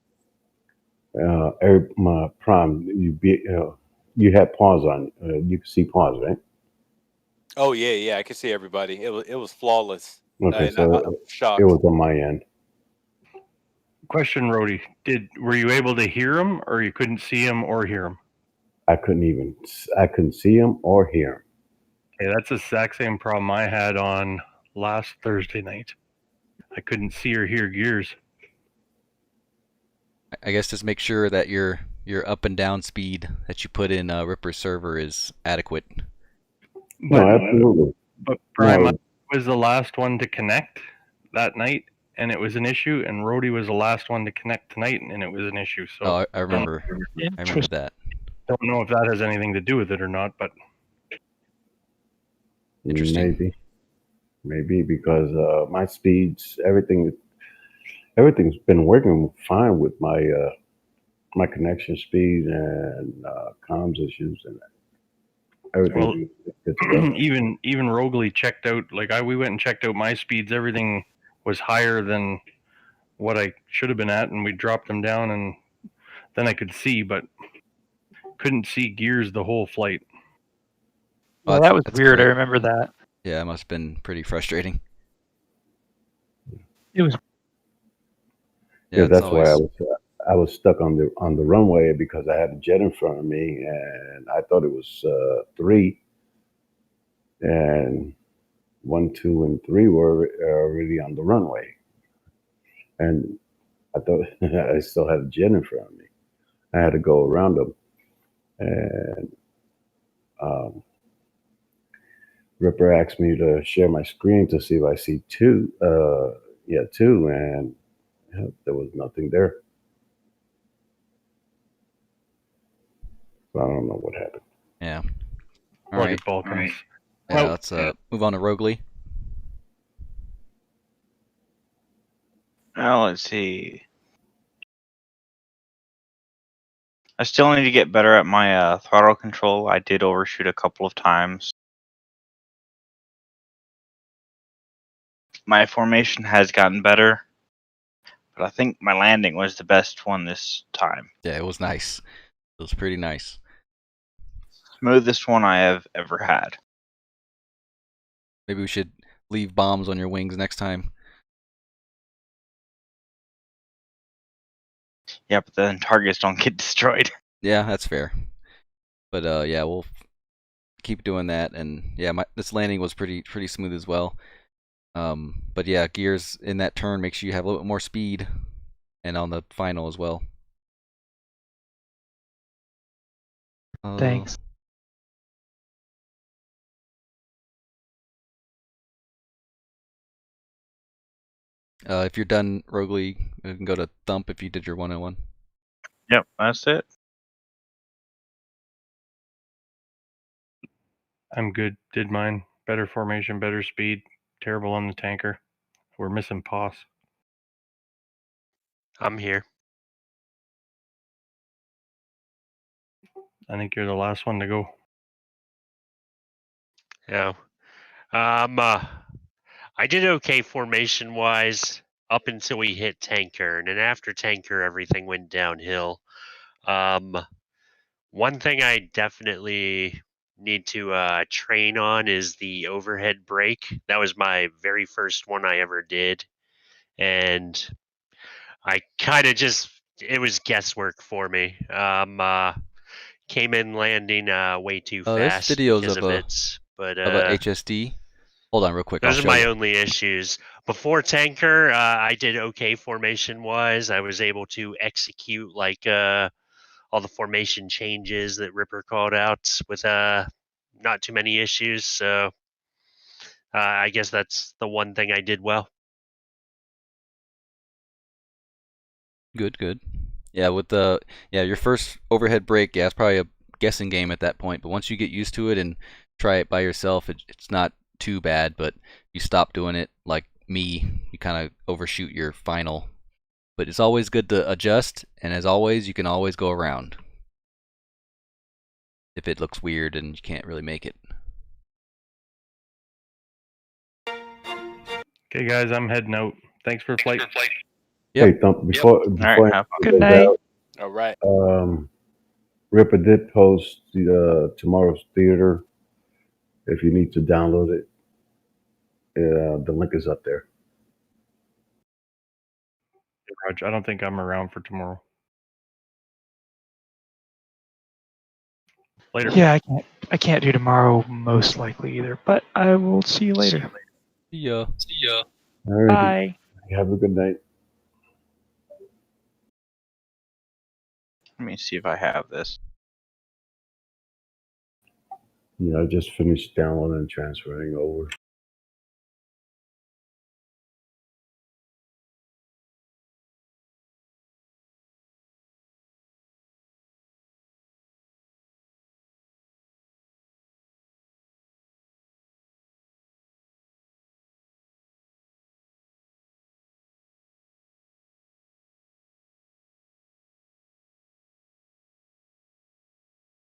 My prime, you had pause on. You could see pause, right? Oh yeah, I could see everybody. It was flawless. Okay, And I so was shocked. it was on my end. Question, Rhodey, were you able to hear him, or you couldn't see him or hear him? I couldn't see him or hear him. Okay, that's the exact same problem I had on last Thursday night. I couldn't see or hear gears. I guess just make sure that your up and down speed that you put in Ripper's server is adequate. No, absolutely. But Prime No. was the last one to connect that night, and it was an issue. And Rhodey was the last one to connect tonight, and it was an issue. So Oh, I remember. I remember that. Don't know if that has anything to do with it or not, but Interesting. Maybe because my speeds, everything's been working fine with my my connection speed and comms issues and everything. Well, even Rogley checked out. Like we went and checked out my speeds. Everything was higher than what I should have been at, and we dropped them down, and then I could see, but couldn't see gears the whole flight. Well, that was weird. Great. I remember that. Yeah, it must have been pretty frustrating. It was. Yeah, that's why I was stuck on the runway because I had a jet in front of me and I thought it was 3, and 1, 2, and 3 were already on the runway, and I thought I still had a jet in front of me. I had to go around them, and Ripper asked me to share my screen to see if I see 2, 2, and there was nothing there. So I don't know what happened. All right. Balkans. Yeah, let's move on to Rogley. Now let's see. I still need to get better at my throttle control. I did overshoot a couple of times. My formation has gotten better, but I think my landing was the best one this time. Yeah, it was nice. It was pretty nice. Smoothest one I have ever had. Maybe we should leave bombs on your wings next time. Yeah, but then targets don't get destroyed. Yeah, that's fair. But yeah, we'll keep doing that. And yeah, this landing was pretty smooth as well. But yeah, gears in that turn makes you have a little bit more speed, and on the final as well. Thanks. If you're done, Rogley, you can go to Thump if you did your 101. Yep, that's it. I'm good. Did mine. Better formation, better speed. Terrible on the tanker. We're missing POS. I'm here. I think you're the last one to go. Yeah. I did okay formation wise up until we hit tanker, and then after tanker everything went downhill. One thing I definitely need to train on is the overhead brake. That was my very first one I ever did, and I kind of it was guesswork for me. Came in landing way too fast There's videos because of of a it, but a HSD. Hold on real quick. those I'll are show my you. only issues. Before tanker, I did okay formation wise. I was able to execute like all the formation changes that Ripper called out with not too many issues. So I guess that's the one thing I did well. Good. Yeah, with your first overhead brake, yeah, it's probably a guessing game at that point. But once you get used to it and try it by yourself, it's not too bad. But you stop doing it, like me, you kind of overshoot your final. But it's always good to adjust, and as always, you can always go around if it looks weird and you can't really make it. Okay, guys, I'm heading out. Thanks for flight. Yep. Hey, Thump, before Alright, have I Good go night. out, All right. Ripper did post the tomorrow's theater. If you need to download it, the link is up there. Roger, I don't think I'm around for tomorrow. Later. Yeah, I can't do tomorrow most likely either, but I will see you later. See ya. All right. Bye. Have a good night. Let me see if I have this. Yeah, I just finished downloading and transferring over.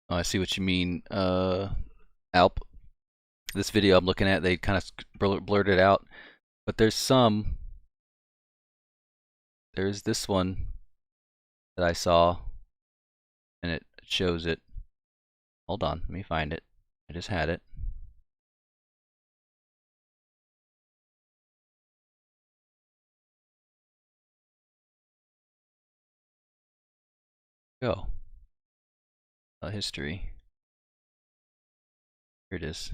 Oh, I see what you mean, Alp. This video I'm looking at, they kind of blurred it out, but there's this one that I saw, and it shows it. Hold on, let me find it. I just had it. Go. History. Here it is.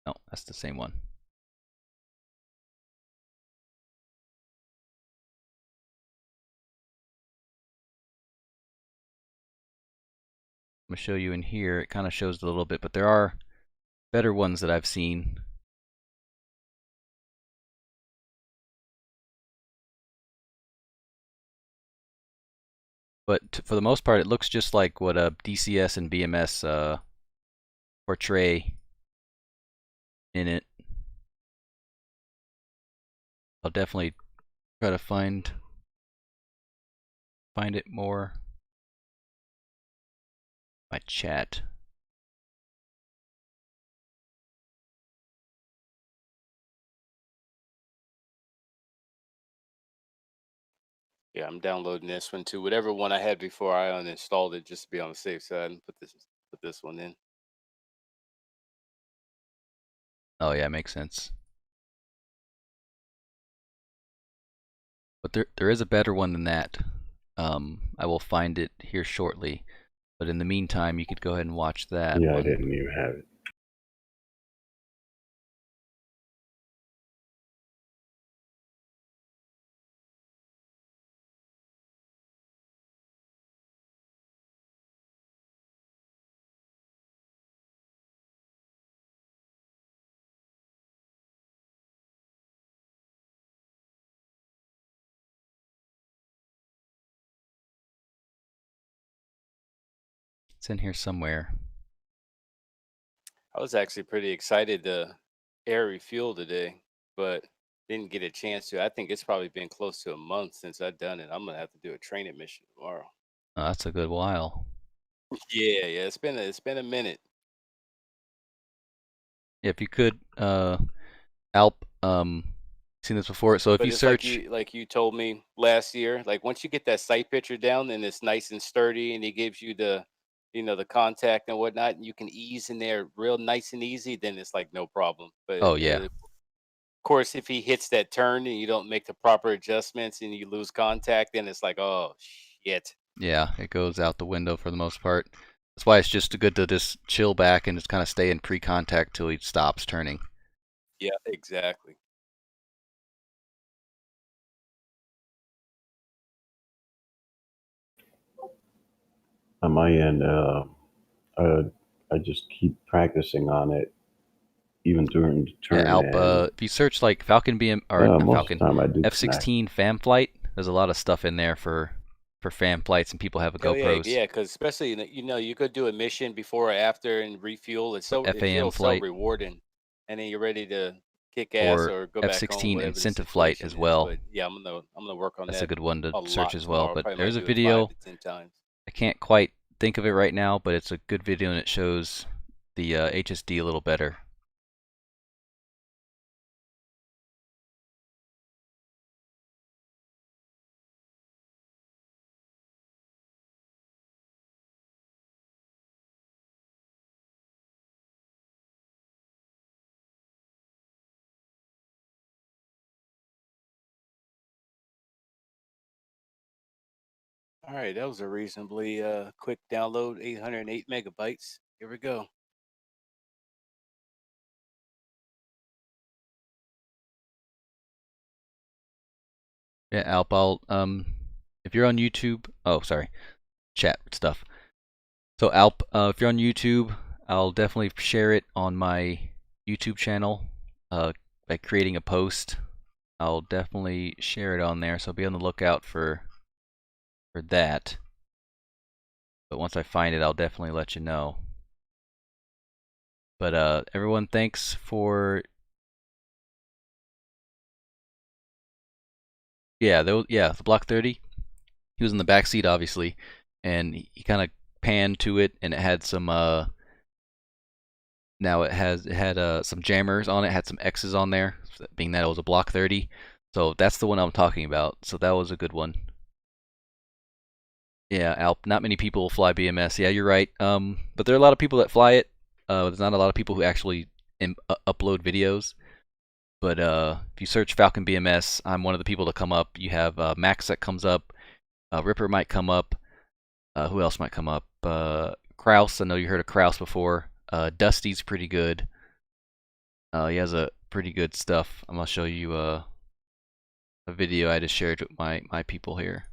No, that's the same one. I'm going to show you in here. It kind of shows it a little bit, but there are better ones that I've seen. But for the most part, it looks just like what a DCS and BMS portray in it. I'll definitely try to find it more. My chat. Yeah, I'm downloading this one too. Whatever one I had before, I uninstalled it just to be on the safe side and put this one in. Oh yeah, makes sense. But there is a better one than that. I will find it here shortly. But in the meantime, you could go ahead and watch that Yeah, one. I didn't even have it. It's in here somewhere. I was actually pretty excited to air refuel today, but didn't get a chance to. I think it's probably been close to a month since I've done it. I'm gonna have to do a training mission tomorrow. Oh, that's a good while. Yeah, it's been a minute. If you could, Alp, seen this before. So if But you it's search, like you told me last year, like once you get that sight picture down and it's nice and sturdy and he gives you the the contact and whatnot, and you can ease in there real nice and easy, then it's like no problem. But oh yeah, of course, if he hits that turn and you don't make the proper adjustments and you lose contact, then it's like, oh shit. yeah, it goes out the window for the most part. That's why it's just good to just chill back and just kind of stay in pre-contact till he stops turning. Yeah, exactly. On my end, I just keep practicing on it, even during the turn. Yeah, Alp, and if you search like Falcon BM or not most Falcon, of the time I do F-16 fan flight, there's a lot of stuff in there for fan flights, and people have a Oh yeah, GoPros. yeah, because especially you could do a mission before or after and refuel. It FAM feels so flight rewarding, and then you're ready to kick ass or or go back home, F-16 whatever the incentive flight situation as is. well. But yeah, I'm gonna work on That's a that good one to a search lot as well. tomorrow. But Probably there's might a do it 5 video. to 10 times. I can't quite think of it right now, but it's a good video and it shows the HSD a little better. All right, that was a reasonably quick download, 808 megabytes. Here we go. Yeah, Alp, I'll, if you're on YouTube, oh, sorry, chat stuff. So Alp, if you're on YouTube, I'll definitely share it on my YouTube channel by creating a post. I'll definitely share it on there, so be on the lookout for that. But once I find it, I'll definitely let you know. But everyone, thanks for the Block 30. He was in the back seat, obviously, and he kind of panned to it, and it had some now it had some jammers on it, had some X's on there, being that it was a Block 30. So that's the one I'm talking about. So that was a good one. Yeah, Alp. Not many people fly BMS. Yeah, you're right. But there are a lot of people that fly it. There's not a lot of people who actually upload videos. But if you search Falcon BMS, I'm one of the people to come up. You have Max that comes up. Ripper might come up. Who else might come up? Kraus. I know you heard of Kraus before. Dusty's pretty good. He has a pretty good stuff. I'm gonna show you a video I just shared with my people here.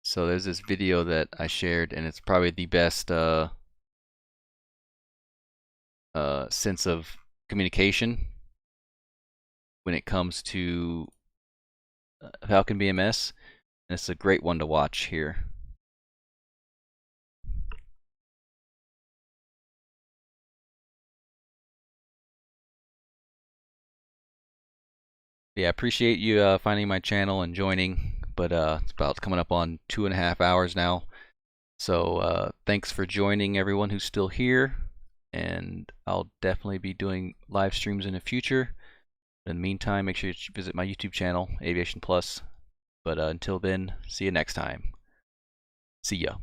So there's this video that I shared, and it's probably the best sense of communication when it comes to Falcon BMS, and it's a great one to watch here. Yeah, appreciate you finding my channel and joining. But it's about coming up on 2.5 hours now. So thanks for joining everyone who's still here. And I'll definitely be doing live streams in the future. In the meantime, make sure you visit my YouTube channel, Aviation Plus. But until then, see you next time. See ya.